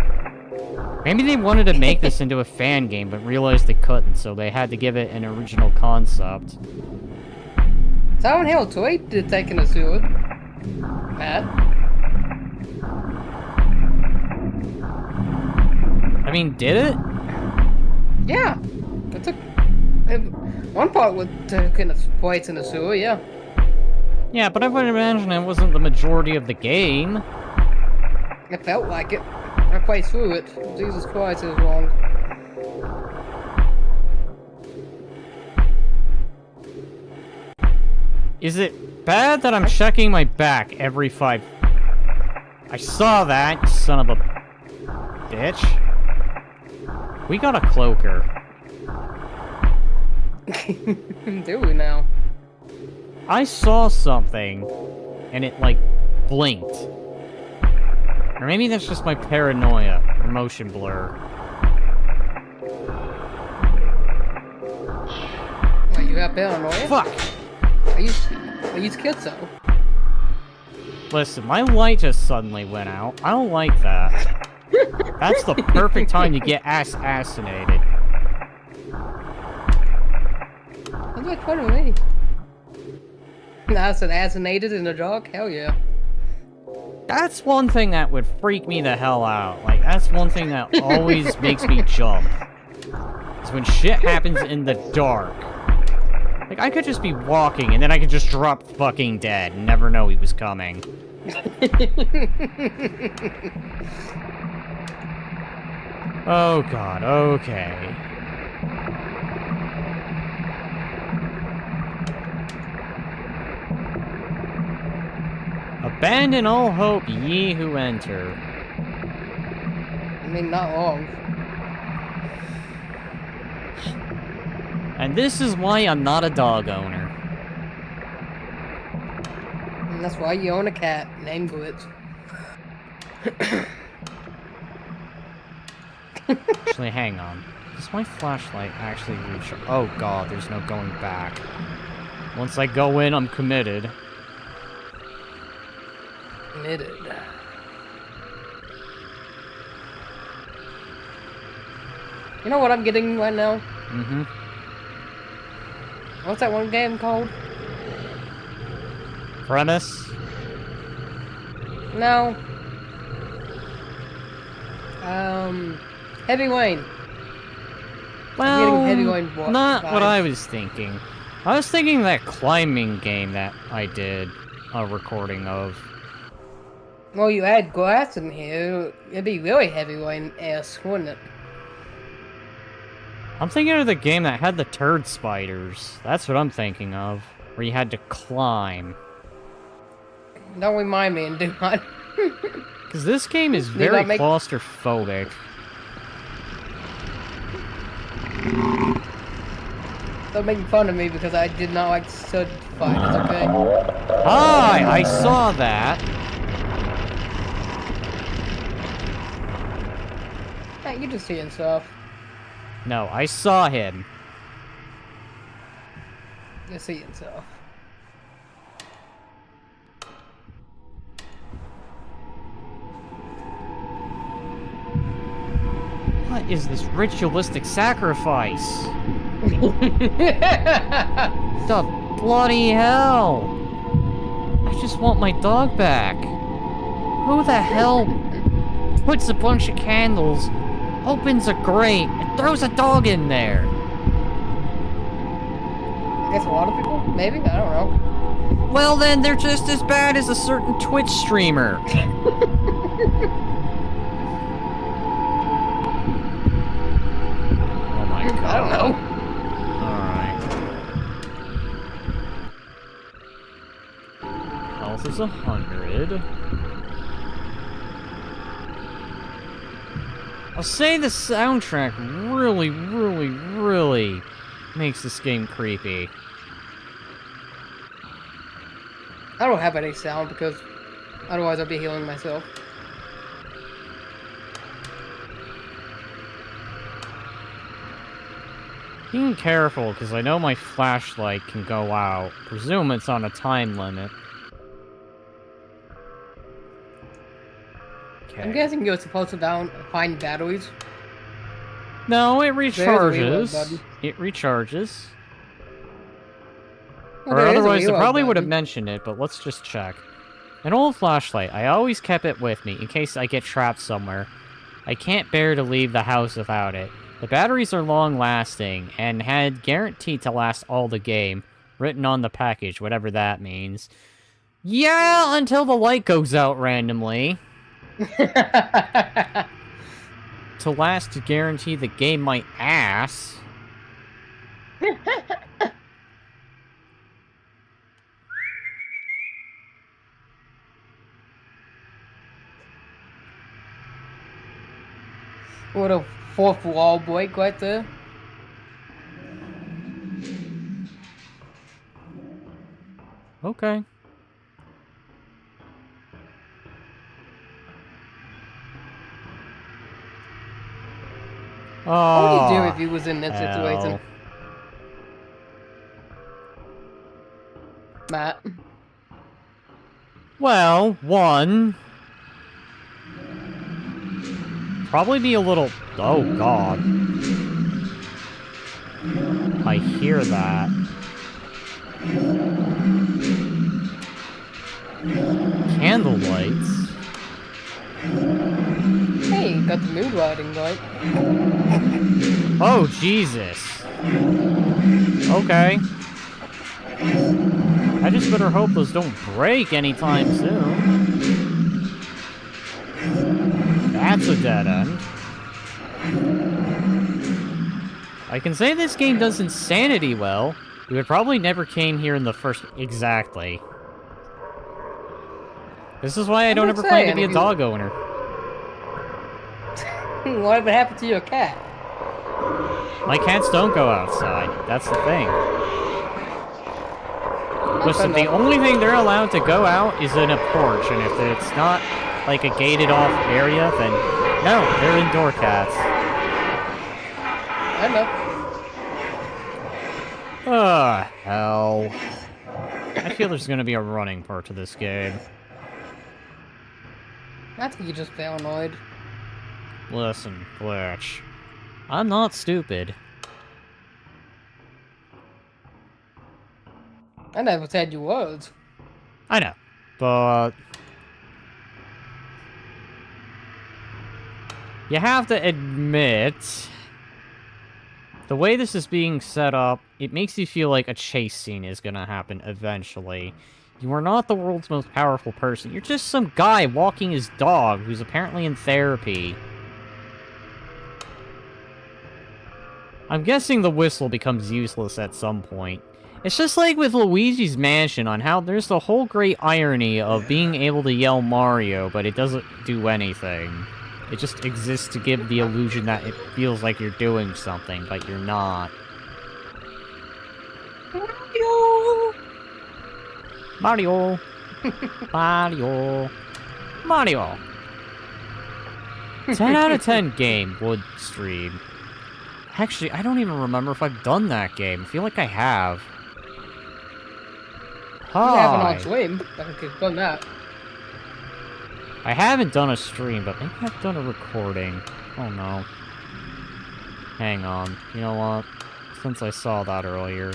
Maybe they wanted to make this into a fan game, but realized they couldn't, so they had to give it an original concept. Silent Hill 2 did take in a sewer. Matt? I mean, did it? Yeah. It took... one part took in a place in the sewer, yeah. Yeah, but I would imagine it wasn't the majority of the game. It felt like it. I played through it. Jesus Christ, it was long. Is it bad that I'm checking my back every 5... I saw that, you son of a... bitch. We got a cloaker. Do we now? I saw something, and it, like, blinked. Or maybe that's just my paranoia, or motion blur. Wait, you got paranoia? Fuck! Are you schizo? Listen, my light just suddenly went out. I don't like that. That's the perfect time to get assassinated. That's like fun of me. Assassinated in the dark? Hell yeah. That's one thing that would freak me the hell out. Like, that's one thing that always makes me jump. Is when shit happens in the dark. Like, I could just be walking, and then I could just drop fucking dead and never know he was coming. Oh god, okay. Abandon all hope, ye who enter. I mean, not long. And this is why I'm not a dog owner. And that's why you own a cat named Glitch. Actually, hang on. Does my flashlight actually reach... Oh god, there's no going back. Once I go in, I'm committed. Committed. You know what I'm getting right now? Mm-hmm. What's that one game called? Premise? No. Heavy Rain. Well, Heavy Rain not what vibes. I was thinking. I was thinking that climbing game that I did a recording of. Well, you add glass in here, it'd be really Heavy Rain-esque, wouldn't it? I'm thinking of the game that had the turd spiders. That's what I'm thinking of. Where you had to climb. Don't remind me and do not. Because this game is Did very I make- claustrophobic. Don't make fun of me because I did not like stud fighters, okay? Hi! I saw that! Hey, you're just seeing stuff. No, I saw him. You're seeing stuff. What is this ritualistic sacrifice? The bloody hell! I just want my dog back. Who the hell puts a bunch of candles, opens a grate, and throws a dog in there? I guess a lot of people? Maybe? I don't know. Well then, they're just as bad as a certain Twitch streamer. my god. I don't know. Alright. Health is 100. I'll say the soundtrack really makes this game creepy. I don't have any sound because otherwise I'd be healing myself. Being careful, because I know my flashlight can go out. Presume it's on a time limit. Okay. I'm guessing you're supposed to find batteries. No, it There's a recharges. reload button. It recharges. Well, Or there is a otherwise, they reload probably would have button. mentioned it, but let's just check. An old flashlight. I always kept it with me, in case I get trapped somewhere. I can't bear to leave the house without it. The batteries are long-lasting, and had guaranteed to last all the game. Written on the package, whatever that means. Yeah, until the light goes out randomly. To last to guarantee the game my ass. What a fourth wall break right there. Okay. What would you do Oh, if you was in that hell. situation? Matt. Well, one... Probably be a little... Oh, God. I hear that. Candle lights? Hey, got the mood lighting right. Oh, Jesus. Okay. I just better hope those don't break anytime soon. That's a dead end. I can say this game does insanity well. You would probably never came here in the first... Exactly. This is why I don't ever plan to be a dog owner. What if it happened to your cat? My cats don't go outside. That's the thing. Listen, the only thing they're allowed to go out is in a porch, and if it's not, like, a gated-off area, then... No, they're indoor cats. I know. Ah, hell. I feel there's gonna be a running part to this game. I think you're just paranoid. Listen, Glitch. I'm not stupid. I never said you was. I know, but... You have to admit... The way this is being set up, it makes you feel like a chase scene is gonna happen eventually. You are not the world's most powerful person. You're just some guy walking his dog who's apparently in therapy. I'm guessing the whistle becomes useless at some point. It's just like with Luigi's Mansion on how there's the whole great irony of being able to yell Mario, but it doesn't do anything. It just exists to give the illusion that it feels like you're doing something, but you're not. Mario! Mario! Mario! 10 out of 10 game would stream. Actually, I don't even remember if I've done that game. I feel like I have. You have it Hi! on stream. I could have done that. I haven't done a stream, but maybe I've done a recording. Oh no. Hang on. You know what? Since I saw that earlier.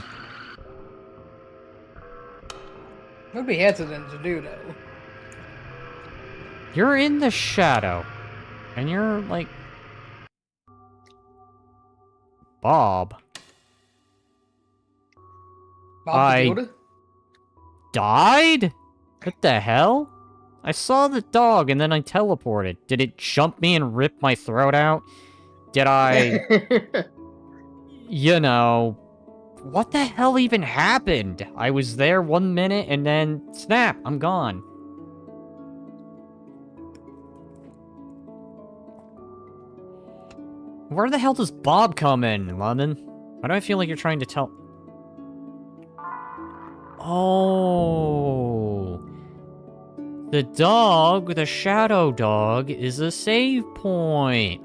It would be hesitant to do though. You're in the shadow. And you're like... Bob. Bob the Builder? Died? What the hell? I saw the dog and then I teleported. Did it jump me and rip my throat out? Did I... you know, what the hell even happened? I was there 1 minute and then snap, I'm gone. Where the hell does Bob come in, Lemon? Why do I feel like you're trying to tell... Oh... The dog, the shadow dog, is a save point.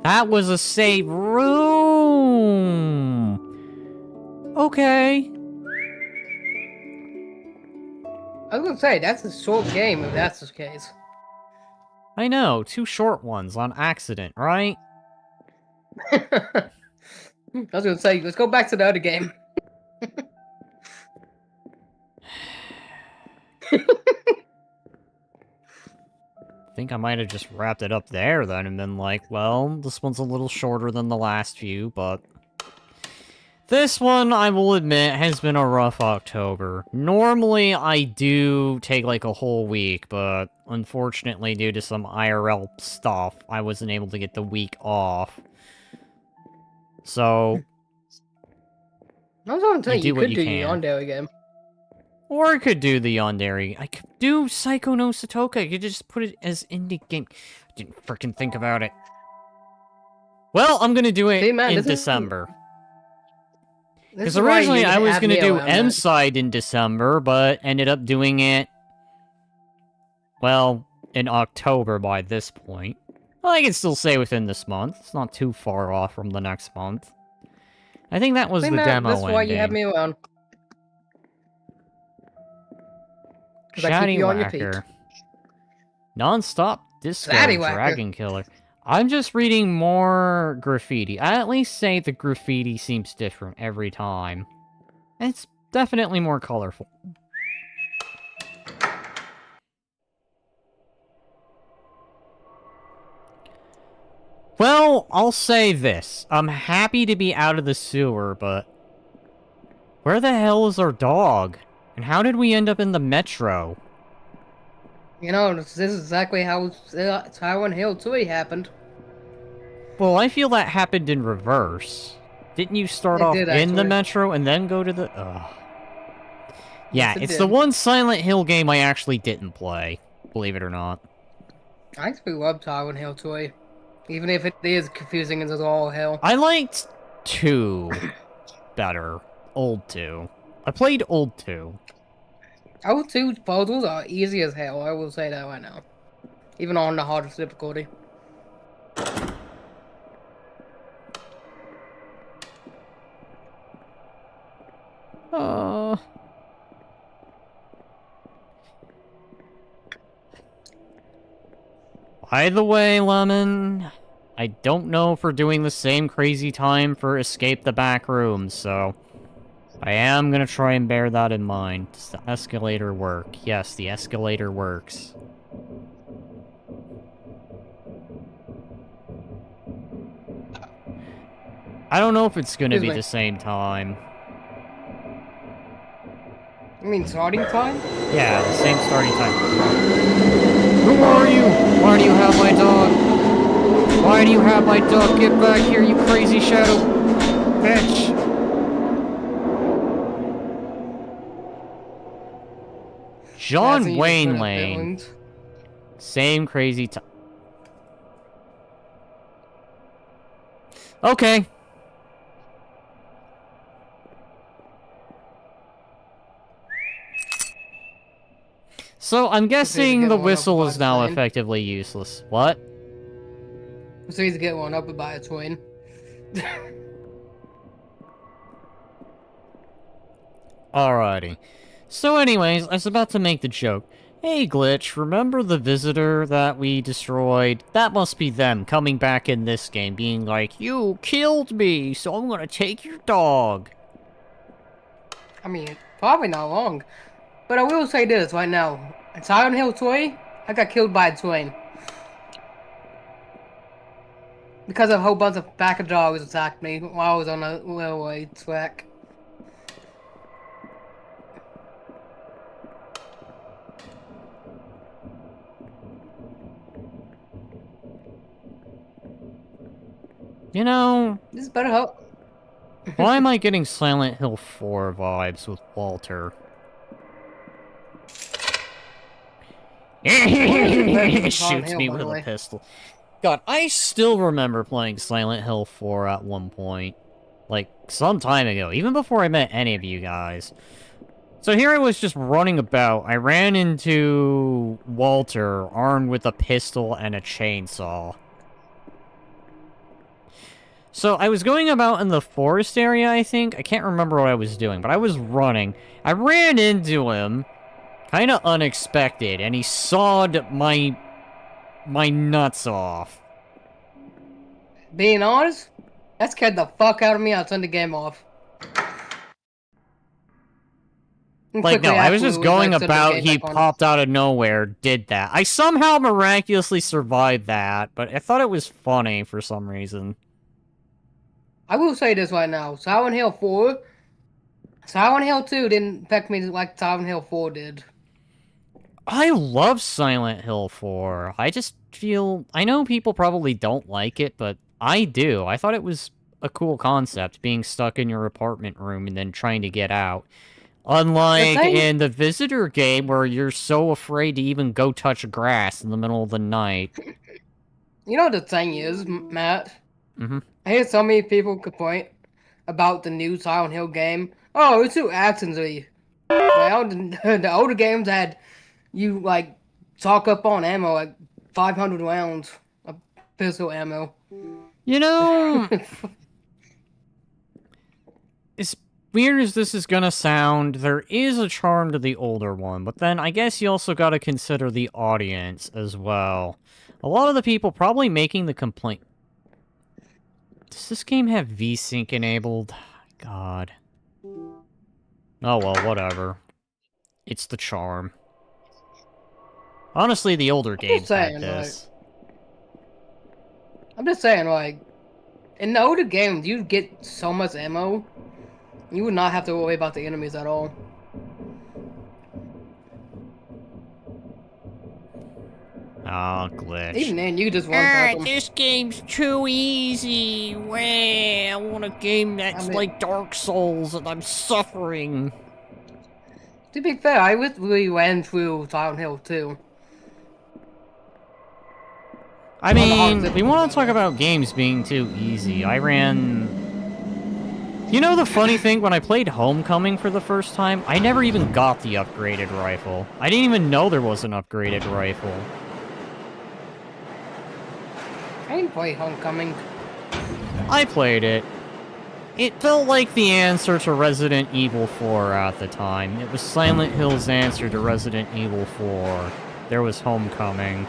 That was a save room. Okay. I was gonna say, that's a short game if that's the case. I know, 2 short ones on accident, right? I was gonna say, let's go back to the other game. I think I might have just wrapped it up there then and been like, well, this one's a little shorter than the last few, but... This one, I will admit, has been a rough October. Normally, I do take like a whole week, but unfortunately, due to some IRL stuff, I wasn't able to get the week off. So... I was gonna tell you, do you what could you do can. your Yandere game. Or I could do the Yandere. I could do Psycho no Satoka. I could just put it as indie game. I didn't freaking think about it. Well, I'm gonna do it See, man, in this is- December. This Because is why you originally need I was have gonna me do around that. M-Side in December, but ended up doing it... Well, in October by this point. Well, I can still say within this month. It's not too far off from the next month. I think that was See, the man, demo this is why you have ending. me around. 'Cause I keep you on your feet. Shattywhacker. Non-stop disco Shattywhacker. dragon killer. I'm just reading more graffiti. I at least say the graffiti seems different every time. It's definitely more colorful. Well, I'll say this. I'm happy to be out of the sewer, but... Where the hell is our dog? And how did we end up in the metro? You know, this is exactly how Tyrone Hill 2 happened. Well, I feel that happened in reverse. Didn't you start It off did, in the actually. metro and then go to the... Ugh. Yeah, Yes, it it's did. the one Silent Hill game I actually didn't play, believe it or not. I actually love Tyrone Hill 2, even if it is confusing as all hell. I liked 2 better. Old 2. I played old 2. Old 2 puzzles are easy as hell, I will say that right now. Even on the hardest difficulty. By the way, Lemon, I don't know if we're doing the same crazy time for Escape the Back Room, so... I am gonna try and bear that in mind. Does the escalator work? Yes, the escalator works. I don't know if it's gonna be Excuse me. the same time. You mean starting time? Yeah, the same starting time. Who are you? Why do you have my dog? Why do you have my dog? Get back here, you crazy shadow bitch! John That's Wayne even Lane. villains. Same crazy time. Okay. So, I'm guessing get the one whistle up is by now the same. effectively useless. What? So he's get one up by a twin. Alrighty. So anyways, I was about to make the joke. Hey Glitch, remember the visitor that we destroyed? That must be them coming back in this game, being like, you killed me, so I'm gonna take your dog. I mean, probably not long. But I will say this right now. In Silent Hill 2, I got killed by a twin. Because a whole bunch of pack of dogs attacked me while I was on a railway track. You know, This better help. Why am I getting Silent Hill 4 vibes with Walter? Silent Shoots Hill, me by the with a way. pistol. God, I still remember playing Silent Hill 4 at one point. Like, some time ago, even before I met any of you guys. So here I was just running about. I ran into Walter, armed with a pistol and a chainsaw. So I was going about in the forest area, I think. I can't remember what I was doing, but I was running. I ran into him, kind of unexpected, and he sawed my nuts off. Being honest, that scared the fuck out of me. I turned the game off. And Like, no, quickly I was just afterwards, I going turned the about, game he back on. popped out of nowhere, did that. I somehow miraculously survived that, but I thought it was funny for some reason. I will say this right now. Silent Hill 4, Silent Hill 2 didn't affect me like Silent Hill 4 did. I love Silent Hill 4. I just feel... I know people probably don't like it, but I do. I thought it was a cool concept, being stuck in your apartment room and then trying to get out. The Unlike thing, in the Visitor game, where you're so afraid to even go touch grass in the middle of the night. you know what the thing is, Matt? Mm-hmm. I hear so many people complain about the new Silent Hill game. Oh, it's too actiony. Well, the older games had you like talk up on ammo like 500 rounds of pistol ammo. You know, as weird as this is gonna sound, there is a charm to the older one, but then I guess you also gotta consider the audience as well. A lot of the people probably making the complaint... Does this game have VSync enabled? God. Oh well, whatever. It's the charm. Honestly, the older I'm just games had saying, like, this. I'm just saying, like, in the older games, you get so much ammo, you would not have to worry about the enemies at all. Oh, glitch. Even then, you just run past them. This game's too easy. Wow, I want a game I that's mean, like Dark Souls and I'm suffering. to be fair, I really ran through Silent Hill too. I On the hardest mean, we difficulty, want by to the talk way. about games being too easy. I ran... You know the funny thing, when I played Homecoming for the first time, I never even got the upgraded rifle. I didn't even know there was an upgraded rifle. I didn't play Homecoming. I played it. It felt like the answer to Resident Evil 4 at the time. It was Silent Hill's answer to Resident Evil 4. There was Homecoming.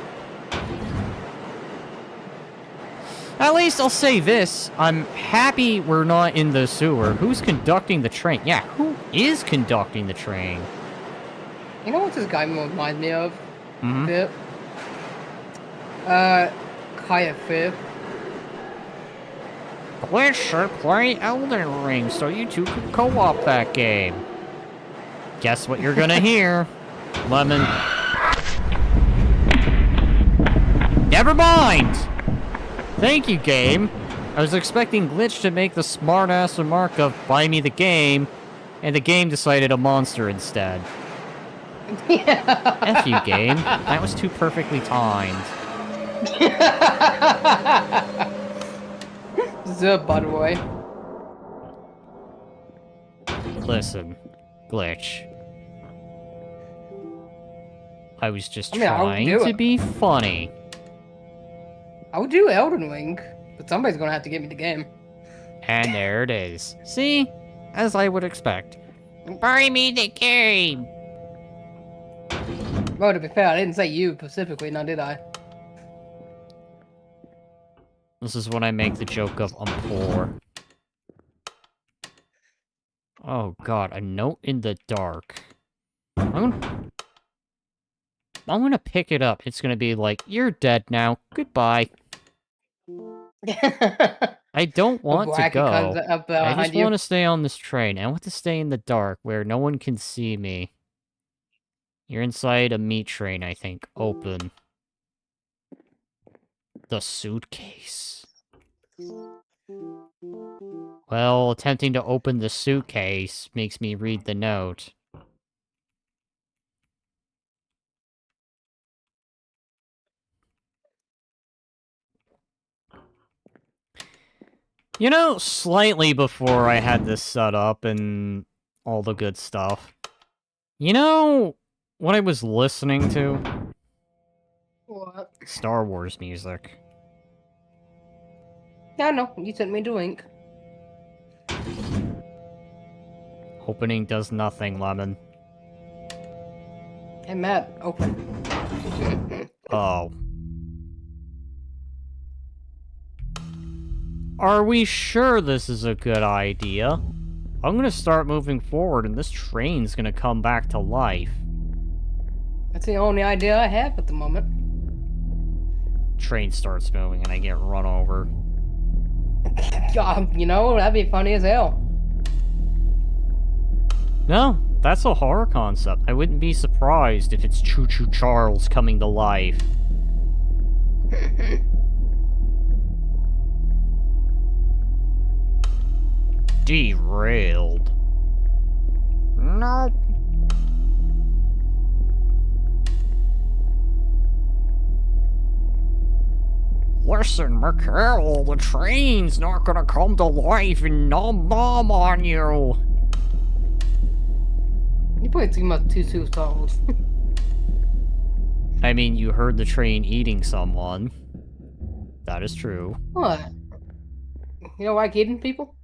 At least I'll say this, I'm happy we're not in the sewer. Who's conducting the train? Yeah, who is conducting the train? You know what this guy reminds me of? Mm-hmm. Bit? Kaya Fib. Let's play Elden Ring so you two can co-op that game. Guess what you're gonna hear? Lemon. Never mind! Thank you, game. I was expecting Glitch to make the smart-ass remark of, buy me the game, and the game decided a monster instead. F you, game. That was too perfectly timed. Zip, by the way. Listen, Glitch. I was just I mean, I would trying do to it. be funny. I would do Elden Ring, but somebody's gonna have to give me the game. And there it is. See? As I would expect. Buy me the game! Well, to be fair, I didn't say you specifically, now did I? This is when I make the joke of, I'm poor. Oh god, a note in the dark. I'm gonna pick it up. It's gonna be like, you're dead now. Goodbye. I don't want to Bracket comes go. up I behind just you. want to stay on this train. I want to stay in the dark where no one can see me. You're inside a meat train, I think. Open. The suitcase. Well, attempting to open the suitcase makes me read the note. You know, slightly before I had this set up and all the good stuff, you know what I was listening to? What? Star Wars music. Yeah, no, you sent me the link. Opening does nothing, Lemon. Hey, Matt, open. Oh. Are we sure this is a good idea? I'm gonna start moving forward and this train's gonna come back to life. That's the only idea I have at the moment. Train starts moving and I get run over. You know, that'd be funny as hell. No, that's a horror concept. I wouldn't be surprised if it's Choo Choo Charles coming to life. Derailed. Nope. Listen, Mikhail, the train's not gonna come to life and nom nom on you. You put too much too titles. I mean, you heard the train eating someone. That is true. What? You don't like eating people?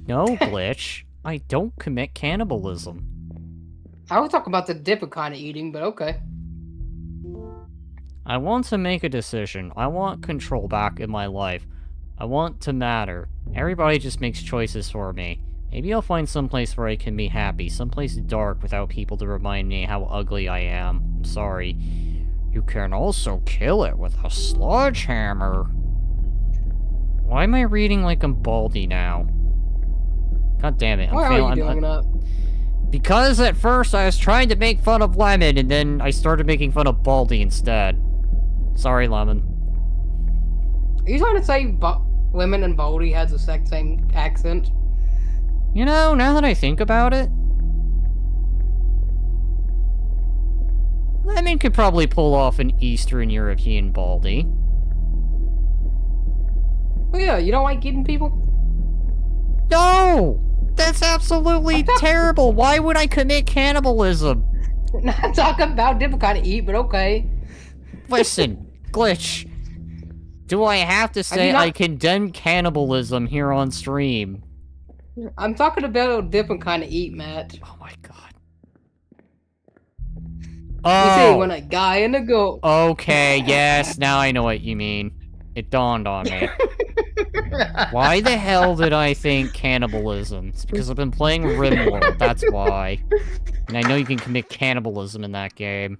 No, Glitch. I don't commit cannibalism. I was talking about the different kind of eating, but okay. I want to make a decision. I want control back in my life. I want to matter. Everybody just makes choices for me. Maybe I'll find someplace where I can be happy, someplace dark without people to remind me how ugly I am. I'm sorry. You can also kill it with a sledgehammer. Why am I reading like I'm Baldy now? God damn it, Why are you doing that? Because at first I was trying to make fun of Lemon, and then I started making fun of Baldy instead. Sorry, Lemon. Are you trying to say Lemon and Baldy has the exact same accent? You know, now that I think about it, Lemon could probably pull off an Eastern European Baldy. Oh yeah, you don't like eating people? No! That's absolutely terrible! Why would I commit cannibalism? Not talking about different kind of eat, but okay. Listen, Glitch. Do I have to say I condemn cannibalism here on stream? I'm talking about a different kind of eat, Matt. Oh my god. You see, when a guy and a girl. Okay, yes, now I know what you mean. It dawned on me. Why the hell did I think cannibalism? It's because I've been playing RimWorld, that's why. And I know you can commit cannibalism in that game.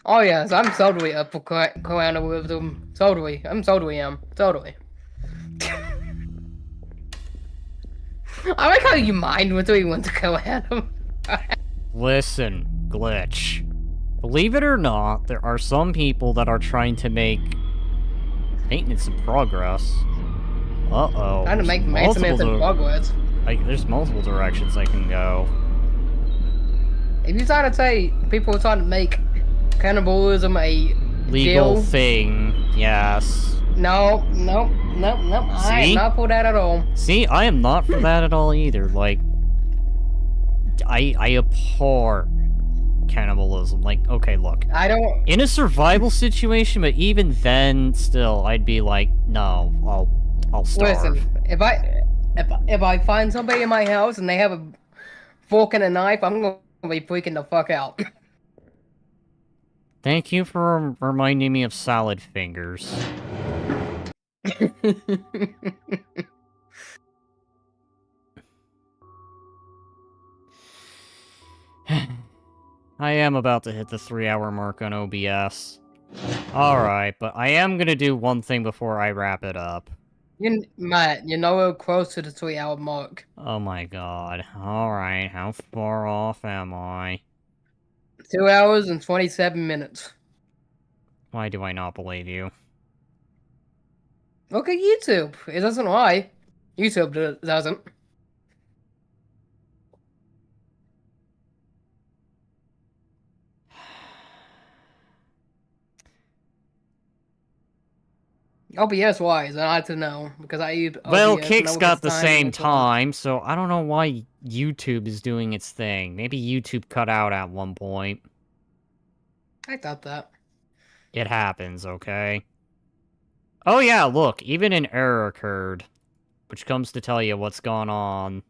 Oh yes, I'm totally up for cannibalism. Totally. I'm totally Totally. I like how you mind until you want to go at him. Listen, Glitch. Believe it or not, there are some people that are trying to make maintenance in progress. Uh-oh. Trying to make maintenance in progress. There's multiple directions I can go. If you try to say people are trying to make cannibalism a legal thing, yes. No. I am not for that at all. See, I am not for that at all either. Like, I abhor cannibalism. Like, okay, look. I don't... In a survival situation, but even then, still, I'd be like, no, I'll starve. Listen, if I find somebody in my house and they have a fork and a knife, I'm gonna be freaking the fuck out. Thank you for reminding me of salad fingers. I am about to hit the 3-hour mark on OBS. Alright, but I am gonna do one thing before I wrap it up. Matt, you're nowhere close to the 3-hour mark. Oh my god. Alright, how far off am I? 2 hours and 27 minutes. Why do I not believe you? Look at YouTube. It doesn't lie. YouTube doesn't. OBS wise, I like to know because I use OBS. Well, to Kick's know if got it's the timing same or something. time, so I don't know why YouTube is doing its thing. Maybe YouTube cut out at one point. I thought that. It happens, okay? Oh yeah, look, even an error occurred, which comes to tell you what's gone on.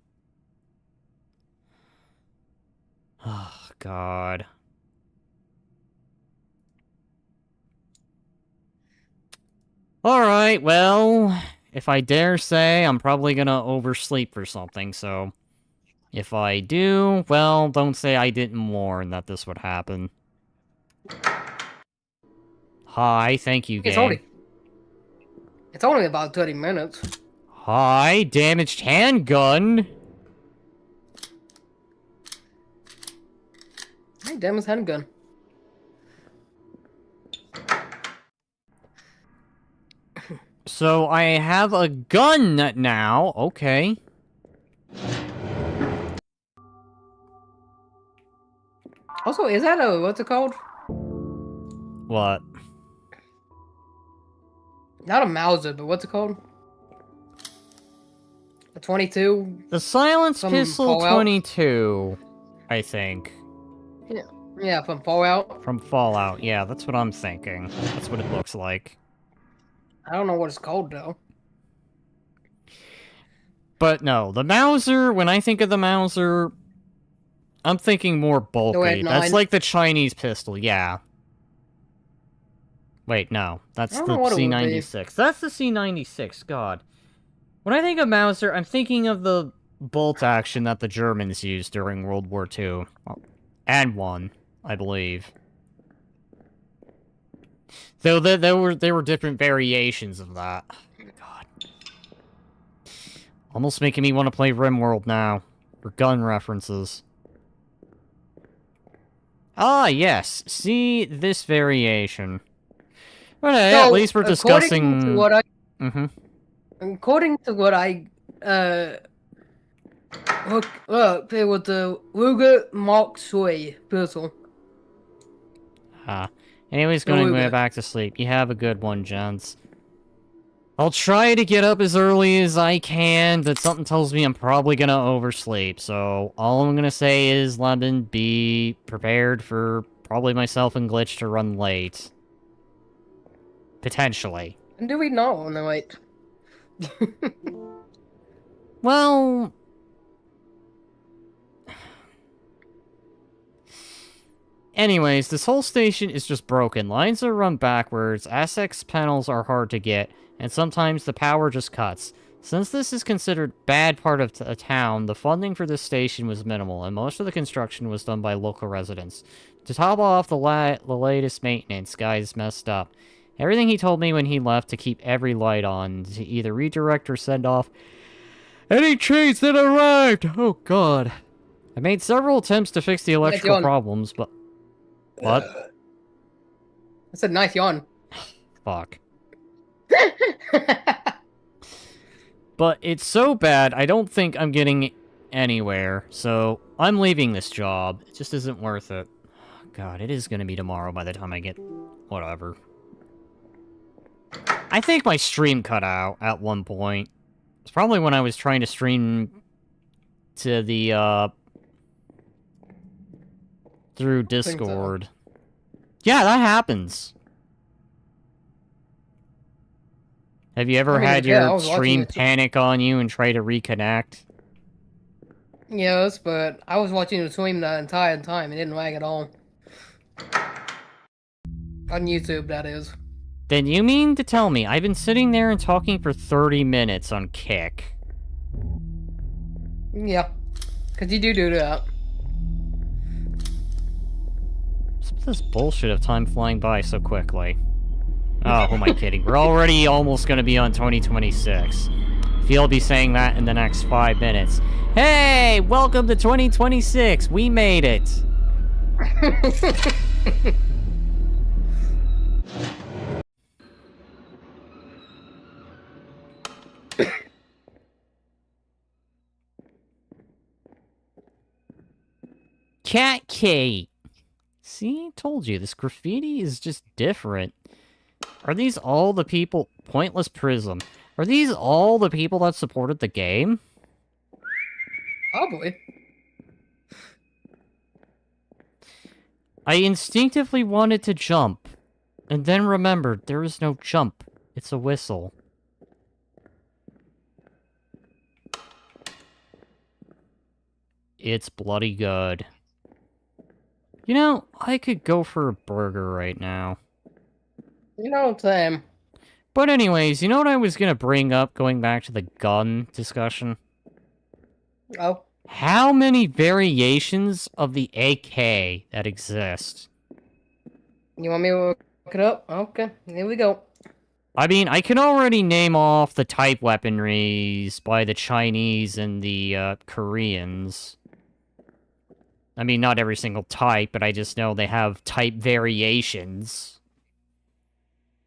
Oh, God. Alright, well, if I dare say, I'm probably gonna oversleep for something, so... If I do, well, don't say I didn't warn that this would happen. Hi, thank you, game. It's only about 30 minutes. Hi, damaged handgun! Hey, damn his handgun. So, I have a gun now, okay. Also, is that a, what's it called? What? Not a Mauser, but what's it called? A 22? The Silence Some Pistol Fallout? 22, I think. Yeah, from Fallout. From Fallout, yeah, that's what I'm thinking. That's what it looks like. I don't know what it's called, though. But no, the Mauser, when I think of the Mauser, I'm thinking more bulky. That's like the Chinese pistol, yeah. Wait, no. That's the C96. That's the C96, God. When I think of Mauser, I'm thinking of the bolt action that the Germans used during World War II. And one, I believe. Though there were different variations of that. God. Almost making me want to play RimWorld now. For gun references. Ah, yes. See this variation. But hey, So, at least we're discussing... According to what I looked up, it was the Ruger Mark III pistol. Anyways, going back to sleep. You have a good one, gents. I'll try to get up as early as I can, but something tells me I'm probably gonna oversleep. So, all I'm gonna say is, Lemon, be prepared for probably myself and Glitch to run late. Potentially. And do we know? No, wait. Well... Anyways, this whole station is just broken. Lines are run backwards, access panels are hard to get, and sometimes the power just cuts. Since this is considered bad part of a town, the funding for this station was minimal, and most of the construction was done by local residents. To top off the latest maintenance, guys messed up. Everything he told me when he left to keep every light on, to either redirect or send off any trains that arrived! Oh god. I made several attempts to fix the electrical problems, but... What? That's a nice yawn. Fuck. But it's so bad, I don't think I'm getting anywhere, so I'm leaving this job. It just isn't worth it. God, it is gonna be tomorrow by the time I get... whatever. I think my stream cut out at one point. It's probably when I was trying to stream to the, through Discord. Yeah, that happens. Have you ever had your stream panic on you and try to reconnect? Yes, but I was watching the stream the entire time. It didn't lag at all. On YouTube, that is. Then you mean to tell me I've been sitting there and talking for 30 minutes on Kick? Yeah. Because you do that. What's this bullshit of time flying by so quickly? Oh, who am I kidding? We're already almost gonna be on 2026. If you'll be saying that in the next 5 minutes. Hey! Welcome to 2026! We made it! Cat Kate. See, told you, this graffiti is just different. Are these all the people... Pointless Prism. Are these all the people that supported the game? Probably. I instinctively wanted to jump, and then remembered there is no jump. It's a whistle. It's bloody good. You know, I could go for a burger right now. You know what I'm saying? But anyways, you know what I was gonna bring up, going back to the gun discussion? Oh. How many variations of the AK that exist? You want me to look it up? Okay, here we go. I mean, I can already name off the type weaponries by the Chinese and the Koreans. I mean, not every single type, but I just know they have type variations.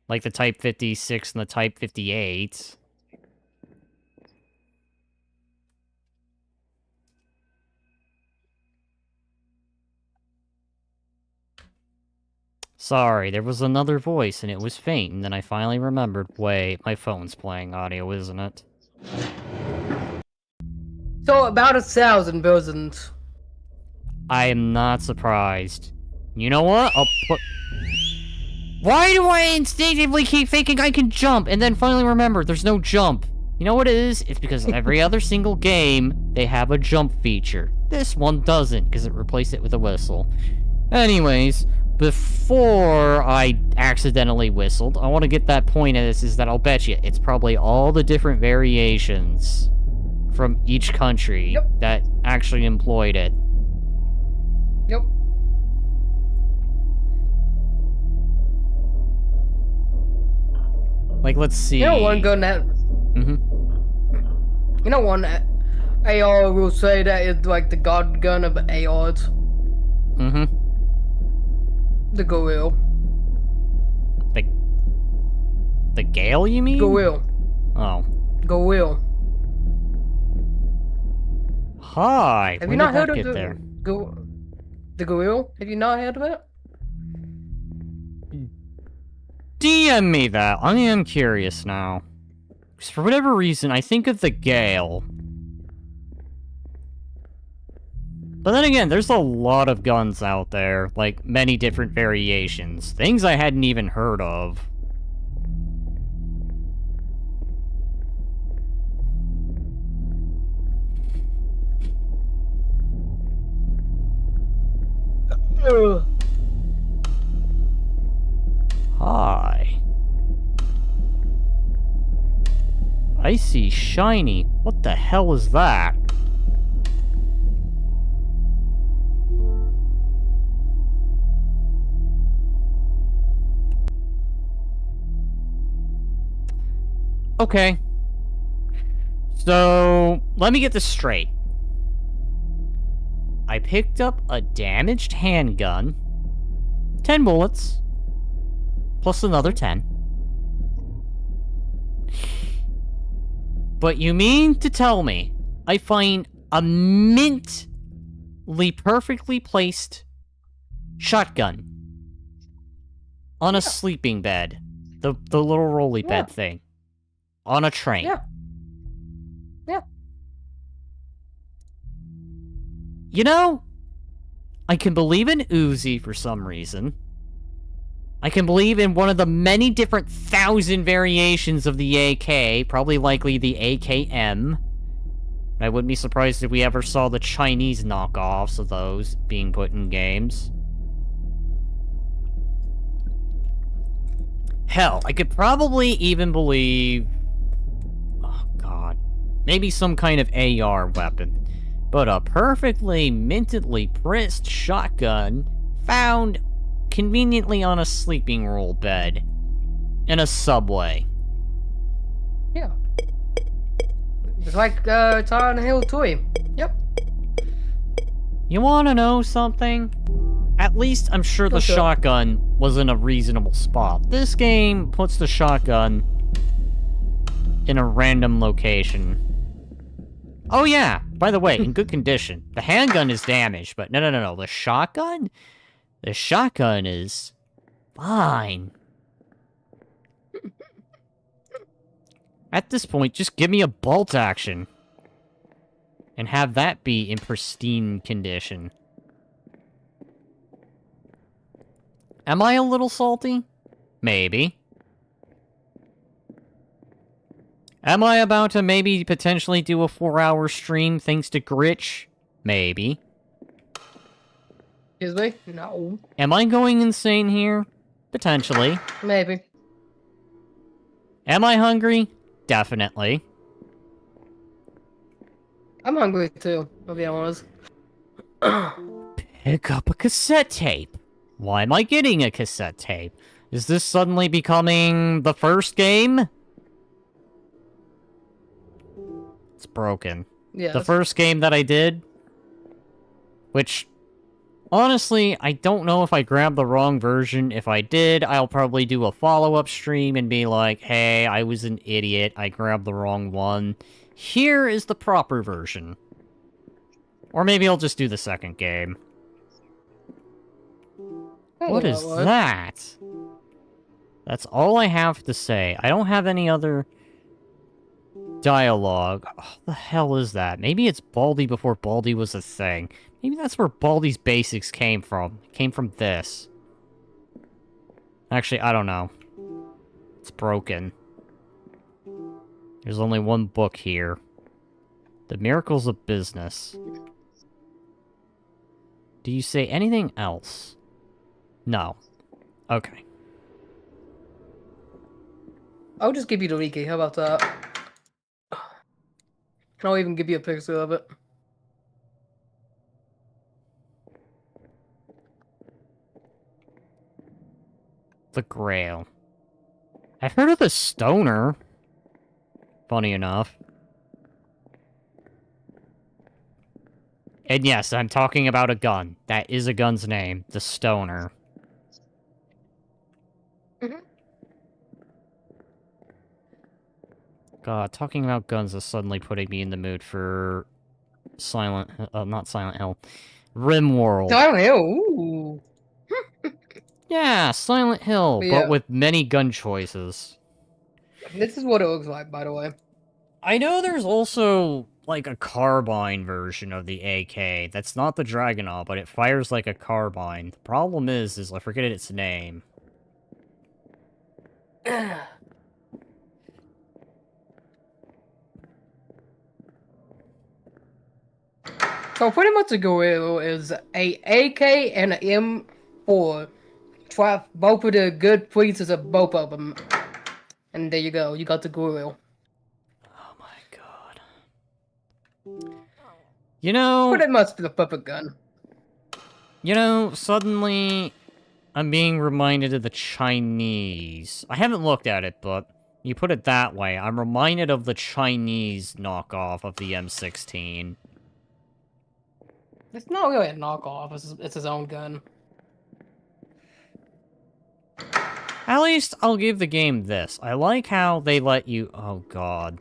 Like the Type 56 and the Type 58. Sorry, there was another voice and it was faint, and then I finally remembered, wait, my phone's playing audio, isn't it? So, about 1,000 versions. I am not surprised. You know what? I'll put... Why do I instinctively keep thinking I can jump, and then finally remember there's no jump? You know what it is? It's because every other single game, they have a jump feature. This one doesn't, because it replaced it with a whistle. Anyways, before I accidentally whistled, I want to get that point of this, is that I'll bet you it's probably all the different variations from each country that actually employed it. Yep. Like, let's see. You know one gun that... You know one AR will say that is like the god gun of ARs? The Gorilla. The Gale, you mean? Gorilla. Oh. Gorilla. Hi. Have you not heard of there? the Gorilla? Have you not heard of it? DM me that. I am curious now. Because for whatever reason, I think of the Gale. But then again, there's a lot of guns out there. Like, many different variations. Things I hadn't even heard of. Hi. I see shiny. What the hell is that? Okay. So, let me get this straight. I picked up a damaged handgun, 10 bullets, plus another 10. But you mean to tell me I find a mintly perfectly placed shotgun on a sleeping bed, the little rolly bed thing, on a train? Yeah. You know, I can believe in Uzi for some reason. I can believe in one of the many different 1,000 variations of the AK, probably likely the AKM. I wouldn't be surprised if we ever saw the Chinese knockoffs of those being put in games. Hell, I could probably even believe... Oh, God. Maybe some kind of AR weapon. But a perfectly mintedly pressed shotgun found conveniently on a sleeping roll bed in a subway. Yeah. It's like it's on a hill toy. Yep. You wanna know something? At least I'm sure the shotgun was in a reasonable spot. This game puts the shotgun in a random location. Oh yeah, By the way, in good condition. The handgun is damaged, but no. The shotgun? The shotgun is fine. At this point, just give me a bolt action. And have that be in pristine condition. Am I a little salty? Maybe. Am I about to maybe potentially do a 4-hour stream thanks to Gritch? Maybe. Excuse me? No. Am I going insane here? Potentially. Maybe. Am I hungry? Definitely. I'm hungry too, I'll be honest. Pick up a cassette tape. Why am I getting a cassette tape? Is this suddenly becoming the first game? It's broken. Yes. The first game that I did, which, honestly, I don't know if I grabbed the wrong version. If I did, I'll probably do a follow-up stream and be like, hey, I was an idiot, I grabbed the wrong one. Here is the proper version. Or maybe I'll just do the second game. What is that? That's all I have to say. I don't have any other dialogue. Oh, the hell is that? Maybe it's Baldi before Baldi was a thing. Maybe that's where Baldi's basics came from. It came from this. Actually, I don't know. It's broken. There's only one book here. The Miracles of Business. Do you say anything else? No. Okay. I'll just give you the wiki, how about that? I'll even give you a picture of it. The Grail. I've heard of the Stoner. Funny enough. And yes, I'm talking about a gun. That is a gun's name. The Stoner. Mhm. God, talking about guns is suddenly putting me in the mood for not Silent Hill. RimWorld. Silent Hill, ooh. Yeah, Silent Hill, Yeah. but with many gun choices. This is what it looks like, by the way. I know there's also, like, a carbine version of the AK. That's not the Dragunov, but it fires like a carbine. The problem is I forget its name. So pretty much a gorilla is a AK and an M4. Try both of the good pieces of both of them. And there you go, you got the gorilla. Oh my god. You know... Pretty much the perfect gun. You know, suddenly I'm being reminded of the Chinese. I haven't looked at it, but you put it that way. I'm reminded of the Chinese knockoff of the M16. It's not really a knockoff, it's his own gun. At least I'll give the game this. I like how they let you... Oh god.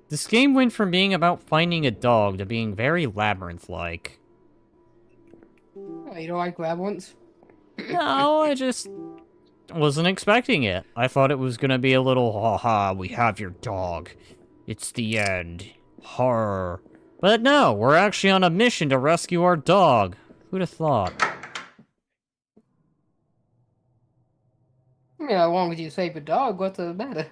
This game went from being about finding a dog to being very labyrinth-like. Oh, you don't like labyrinths? No, I just wasn't expecting it. I thought it was gonna be a little, haha, we have your dog. It's the end. Horror. But no, we're actually on a mission to rescue our dog. Who'd have thought? Yeah, as long as you save a dog, what's the matter?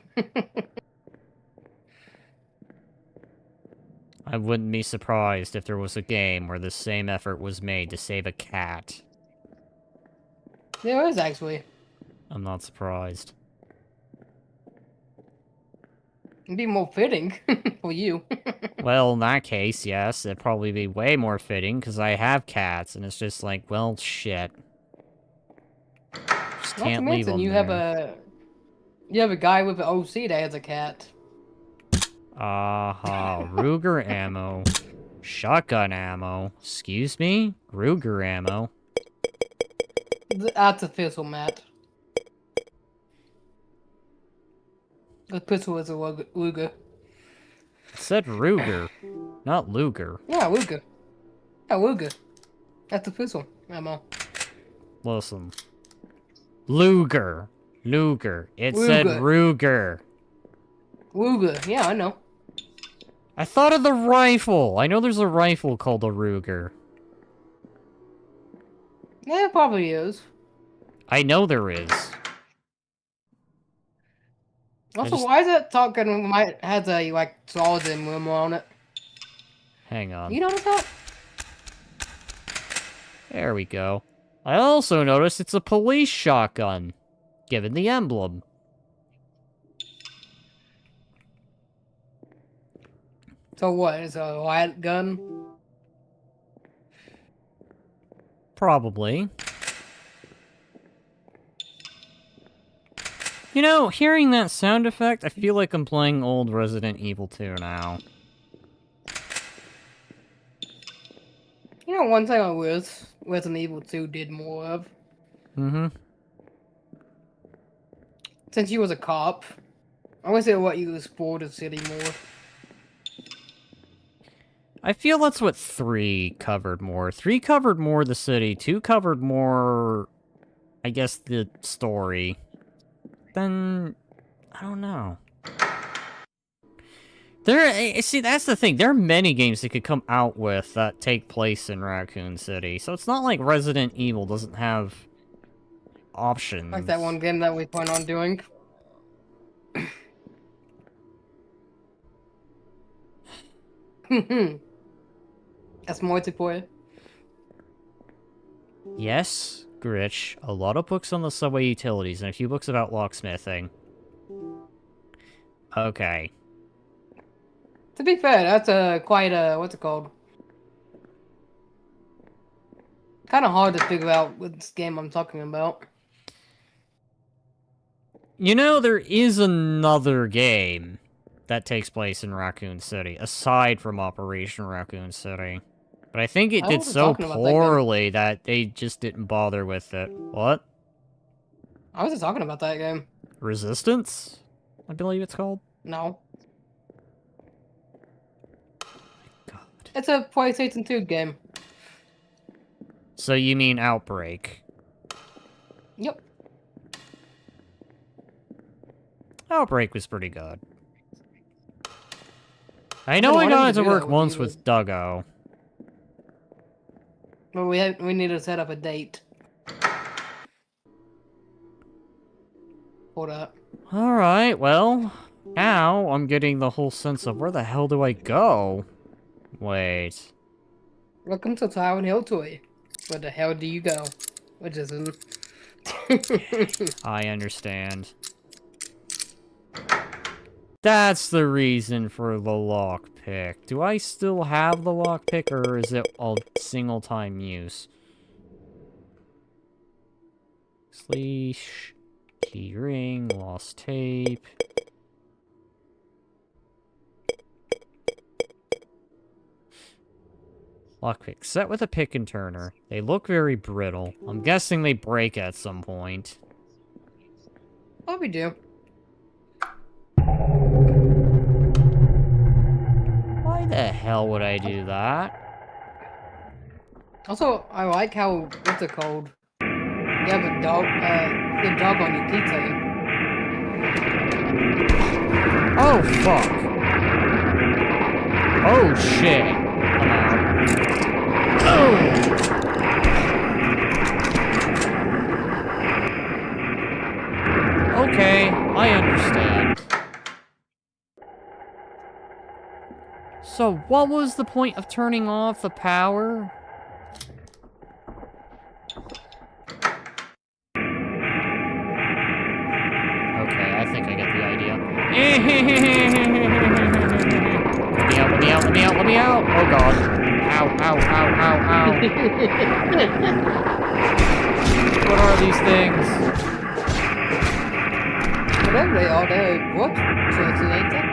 I wouldn't be surprised if there was a game where the same effort was made to save a cat. There is, actually. I'm not surprised. It'd be more fitting for you. Well, in that case, yes, it'd probably be way more fitting, because I have cats, and it's just like, well, shit. Just can't leave them you there. have a guy with an OC that has a cat. Aha, Ruger ammo. Shotgun ammo. Excuse me? Ruger ammo. That's official, Matt. The pistol is a Ruger. It said Ruger, not Luger. Yeah, Luger. Yeah, Luger. That's the pistol ammo. Listen. Luger. Luger. It said Luger. Ruger. Luger. Yeah, I know. I thought of the rifle. I know there's a rifle called a Ruger. Yeah, it probably is. I know there is. Also, why is it talking? Has a like solid emblem on it? Hang on. You notice that? There we go. I also noticed it's a police shotgun, given the emblem. So what? It's a light gun? Probably. You know, hearing that sound effect, I feel like I'm playing old Resident Evil 2 now. You know, one thing I wish Resident Evil 2 did more of. Mm-hmm. Since you was a cop, I wish they would let you explore the city more. I feel that's what 3 covered more. 3 covered more the city, 2 covered more, I guess, the story. Then, I don't know. See, that's the thing. There are many games that could come out with that take place in Raccoon City. So it's not like Resident Evil doesn't have options. Like that one game that we plan on doing. That's multiplayer. Yes, Gritch. A lot of books on the subway utilities and a few books about locksmithing. Okay. To be fair, that's quite a what's it called? Kind of hard to figure out what this game I'm talking about. You know, there is another game that takes place in Raccoon City, aside from Operation Raccoon City. But I think it did so poorly that they just didn't bother with it. What? I wasn't talking about that game. Resistance? I believe it's called? No. God. It's a PlayStation 2 game. So you mean Outbreak? Yep. Outbreak was pretty good. I know I got it to work once with Duggo. But we need to set up a date. For that. Alright, well, now I'm getting the whole sense of where the hell do I go? Wait. Welcome to Silent Hill Toy. Where the hell do you go? Which isn't. I understand. That's the reason for the lockpick. Do I still have the lockpick, or is it a single-time use? Leash, key ring, lost tape. Lockpick. Set with a pick and turner. They look very brittle. I'm guessing they break at some point. Probably do. Why the hell would I do that? Also, I like how, what's it called? You have a dog on your keychain. Oh, fuck. Oh, shit. I'm out. Oh! Okay, I understand. So, what was the point of turning off the power? Okay, I think I get the idea. Let me out, let me out, let me out, let me out! Oh god. Ow, ow, ow, ow, ow. What are these things? Whatever they are, they're what? Translator?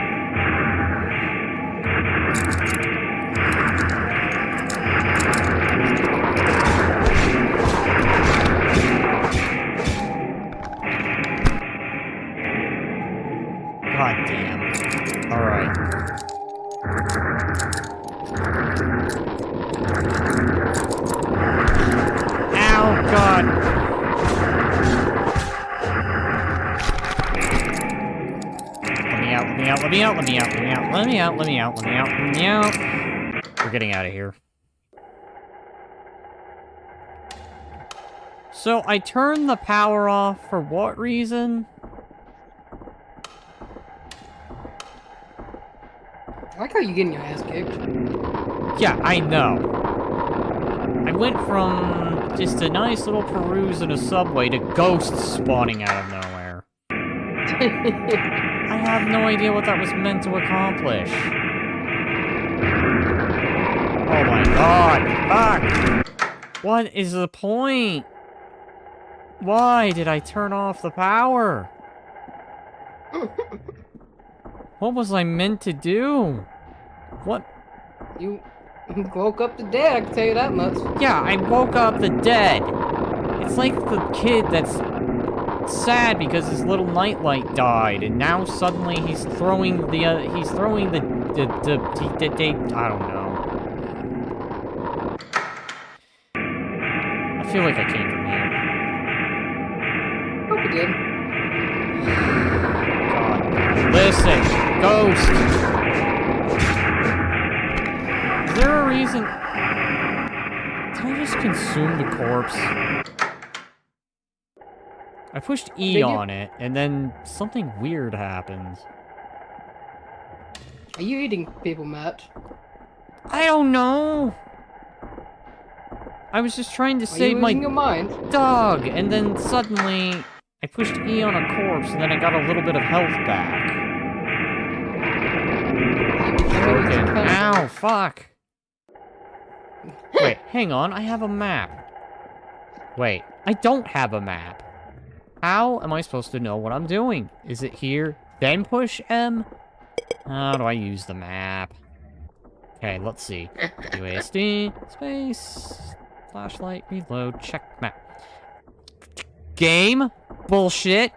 God damn. Alright. Let me out, let me out, let me out, let me out, let me out, let me out, let me out. We're getting out of here. So, I turned the power off for what reason? I like how you getting your ass kicked. Yeah, I know. I went from just a nice little peruse in a subway to ghosts spawning out of nowhere. I have no idea what that was meant to accomplish. Oh my god, fuck! What is the point? Why did I turn off the power? What was I meant to do? What? You woke up the dead, I can tell you that much. Yeah, I woke up the dead. It's like the kid that's sad because his little nightlight died, and now suddenly he's throwing the, I don't know. I feel like I came from here. Hope you did. God. Listen, ghost! Is there a reason? Did I just consume the corpse? I pushed E on it, and then something weird happened. Are you eating people, Matt? I don't know! I was just trying to save my your mind? dog, and then suddenly I pushed E on a corpse, and then I got a little bit of health back. Broken. Ow, fuck! Wait, hang on, I have a map. Wait, I don't have a map. How am I supposed to know what I'm doing? Is it here, then push M? How do I use the map? Okay, let's see. UASD, space, flashlight, reload, check map. Game? Bullshit.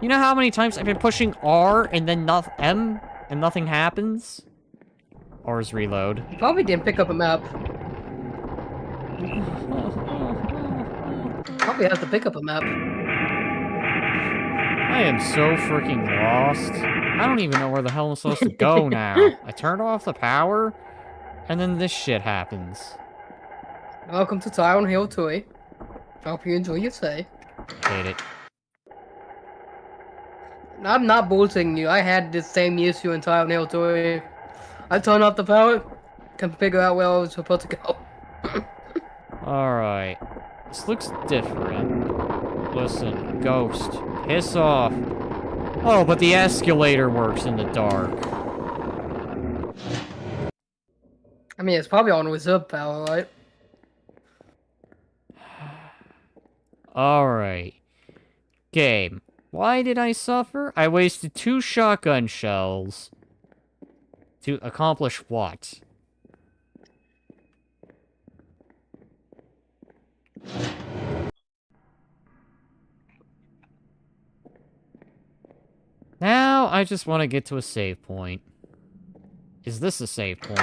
You know how many times I've been pushing R and then M and nothing happens? R's reload. You probably didn't pick up a map. Probably have to pick up a map. I am so freaking lost. I don't even know where the hell I'm supposed to go now. I turned off the power, and then this shit happens. Welcome to Silent Hill 2. Hope you enjoy your stay. Hate it. I'm not bullshitting you. I had this same issue in Silent Hill 2. I turned off the power, couldn't figure out where I was supposed to go. Alright. This looks different. Listen, ghost. Piss off. Oh, but the escalator works in the dark. I mean, it's probably on reserve power, right? Alright. Game. Why did I suffer? I wasted 2 shotgun shells. To accomplish what? Now, I just want to get to a save point. Is this a save point?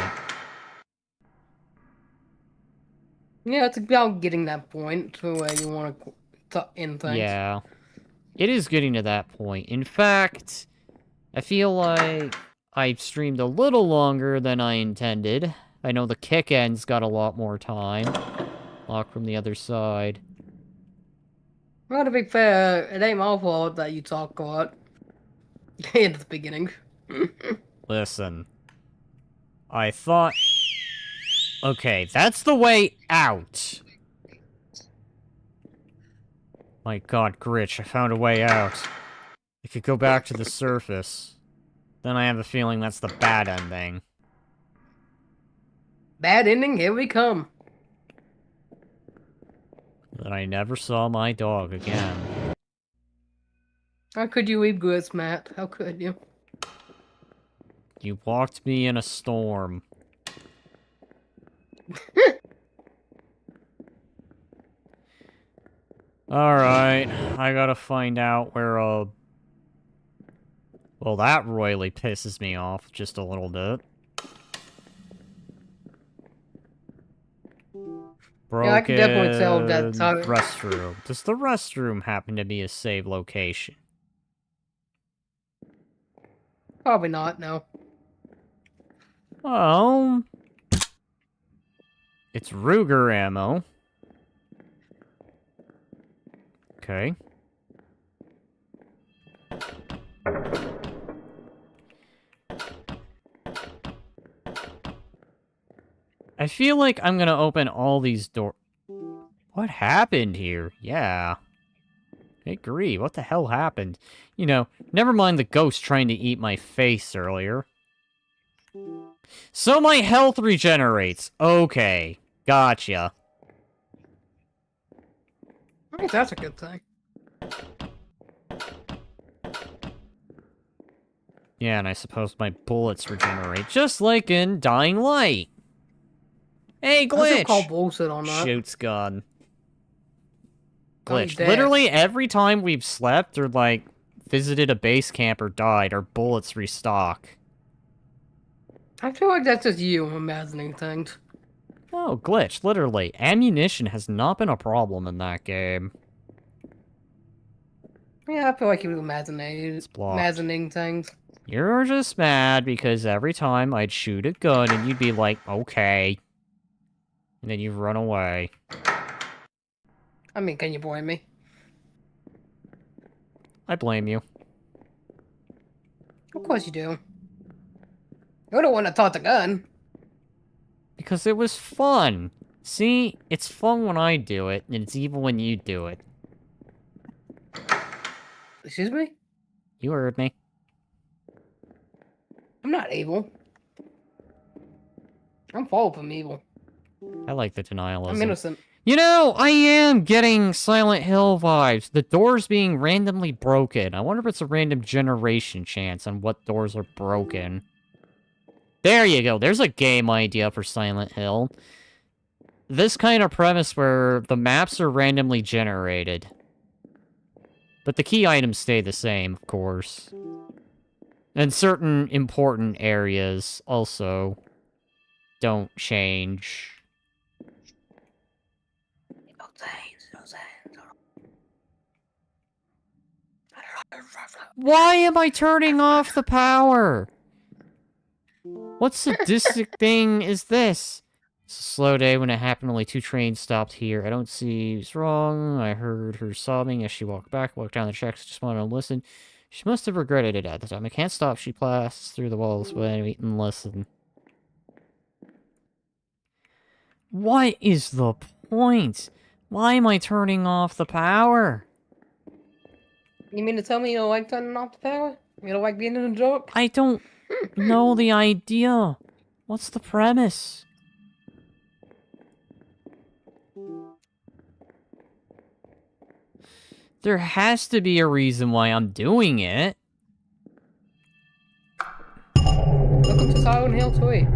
Yeah, it's about getting that point to where you want to end things. Yeah. It is getting to that point. In fact, I feel like I've streamed a little longer than I intended. I know the kick end's got a lot more time. Lock from the other side. Well, to be fair, it ain't my fault that you talk a lot. In the beginning. Listen. I thought... Okay, that's the way out. My god, Gritch, I found a way out. I could go back to the surface. Then I have a feeling that's the bad ending. Bad ending, here we come. That I never saw my dog again. How could you eat goods, Matt? How could you? You walked me in a storm. Alright, I gotta find out where, well, that royally pisses me off just a little bit. Broken Yeah, I can definitely tell that time. restroom. Does the restroom happen to be a save location? Probably not, no. Oh. It's Ruger ammo. Okay. I feel like I'm gonna open all these doors. What happened here? Yeah. I agree. What the hell happened? You know, never mind the ghost trying to eat my face earlier. So my health regenerates. Okay. Gotcha. I think that's a good thing. Yeah, and I suppose my bullets regenerate, just like in Dying Light. Hey, I still call glitch! bullshit on that. Shoots gun. I'm Glitch. dead. Literally every time we've slept or, like, visited a base camp or died, our bullets restock. I feel like that's just you imagining things. Oh, glitch, literally. Ammunition has not been a problem in that game. Yeah, I feel like you It's blocked. imagining things. You're just mad because every time I'd shoot a gun and you'd be like, okay. And then you run away. I mean, can you blame me? I blame you. Of course you do. You're the one that taught the gun. Because it was fun. See, it's fun when I do it, and it's evil when you do it. Excuse me? You heard me. I'm not evil. I'm far from evil. I like the denialism. I'm innocent. You know, I am getting Silent Hill vibes. The doors being randomly broken. I wonder if it's a random generation chance on what doors are broken. There you go. There's a game idea for Silent Hill. This kind of premise where the maps are randomly generated. But the key items stay the same, of course. And certain important areas also don't change. Why am I turning off the power? What sadistic thing is this? It's a slow day. When it happened, only 2 trains stopped here. I don't see what's wrong. I heard her sobbing as she walked down the tracks. Just wanted to listen. She must have regretted it at the time. I can't stop. She blasts through the walls, but I wait and listen. What is the point? Why am I turning off the power? You mean to tell me you don't like turning off the power? You don't like being in the dark? I don't know the idea. What's the premise? There has to be a reason why I'm doing it. Welcome to Silent Hill 3.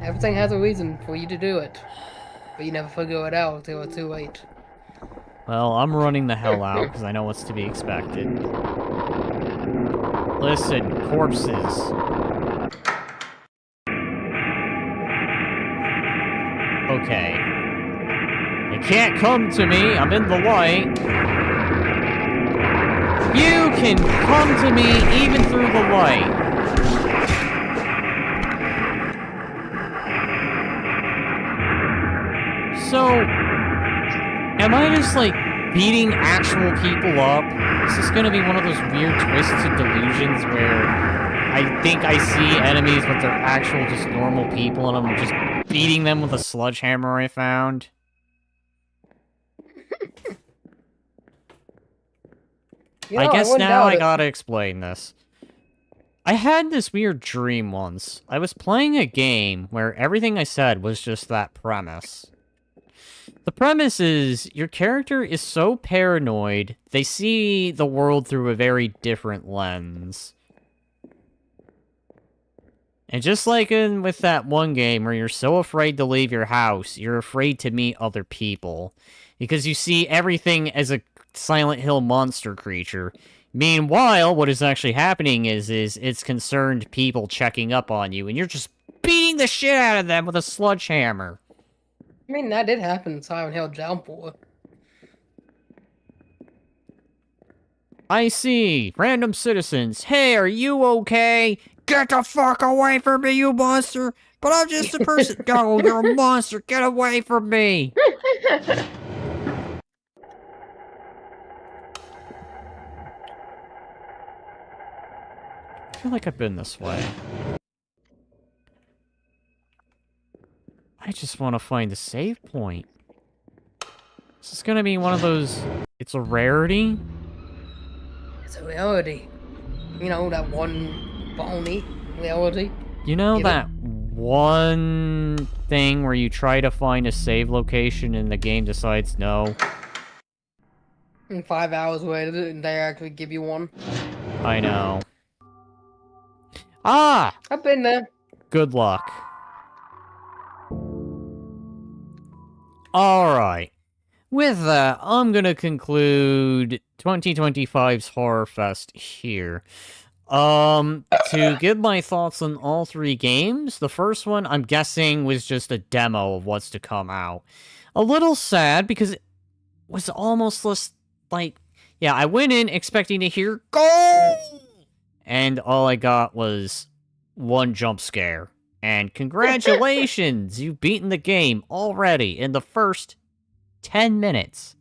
Everything has a reason for you to do it. But you never figure it out until it's too late. Well, I'm running the hell out because I know what's to be expected. Listen, corpses. Okay. They can't come to me. I'm in the light. You can come to me even through the light. So, am I just, like, beating actual people up? Is this gonna be one of those weird twisted delusions where I think I see enemies, but they're actual just normal people, and I'm just beating them with a sledgehammer I found? You know, I guess wouldn't now doubt I it. gotta explain this. I had this weird dream once. I was playing a game where everything I said was just that premise. The premise is, your character is so paranoid, they see the world through a very different lens. And just like with that one game where you're so afraid to leave your house, you're afraid to meet other people. Because you see everything as a Silent Hill monster creature. Meanwhile, what is actually happening is it's concerned people checking up on you, and you're just beating the shit out of them with a sledgehammer. I mean, that did happen in Silent Hill Downpour. I see. Random citizens. Hey, are you okay? Get the fuck away from me, you monster! But I'm just a person. No, you're a monster. Get away from me. I feel like I've been this way. I just want to find a save point. This is gonna be one of those... It's a rarity? It's a reality. You know, that one phony reality. You know Give it. that one thing where you try to find a save location and the game decides no? And 5 hours later, and they actually give you one. I know. Ah! I've been there. Good luck. Alright. With that, I'm gonna conclude 2025's Horror Fest here. To give my thoughts on all three games, the first one, I'm guessing, was just a demo of what's to come out. A little sad, because it was almost like... Yeah, I went in expecting to hear, "Go!" And all I got was one jump scare. And congratulations, you've beaten the game already in the first 10 minutes.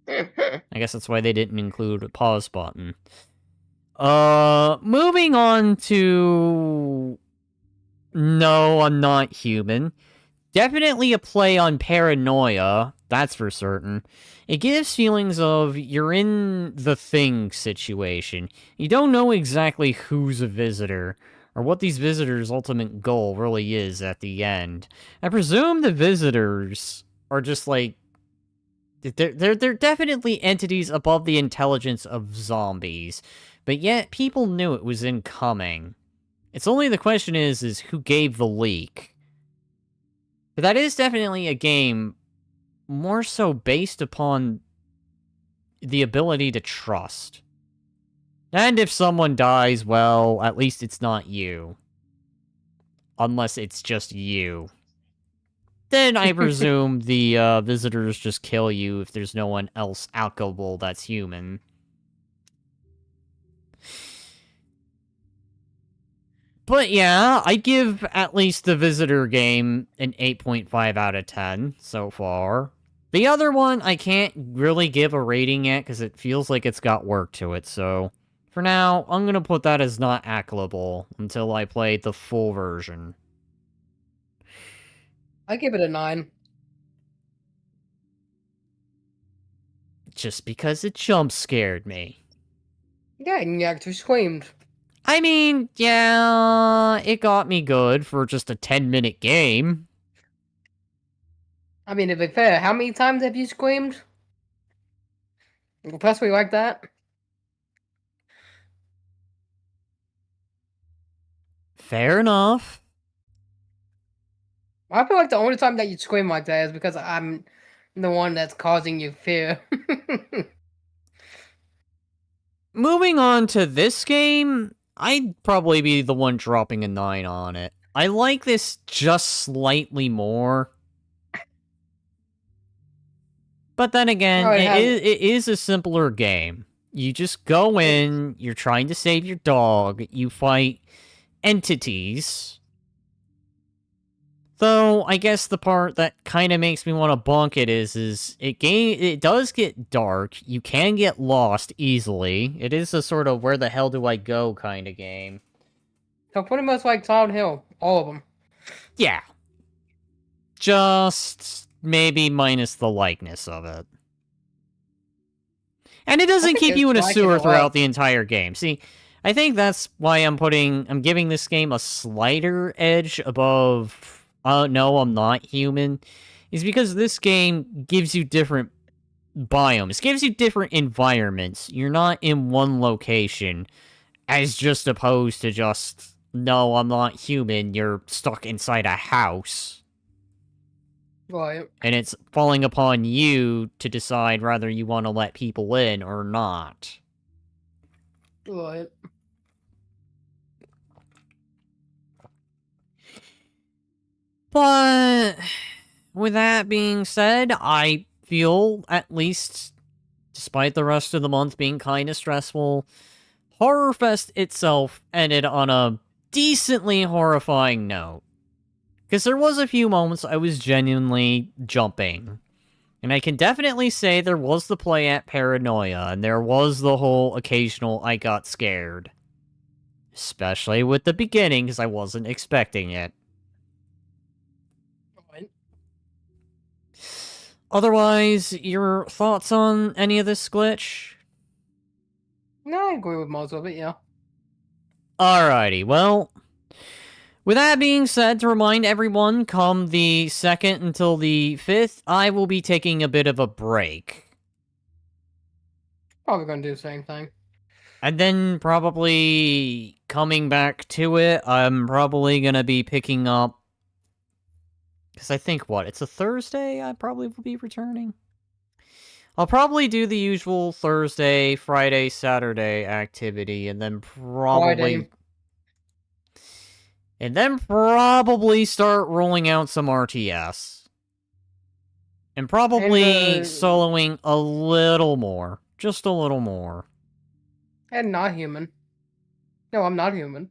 I guess that's why they didn't include a pause button. Moving on to... No, I'm Not Human. Definitely a play on paranoia, that's for certain. It gives feelings of you're in the thing situation. You don't know exactly who's a visitor, or what these visitors' ultimate goal really is at the end. I presume the visitors are just like... They're definitely entities above the intelligence of zombies, but yet people knew it was incoming. It's only the question is who gave the leak. But that is definitely a game more so based upon the ability to trust. And if someone dies, well, at least it's not you. Unless it's just you. Then I presume the visitors just kill you if there's no one else alcohol that's human. But yeah, I give at least the Visitor game an 8.5 out of 10 so far. The other one, I can't really give a rating yet because it feels like it's got work to it, so... For now, I'm gonna put that as not acklable until I play the full version. I give it a 9. Just because it jump scared me. Yeah, and you actually screamed. I mean, yeah, it got me good for just a 10-minute game. I mean, to be fair, how many times have you screamed? Possibly like that? Fair enough. I feel like the only time that you scream like that is because I'm the one that's causing you fear. Moving on to this game, I'd probably be the one dropping a 9 on it. I like this just slightly more. But then again, it is a simpler game. You just go in, you're trying to save your dog, you fight entities. Though, I guess the part that kind of makes me want to bonk it is it does get dark, you can get lost easily. It is a sort of where the hell do I go kind of game. So pretty much like Silent Hill, all of them. Yeah. Just maybe minus the likeness of it. And it doesn't keep you in a sewer throughout the entire game. See, I think that's why I'm giving this game a slighter edge above No, I'm Not Human, is because this game gives you different biomes, gives you different environments. You're not in one location, as just opposed to just, no, I'm not human, you're stuck inside a house. Right. And it's falling upon you to decide whether you want to let people in or not. Right. But with that being said, I feel at least despite the rest of the month being kind of stressful, Horror Fest itself ended on a decently horrifying note. Because there was a few moments I was genuinely jumping. And I can definitely say there was the play at paranoia, and there was the whole occasional I got scared. Especially with the beginning, because I wasn't expecting it. Right. Otherwise, your thoughts on any of this glitch? No, I agree with most of it, yeah. Alrighty, well, with that being said, to remind everyone, come the 2nd until the 5th, I will be taking a bit of a break. Probably gonna do the same thing. And then probably coming back to it, I'm probably gonna be picking up... Because I think, it's a Thursday I probably will be returning? I'll probably do the usual Thursday, Friday, Saturday activity, and then probably... Friday. And then probably start rolling out some RTS. And probably soloing a little more. Just a little more. And not human. No, I'm not human.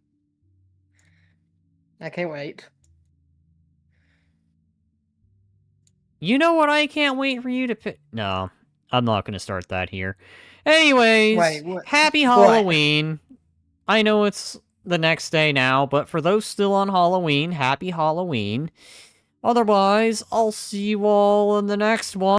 I can't wait. You know what I can't wait for you to pick? No, I'm not going to start that here. Anyways, happy Halloween. I know it's the next day now, but for those still on Halloween, happy Halloween. Otherwise, I'll see you all in the next one.